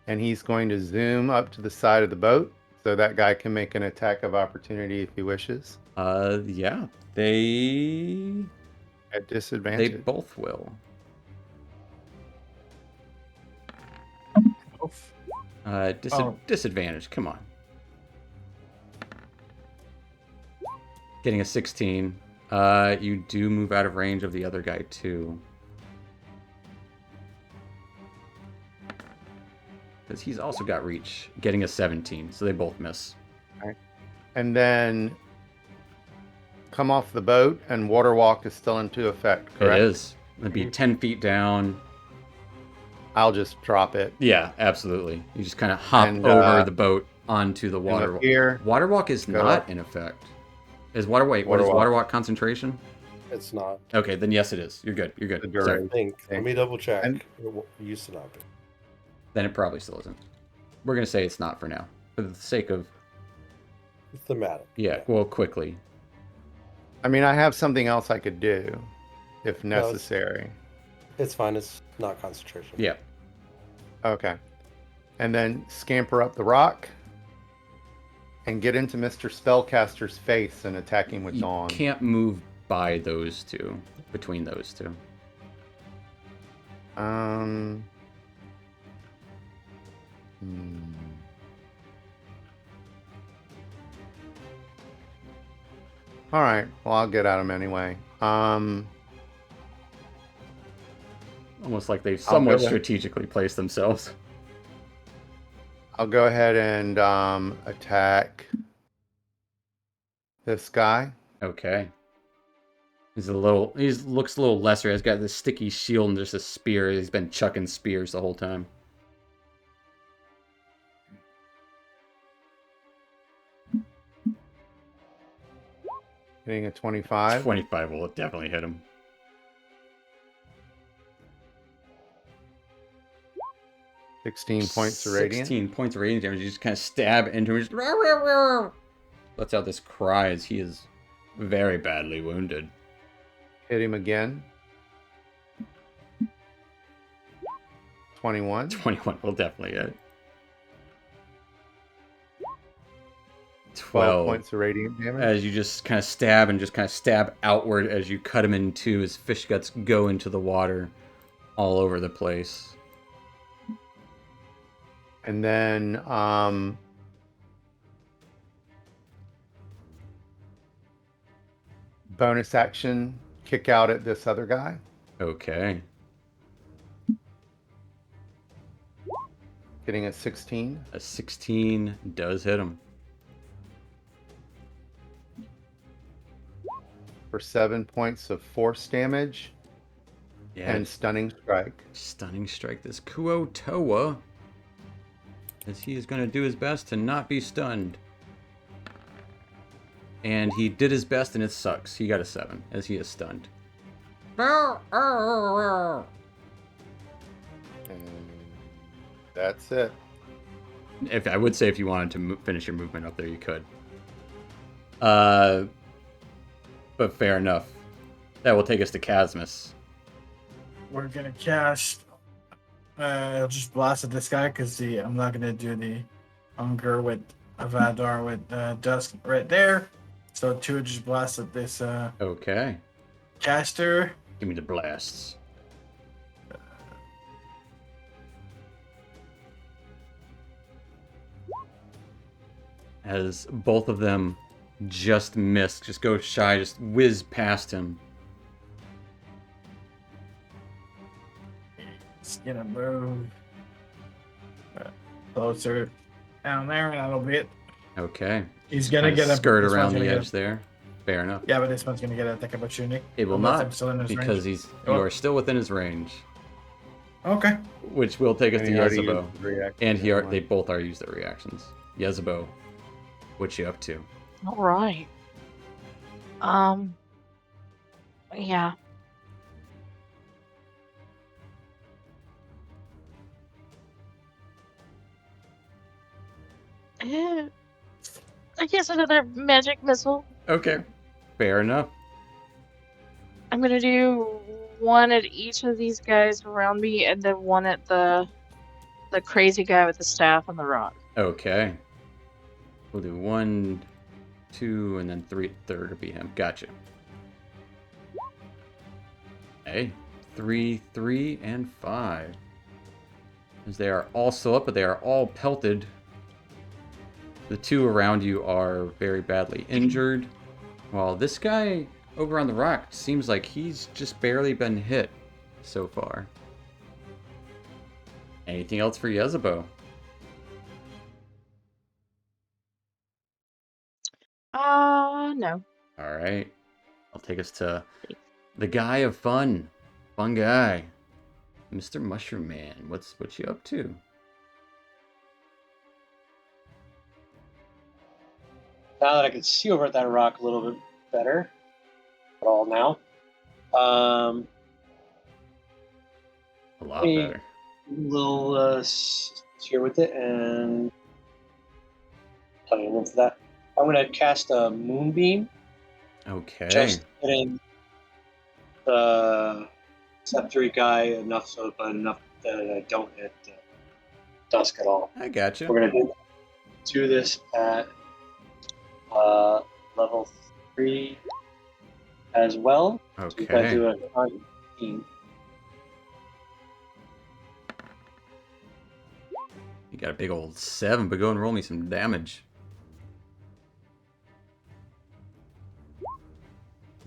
and he's going to zoom up to the side of the boat so that guy can make an attack of opportunity if he wishes Yeah. They at disadvantage. They both will. Disadvantage. Come on. Getting a 16. You do move out of range of the other guy too. Because he's also got reach. Getting a 17, so they both miss. And then come off the boat, and water walk is still into effect, correct? It is. It'd be 10 feet down. I'll just drop it. Yeah, absolutely. You just kind of hop And, over the boat onto the And water. up here, Water walk is Go not up. in effect. Is water what Water is walk. water walk concentration? It's not. Okay, then yes, it is. You're good. You're The good. duress. Sorry. I think. Let me double check. And- It used to not be. Then it probably still isn't. We're gonna say it's not for now, for the sake of Thematic. yeah. Well, quickly. I mean, I have something else I could do if No, it's- necessary. It's fine. It's not concentration. Yeah. Okay. And then scamper up the rock and get into Mr. Spellcaster's face and attack him with You Dawn. can't move by those two, between those two. Hmm. All right. Well, I'll get at him anyway. Almost like they've I'll somewhat go with- strategically placed themselves. I'll go ahead and attack this guy. Okay. He looks a little lesser. He's got this sticky shield and just a spear. He's been chucking spears the whole time. Hitting a 25. 25 will definitely hit him. 16 points of radiant. 16 points of radiant damage. You just kind of stab into him. Just "Rah, rah, rah." Lets out this cry as he is very badly wounded. Hit him again. 21. 21 will definitely hit. 12 12. points of radiant damage. As you just kind of stab and just kind of stab outward as you cut him in two, his fish guts go into the water all over the place. And then bonus action, kick out at this other guy. Okay. Getting a 16. A 16 does hit him. For 7 points of force damage Yeah. and stunning strike. Stunning strike this Kuo Toa, as he is going to do his best to not be stunned. And he did his best, and it sucks. He got a 7, as he is stunned. And that's it. If I would say if you wanted to finish your movement up there, you could. But fair enough. That will take us to Casmus. We're gonna cast. I'll just blast at this guy because I'm not gonna do the Unger with Avadar with Dusk right there. So 2 just blast at this Okay. caster. Give me the blasts. As both of them just miss, just go shy, just whiz past him. It's gonna move closer down there, and that'll be it. Okay. He's gonna Kinda get a skirt this around one's the gonna get edge there. Fair enough. Yeah, but this one's gonna get an attack of opportunity. It will Unless not, I'm still in his because range. you Oh. are still within his range, Okay. which will take us And to he already Yezebo. used his reaction, And never they mind. both are used their reactions. Yezebo, what you up to? All right. Yeah. I guess another magic missile. Okay. Fair enough. I'm gonna do one at each of these guys around me, and then one at the crazy guy with the staff on the rock. Okay. We'll do 1, 2, and then 3. Third will be him. Gotcha. Hey, 3, 3, and 5. As they are all still up, but they are all pelted. The 2 around you are very badly injured, while this guy over on the rock seems like he's just barely been hit so far. Anything else for Yezebo? No. All right. I'll take us to the guy of fun. Fun guy. Mr. Mushroom Man. What you up to? Now that I can see over at that rock a little bit better, at all now. A lot Hey. better. Little here with it and plenty of room for that. I'm gonna cast a moonbeam. Okay. Just hitting the Sceptry guy enough that I don't hit Dusk at all. I gotcha. We're gonna do this at level 3 as well. So we gotta Okay. do a 19. You got a big old 7, but go and roll me some damage.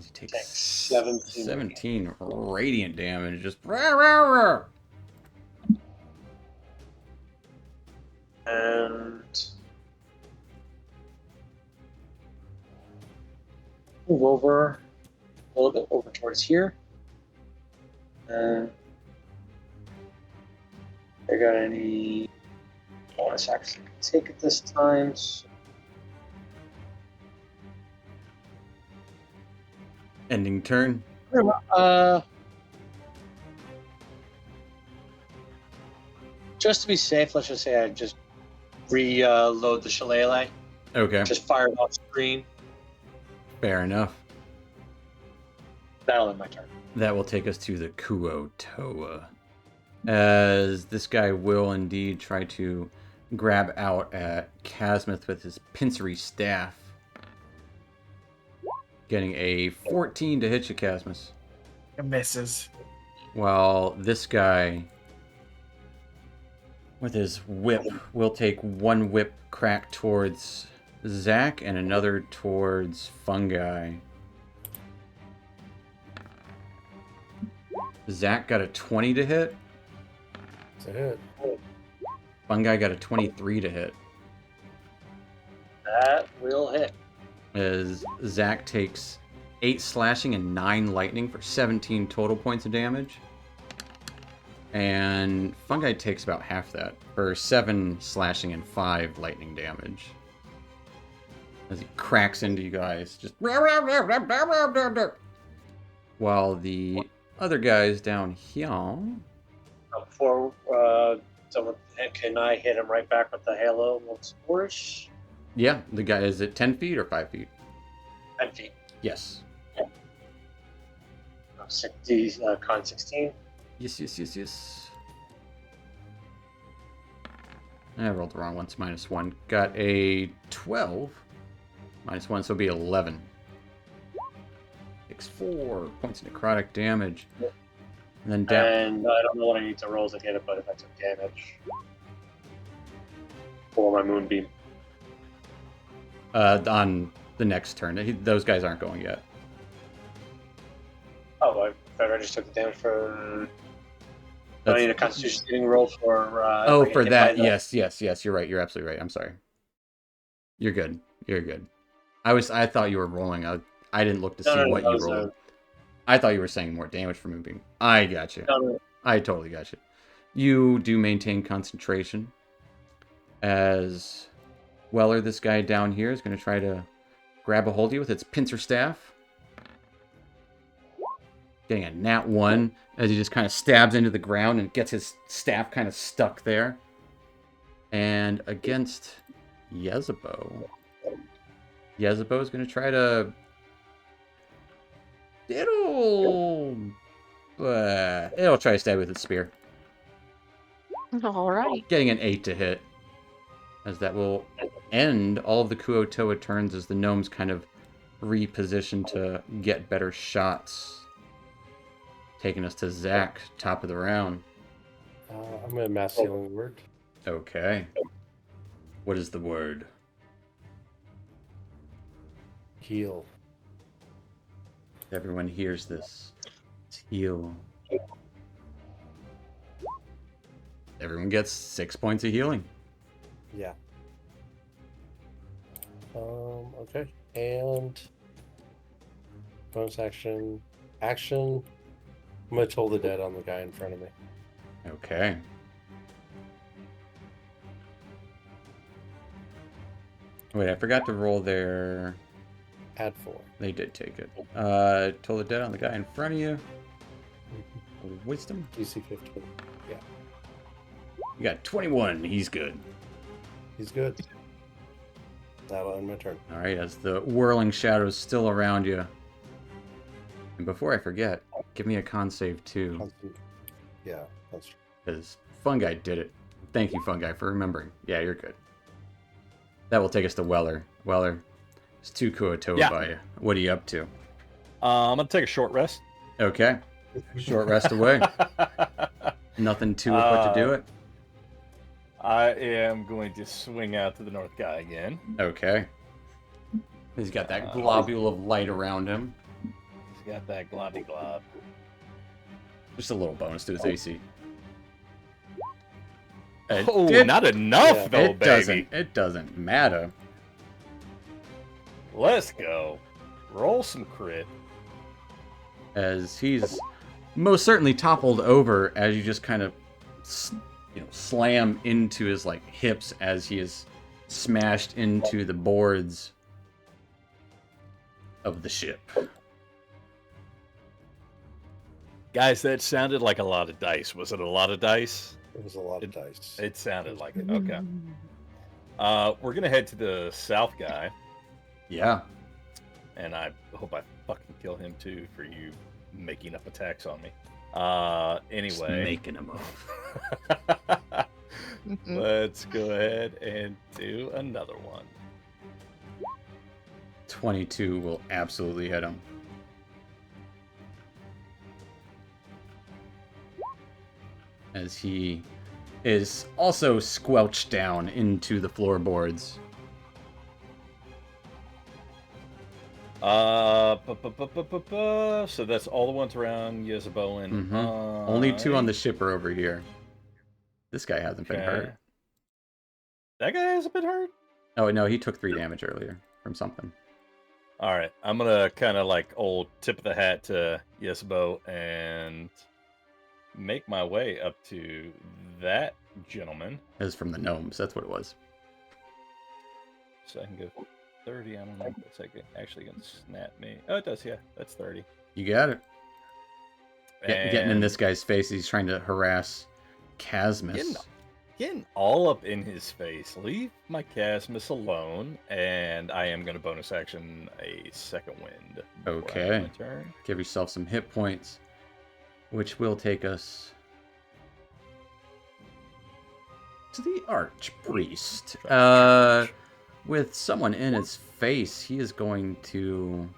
You take Take 17. 17 radiant damage. Just rah, rah, rah. And move over a little bit over towards here. And I got any bonus action I can take it this time. So Ending turn. Just to be safe, let's just say I just reload the shillelagh. Okay. Just fire it off screen. Fair enough. That'll end my turn. That will take us to the Kuo Toa. As this guy will indeed try to grab out at Casmuth with his pincery staff. Getting a 14 to hit you, Casmus. It misses. While this guy, with his whip, will take one whip crack towards Zach and another towards Fungi. Zach got a 20 to hit. That's it. Fungi got a 23 to hit. That will hit. As Zach takes 8 slashing and 9 lightning for 17 total points of damage. And Fungi takes about half that for 7 slashing and 5 lightning damage. As he cracks into you guys, just while the other guys down here. Before, can I hit him right back with the halo once more? Yeah, the guy is it 10 feet or 5 feet? 10 feet. Yes. 60, con 16. Yes. I rolled the wrong ones. -1. Got a 12. -1, so it'll be 11. Takes 4 points of necrotic damage. And then down. And I don't know what I need to roll to get it, but if I took damage for my moonbeam. On the next turn. Those guys aren't going yet. Oh, I already just took the damage for. Do I need a Constitution saving roll for? For that, yes. You're right. You're absolutely right. I'm sorry. You're good. I thought you were rolling. I didn't look to see what you rolled. I thought you were saying more damage for moving. I got you. No. I totally got you. You do maintain concentration. As Weller, this guy down here, is going to try to grab a hold of you with its pincer staff. Getting a nat 1 as he just kind of stabs into the ground and gets his staff kind of stuck there. And against Yezebo. Yezebo is going to try to... It'll try to stab with its spear. All right. Getting an 8 to hit. As that will end all of the Kuo-Toa turns as the gnomes kind of reposition to get better shots. Taking us to Zach, top of the round. I'm going to mass healing word. Okay. What is the word? Heal. Everyone hears this. It's heal. Everyone gets 6 points of healing. Yeah. Okay. And bonus action. I'm gonna toll the dead on the guy in front of me. Okay. Wait, I forgot to roll their... Add 4. They did take it. Toll the dead on the guy in front of you. Wisdom? DC 15. Yeah. You got 21. He's good. He's good. That'll end my turn. All right, as the whirling shadows still around you. And before I forget, give me a con save too. Yeah, that's true. Because Fungi did it. Thank you, Fungi, for remembering. Yeah, you're good. That will take us to Weller. Weller, it's 2 Kuo-Toa by you. What are you up to? I'm going to take a short rest. Okay. Short rest away. Nothing to it but to do it? I am going to swing out to the north guy again. Okay. He's got that globule of light around him. He's got that globby glob. Just a little bonus to his AC. Not enough though, baby. It doesn't matter. Let's go. Roll some crit. As he's most certainly toppled over as you just kind of, slam into his hips as he is smashed into the boards of the ship. Guys, that sounded like a lot of dice. Was it a lot of dice? It was a lot of dice. It sounded like it. Okay. We're gonna head to the south guy. Yeah. And I hope I fucking kill him too for you making up attacks on me. Anyway. Just making them up. Let's go ahead and do another one. 22 will absolutely hit him. As he is also squelched down into the floorboards. So that's all the ones around Yezebo and Only 2 on the ship are over here. This guy hasn't been hurt. That guy has a bit hurt. Oh no, he took 3 damage earlier from something. All right, I'm gonna kind of like old tip of the hat to Yesbo and make my way up to that gentleman. It was from the gnomes. That's what it was. So I can go 30. I don't know if that's actually gonna snap me. Oh, it does. Yeah, that's 30. You got it. Getting in And this guy's face. He's trying to harass Casmus. getting all up in his face. Leave my Casmus alone, and I am gonna bonus action a second wind. before I end Okay. my turn. Give yourself some hit points, which will take us to the Archpriest. With someone in his face, he is going to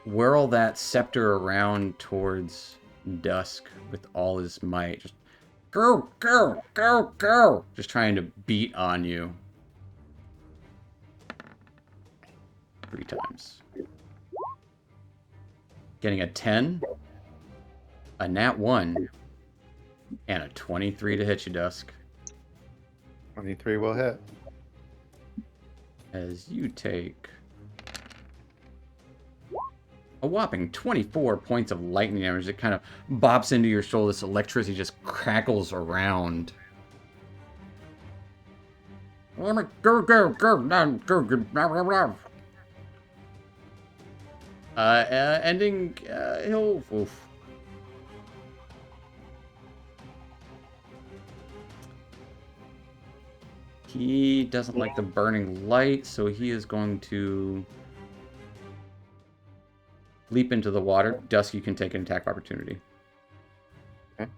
whirl that scepter around towards Dusk with all his might. Just go, go, go, go! Just trying to beat on you. 3 times. Getting a 10, a nat 1, and a 23 to hit you, Dusk. 23 will hit. As you take a whopping 24 points of lightning damage. It kind of bops into your shoulder. This electricity just crackles around. Go, go, go, go, go, go. Ending, he'll... Oof. He doesn't like the burning light, so he is going to leap into the water. Dusk, you can take an attack of opportunity. Okay.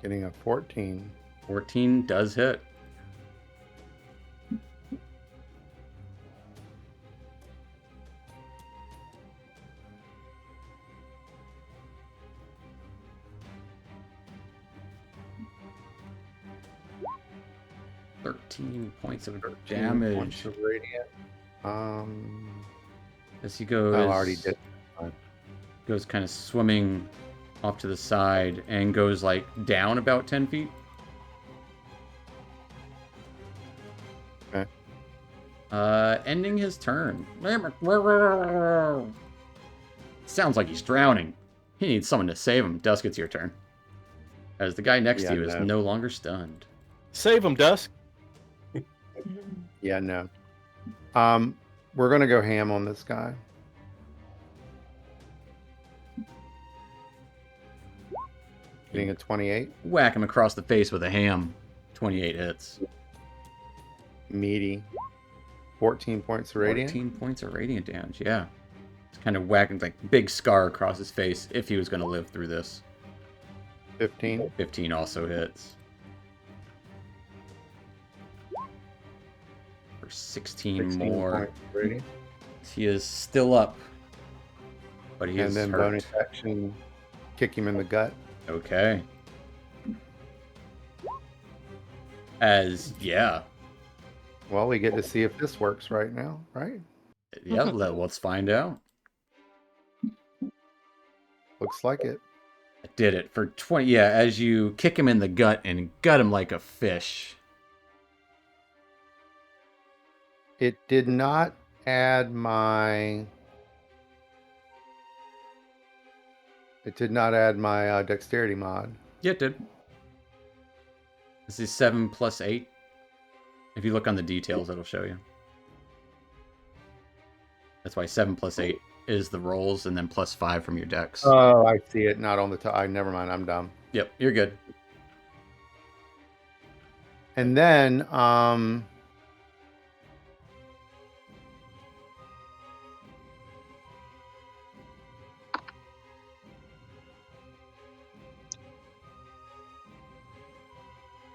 Getting a 14. 14 does hit. Points of 13 damage points of radiant. as he goes. I already did. Goes kind of swimming off to the side and goes like down about 10 feet. Okay. Ending his turn. Sounds like he's drowning. He needs someone to save him. Dusk, it's your turn. As the guy next to you is no. no longer stunned. Save him, Dusk. Yeah, no. We're gonna go ham on this guy. Getting a 28. Whack him across the face with a ham. 28 hits. Meaty. 14 points of radiant. 14 points of radiant damage, yeah. It's kind of whacking like big scar across his face if he was going to live through this. 15. 15 also hits. For 16 more. points of radiant. He is still up. But he And is then hurt. bonus action, kick him in the gut. Okay. Yeah. Well, we get to see if this works right now, right? Yeah, let's find out. Looks like it. I did it for 20. Yeah, as you kick him in the gut and gut him like a fish. It did not add my. It did not add my dexterity mod. Yeah, it did. This is 7 plus 8. If you look on the details, it'll show you. That's why 7 plus 8 is the rolls, and then plus 5 from your dex. Oh, I see it. Not on the top. Never mind. I'm dumb. Yep, you're good. And then,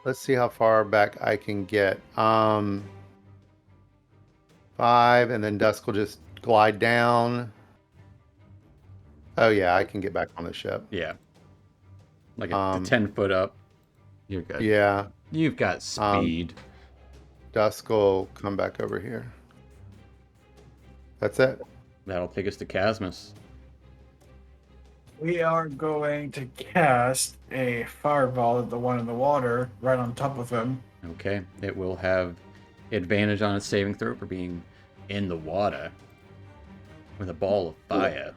let's see how far back I can get. 5, and then Dusk will just glide down. Oh yeah, I can get back on the ship. Yeah. Like a 10 foot up. You're good. Yeah, You've got speed. Dusk will come back over here. That's it. That'll take us to Casmus. We are going to cast a fireball at the one in the water, right on top of him. Okay, it will have advantage on its saving throw for being in the water with a ball of fire.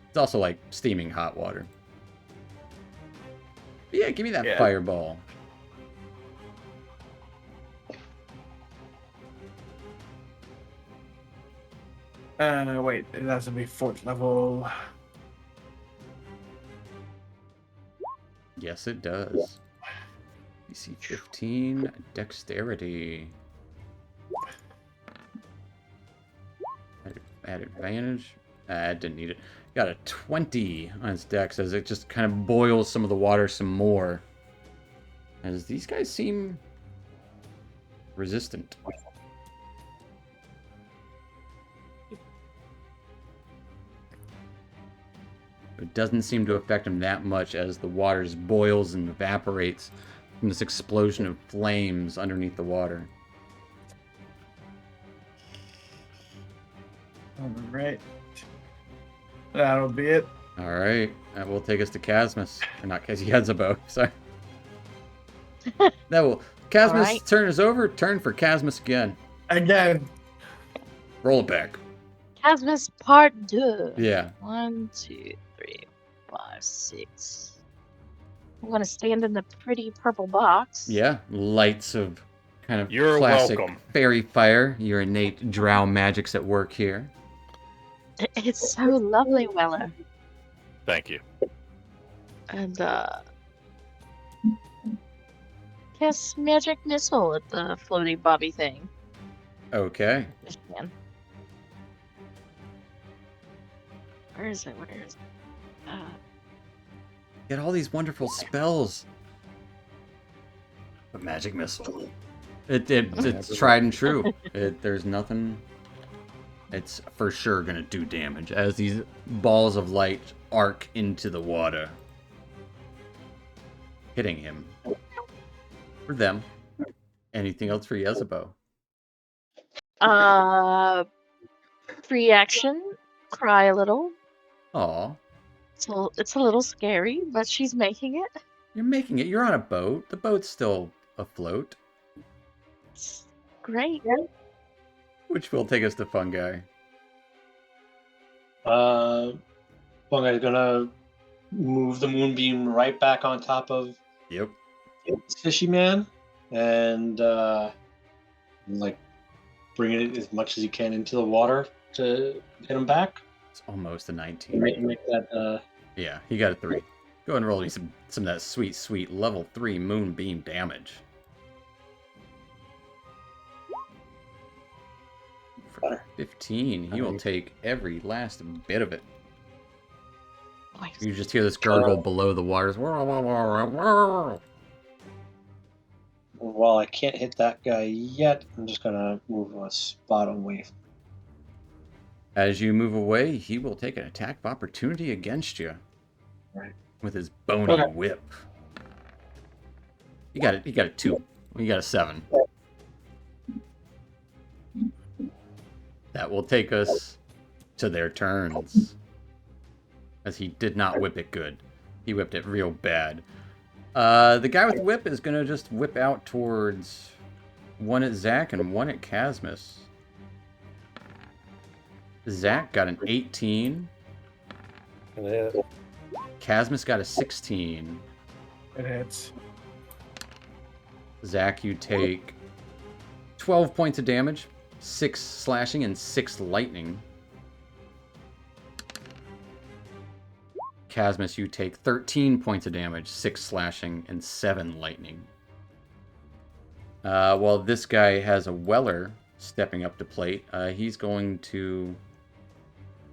It's also like steaming hot water. But yeah, give me that Yeah. fireball. Wait, it has to be 4th level. Yes, it does. DC 15, dexterity. Add advantage. I didn't need it. Got a 20 on its dex as it just kind of boils some of the water some more. As these guys seem resistant. It doesn't seem to affect him that much as the water just boils and evaporates from this explosion of flames underneath the water. Alright. That'll be it. Alright, that will take us to Casmus. Or not Casmus, Yezebo, sorry. That will... Casmus' Alright. turn is over. Turn for Casmus again. Again. Roll it back. Casmus Part 2. Yeah. 1, 2, 3, 5, 6. I'm gonna stand in the pretty purple box. Yeah. Lights of kind of You're classic welcome. fairy fire. Your innate drow magic's at work here. It's so lovely, Weller. Thank you. And cast magic missile at the floaty bobby thing. Okay. Just can. Where is it? Where is it? Get all these wonderful spells. But magic missile. It's tried and true. There's nothing. It's for sure gonna do damage as these balls of light arc into the water, hitting him. For them. Anything else for Yezebo? Free action. Cry a little. Aw, It's a little scary, but she's making it. you're making it. You're on a boat. The boat's still afloat, It's great. which will take us to Fungi. Fungai's gonna move the moonbeam right back on top of Yep. Fishy Man, and like bringing it as much as he can into the water to hit him back. It's almost a 19. Make that. Yeah, he got a 3. Go ahead and roll me some of that sweet, sweet level 3 moonbeam damage. For 15, he will take every last bit of it. Nice. You just hear this gurgle below the waters. While I can't hit that guy yet, I'm just gonna move a spot away. As you move away, he will take an attack of opportunity against you. Right. With his bony Okay. whip. You got it. You got a 2. You got a 7. That will take us to their turns. As he did not whip it good. He whipped it real bad. The guy with the whip is going to just whip out towards one at Zach and one at Casmus. Zach got an 18. And it, Casmus got a 16. It hits. Zach, you take 12 points of damage, 6 slashing, and 6 lightning. Casmus, you take 13 points of damage, 6 slashing, and 7 lightning. While this guy has a Weller stepping up to plate, he's going to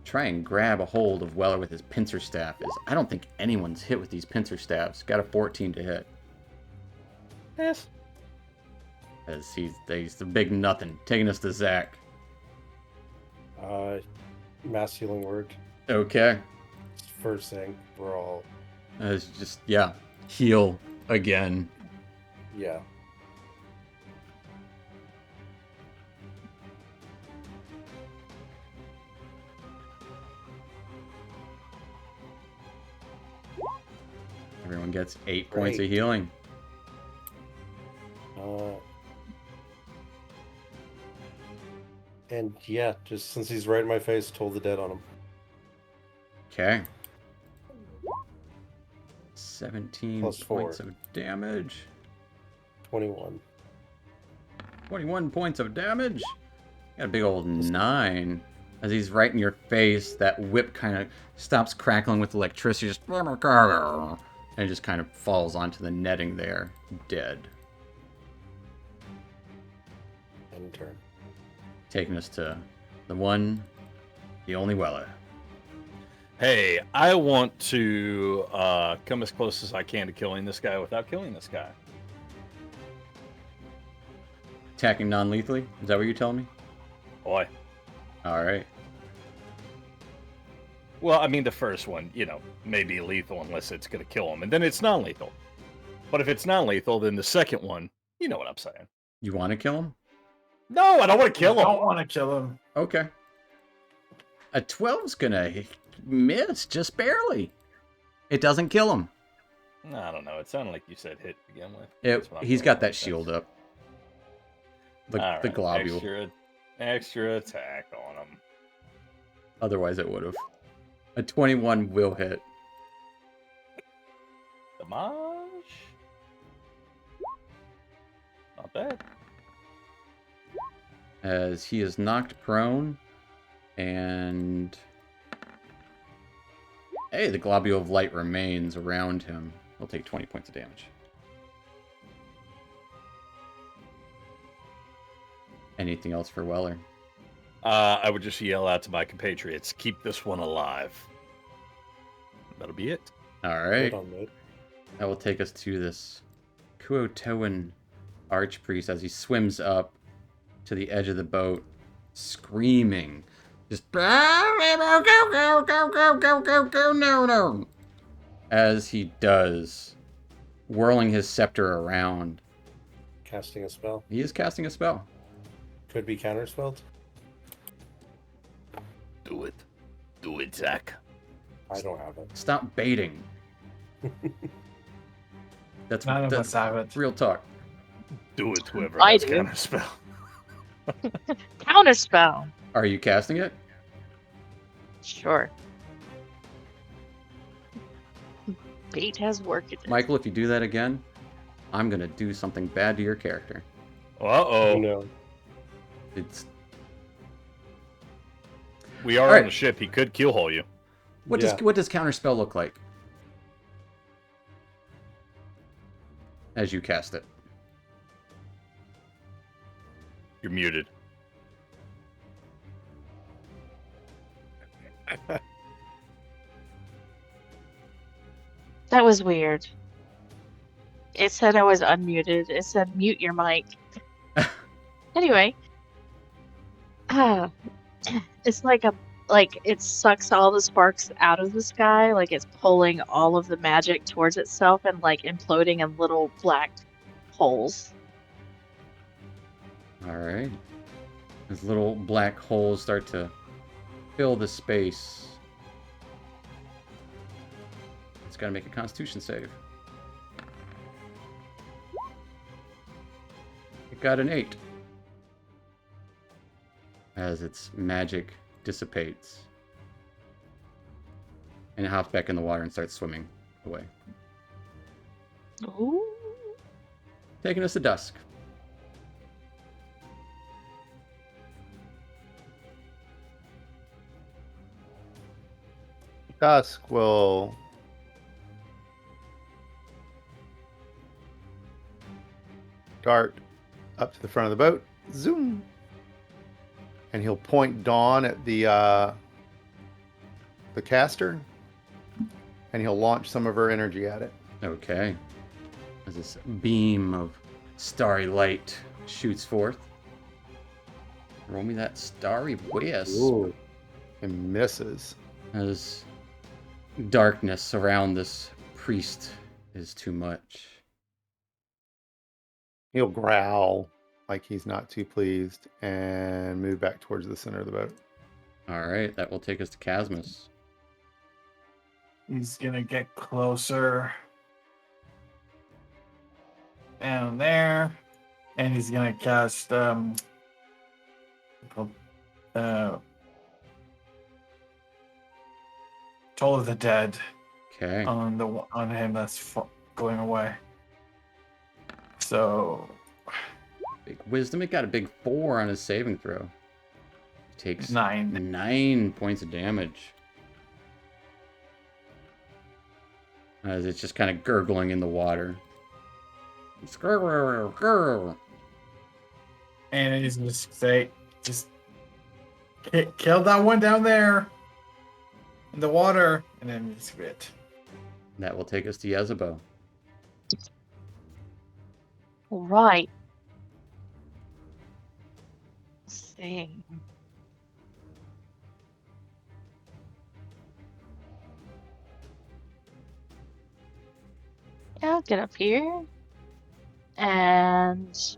try and grab a hold of Weller with his pincer staff. I don't think anyone's hit with these pincer staffs. Got a 14 to hit. yes. As he's the big nothing. Taking us to Zach. Mass healing word. Okay. First thing, we're all It's just, yeah. Heal again. yeah. Everyone gets 8 points of Great. healing. And yeah, just since he's right in my face, toll the dead on him. Okay. 17 Plus 4. points of damage. 21. 21 points of damage. Got a big old 9. As he's right in your face, that whip kind of stops crackling with electricity, just and it just kind of falls onto the netting there, dead. End turn. Taking us to the one, the only Weller. Hey, I want to come as close as I can to killing this guy without killing this guy. Attacking non-lethally? Is that what you're telling me? Boy. All right. Well, I mean, the first one, may be lethal unless it's going to kill him, and then it's non-lethal. But if it's non-lethal, then the second one, you know what I'm saying. You want to kill him? No, I don't want to kill I him. don't want to kill him. Okay. A 12's gonna miss just barely. It doesn't kill him. I don't know. It sounded like you said hit to begin with. He's got that shield up. The Alright, globule. Extra attack on him. Otherwise, it would have. A 21 will hit. Damage. Not bad. As he is knocked prone, and hey, the globule of light remains around him. He'll take 20 points of damage. Anything else for Weller? I would just yell out to my compatriots, keep this one alive. That'll be it. All right. Hold on, mate. That will take us to this Kuotoan archpriest as he swims up to the edge of the boat, screaming, just go, go, go, go, go, go, go, no, no. As he does, whirling his scepter around. Casting a spell. He is casting a spell. Could be counterspelled. Do it. Do it, Zach. I don't have it. Stop baiting. That's None of us have it. real talk. Do it, whoever I has do. counterspell. Counterspell. Are you casting it? Sure. Bait has worked. Michael, if you do that again, I'm going to do something bad to your character. Uh-oh. Oh no. It's We are All right. on the ship. He could keelhaul you. What Yeah. does counterspell look like? As you cast it. You're muted. That was weird. It said I was unmuted. It said mute your mic. Anyway, it's like it sucks all the sparks out of the sky, like it's pulling all of the magic towards itself and like imploding in little black holes. All right. As little black holes start to fill the space. It's got to make a Constitution save. It got an 8. As its magic dissipates. And it hops back in the water and starts swimming away. Ooh. Taking us to dusk. Dusk will dart up to the front of the boat. Zoom. And he'll point Dawn at the caster, and he'll launch some of her energy at it. Okay. As this beam of starry light shoots forth. Roll me that starry wisp. Ooh. And misses. As darkness around this priest is too much. He'll growl like he's not too pleased and move back towards the center of the boat. Alright, that will take us to Casmus. He's gonna get closer down there, and he's gonna cast Toll of the Dead Okay. on him that's going away. So Big wisdom. It got a big 4 on his saving throw. Takes 9. 9 points of damage. As it's just kind of gurgling in the water. It's gurgle. And he's gonna say, just kill that one down there in the water, and then it's it. That will take us to Yezebo. Right. Let's see. Yeah, I'll get up here. And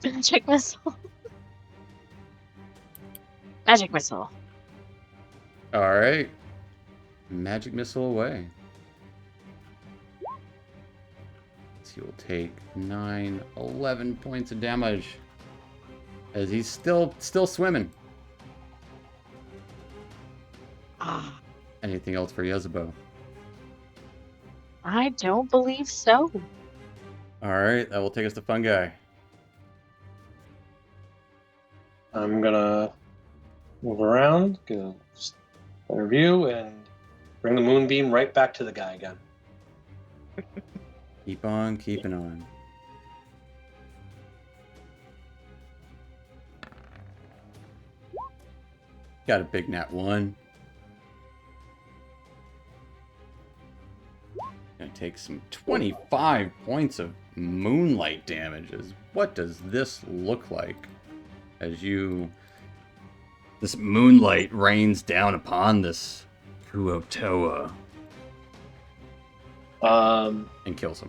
magic missile. Magic missile. Alright. Magic missile away. So you'll take 9, 11 points of damage. As he's still swimming. Ah, Anything else for Yezebo? I don't believe so. Alright, that will take us to Fungi. I'm gonna move around, get a better view, and bring the moonbeam right back to the guy again. Keep on keeping on. Got a big nat 1. Gonna take some 25 points of moonlight damages. What does this look like? As this moonlight rains down upon this Kuo-toa and kills him.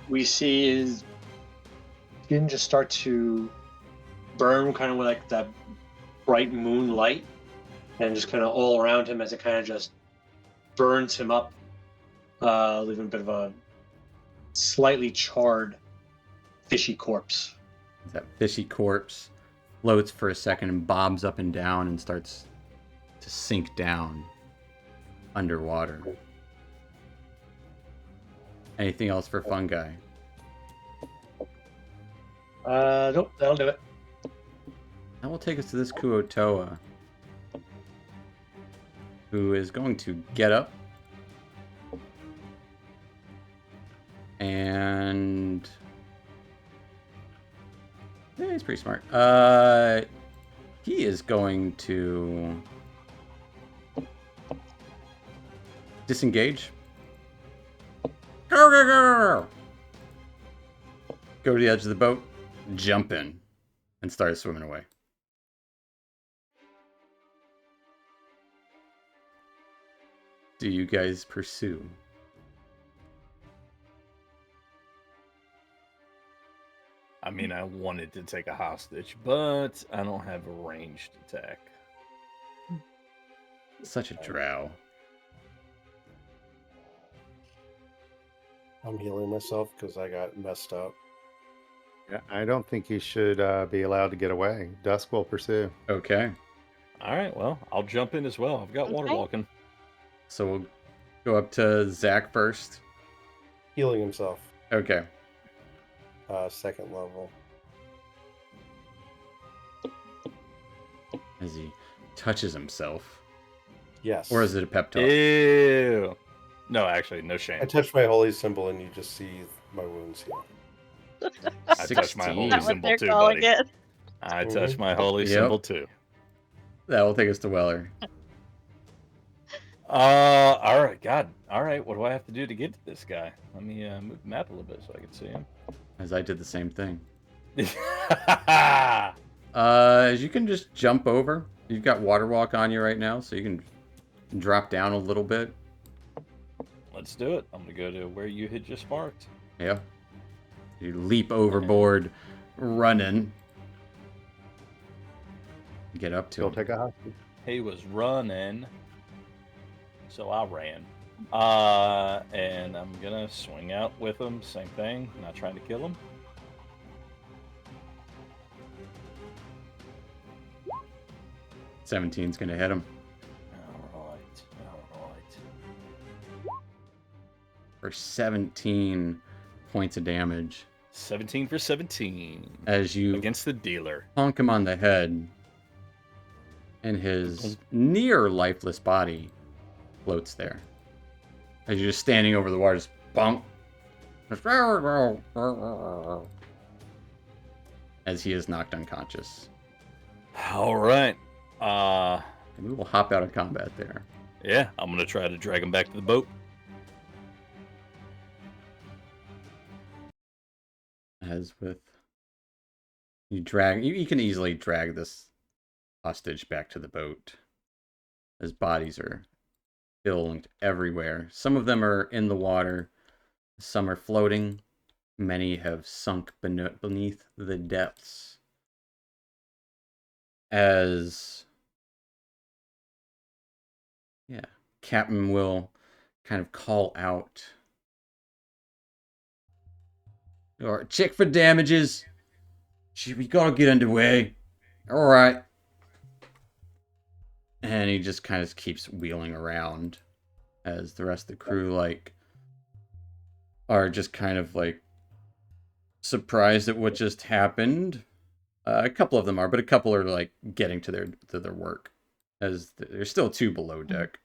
We see his skin just start to burn, kind of with like that bright moonlight, and just kind of all around him as it kind of just burns him up, leaving a bit of a slightly charred, fishy corpse. That fishy corpse floats for a second and bobs up and down and starts to sink down underwater. Anything else for Fungi? Nope, that'll do it. That will take us to this Kuo-toa, who is going to get up and yeah, he's pretty smart. He is going to disengage. Go to the edge of the boat, jump in, and start swimming away. Do you guys pursue? I mean, I wanted to take a hostage, but I don't have a ranged attack. Such a drow. I'm healing myself because I got messed up. Yeah, I don't think he should be allowed to get away. Dusk will pursue. Okay. All right, well, I'll jump in as well. I've got water Okay. walking. So we'll go up to Zach first. Healing himself. Okay. Second level. As he touches himself. Yes. Or is it a pep talk? Ew. No, actually, no shame. I touch my holy symbol and you just see my wounds heal. I touched my 16. holy Is that what symbol they're too, calling buddy. it? I touched my holy Yep. symbol too. That will take us to Weller. All right, God. All right, what do I have to do to get to this guy? Let me move the map a little bit so I can see him. As I did the same thing. As you can just jump over. You've got water walk on you right now, so you can drop down a little bit. Let's do it. I'm gonna go to where you had just marked. Yeah. You leap overboard, running. Get up to He'll him. take a hostage. He was running, so I ran. And I'm gonna swing out with him. Same thing. Not trying to kill him. $17's gonna hit him All right. for 17 points of damage 17 for 17 as you against the dealer. honk him on the head, and his near lifeless body floats there. As you're just standing over the water, just bonk. As he is knocked unconscious. All right. And we will hop out of combat there. Yeah, I'm gonna try to drag him back to the boat. As with you can easily drag this hostage back to the boat. His bodies are filled everywhere. Some of them are in the water, some are floating. Many have sunk beneath the depths. As Captain will kind of call out, or check for damages. We gotta get underway. All right. And he just kind of keeps wheeling around as the rest of the crew are just kind of surprised at what just happened. A couple of them are, but a couple are getting to their work, as there's still 2 below deck.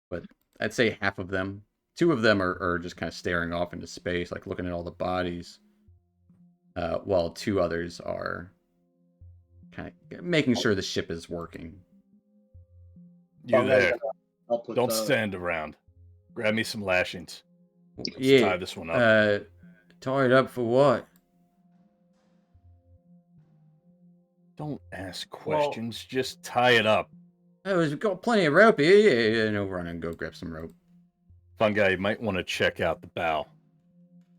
But I'd say half of them, 2 of them are just kind of staring off into space, looking at all the bodies, while 2 others are kind of making sure the ship is working. You there? Help with Don't the- stand around. Grab me some lashings. Let's Yeah. tie this one up. Tie it up for what? Don't ask questions. Just tie it up. Oh, we've got plenty of rope here. Yeah, no, run and go grab some rope. Fun guy, you might want to check out the bow.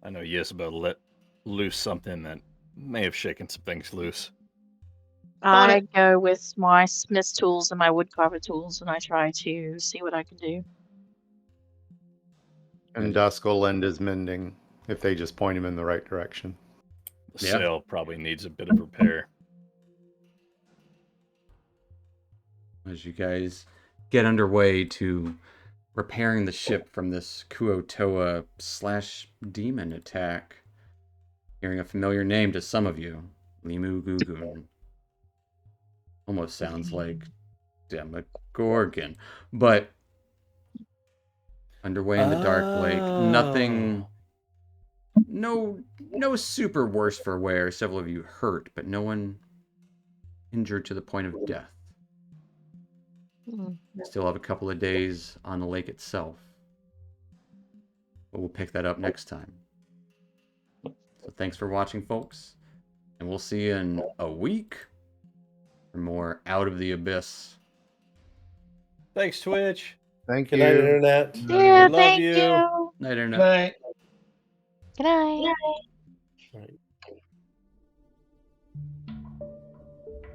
I know Yisabel let loose something that may have shaken some things loose. I go with my smith's tools and my woodcarver tools, and I try to see what I can do. And Dusk will lend his mending if they just point him in the right direction. The Yeah. sail probably needs a bit of repair. As you guys get underway to repairing the ship from this Kuotoa / demon attack, hearing a familiar name to some of you, Limu Gugun. Almost sounds like Demogorgon, but underway in the dark lake, nothing, no super worse for wear. Several of you hurt, but no one injured to the point of death. Still have a couple of days on the lake itself, but we'll pick that up next time. So thanks for watching, folks, and we'll see you in a week for more Out of the Abyss. Thanks, Twitch. Thank Good you. night, Internet. Yeah, love thank you. you. Night, Internet. Good night. Good night. Right.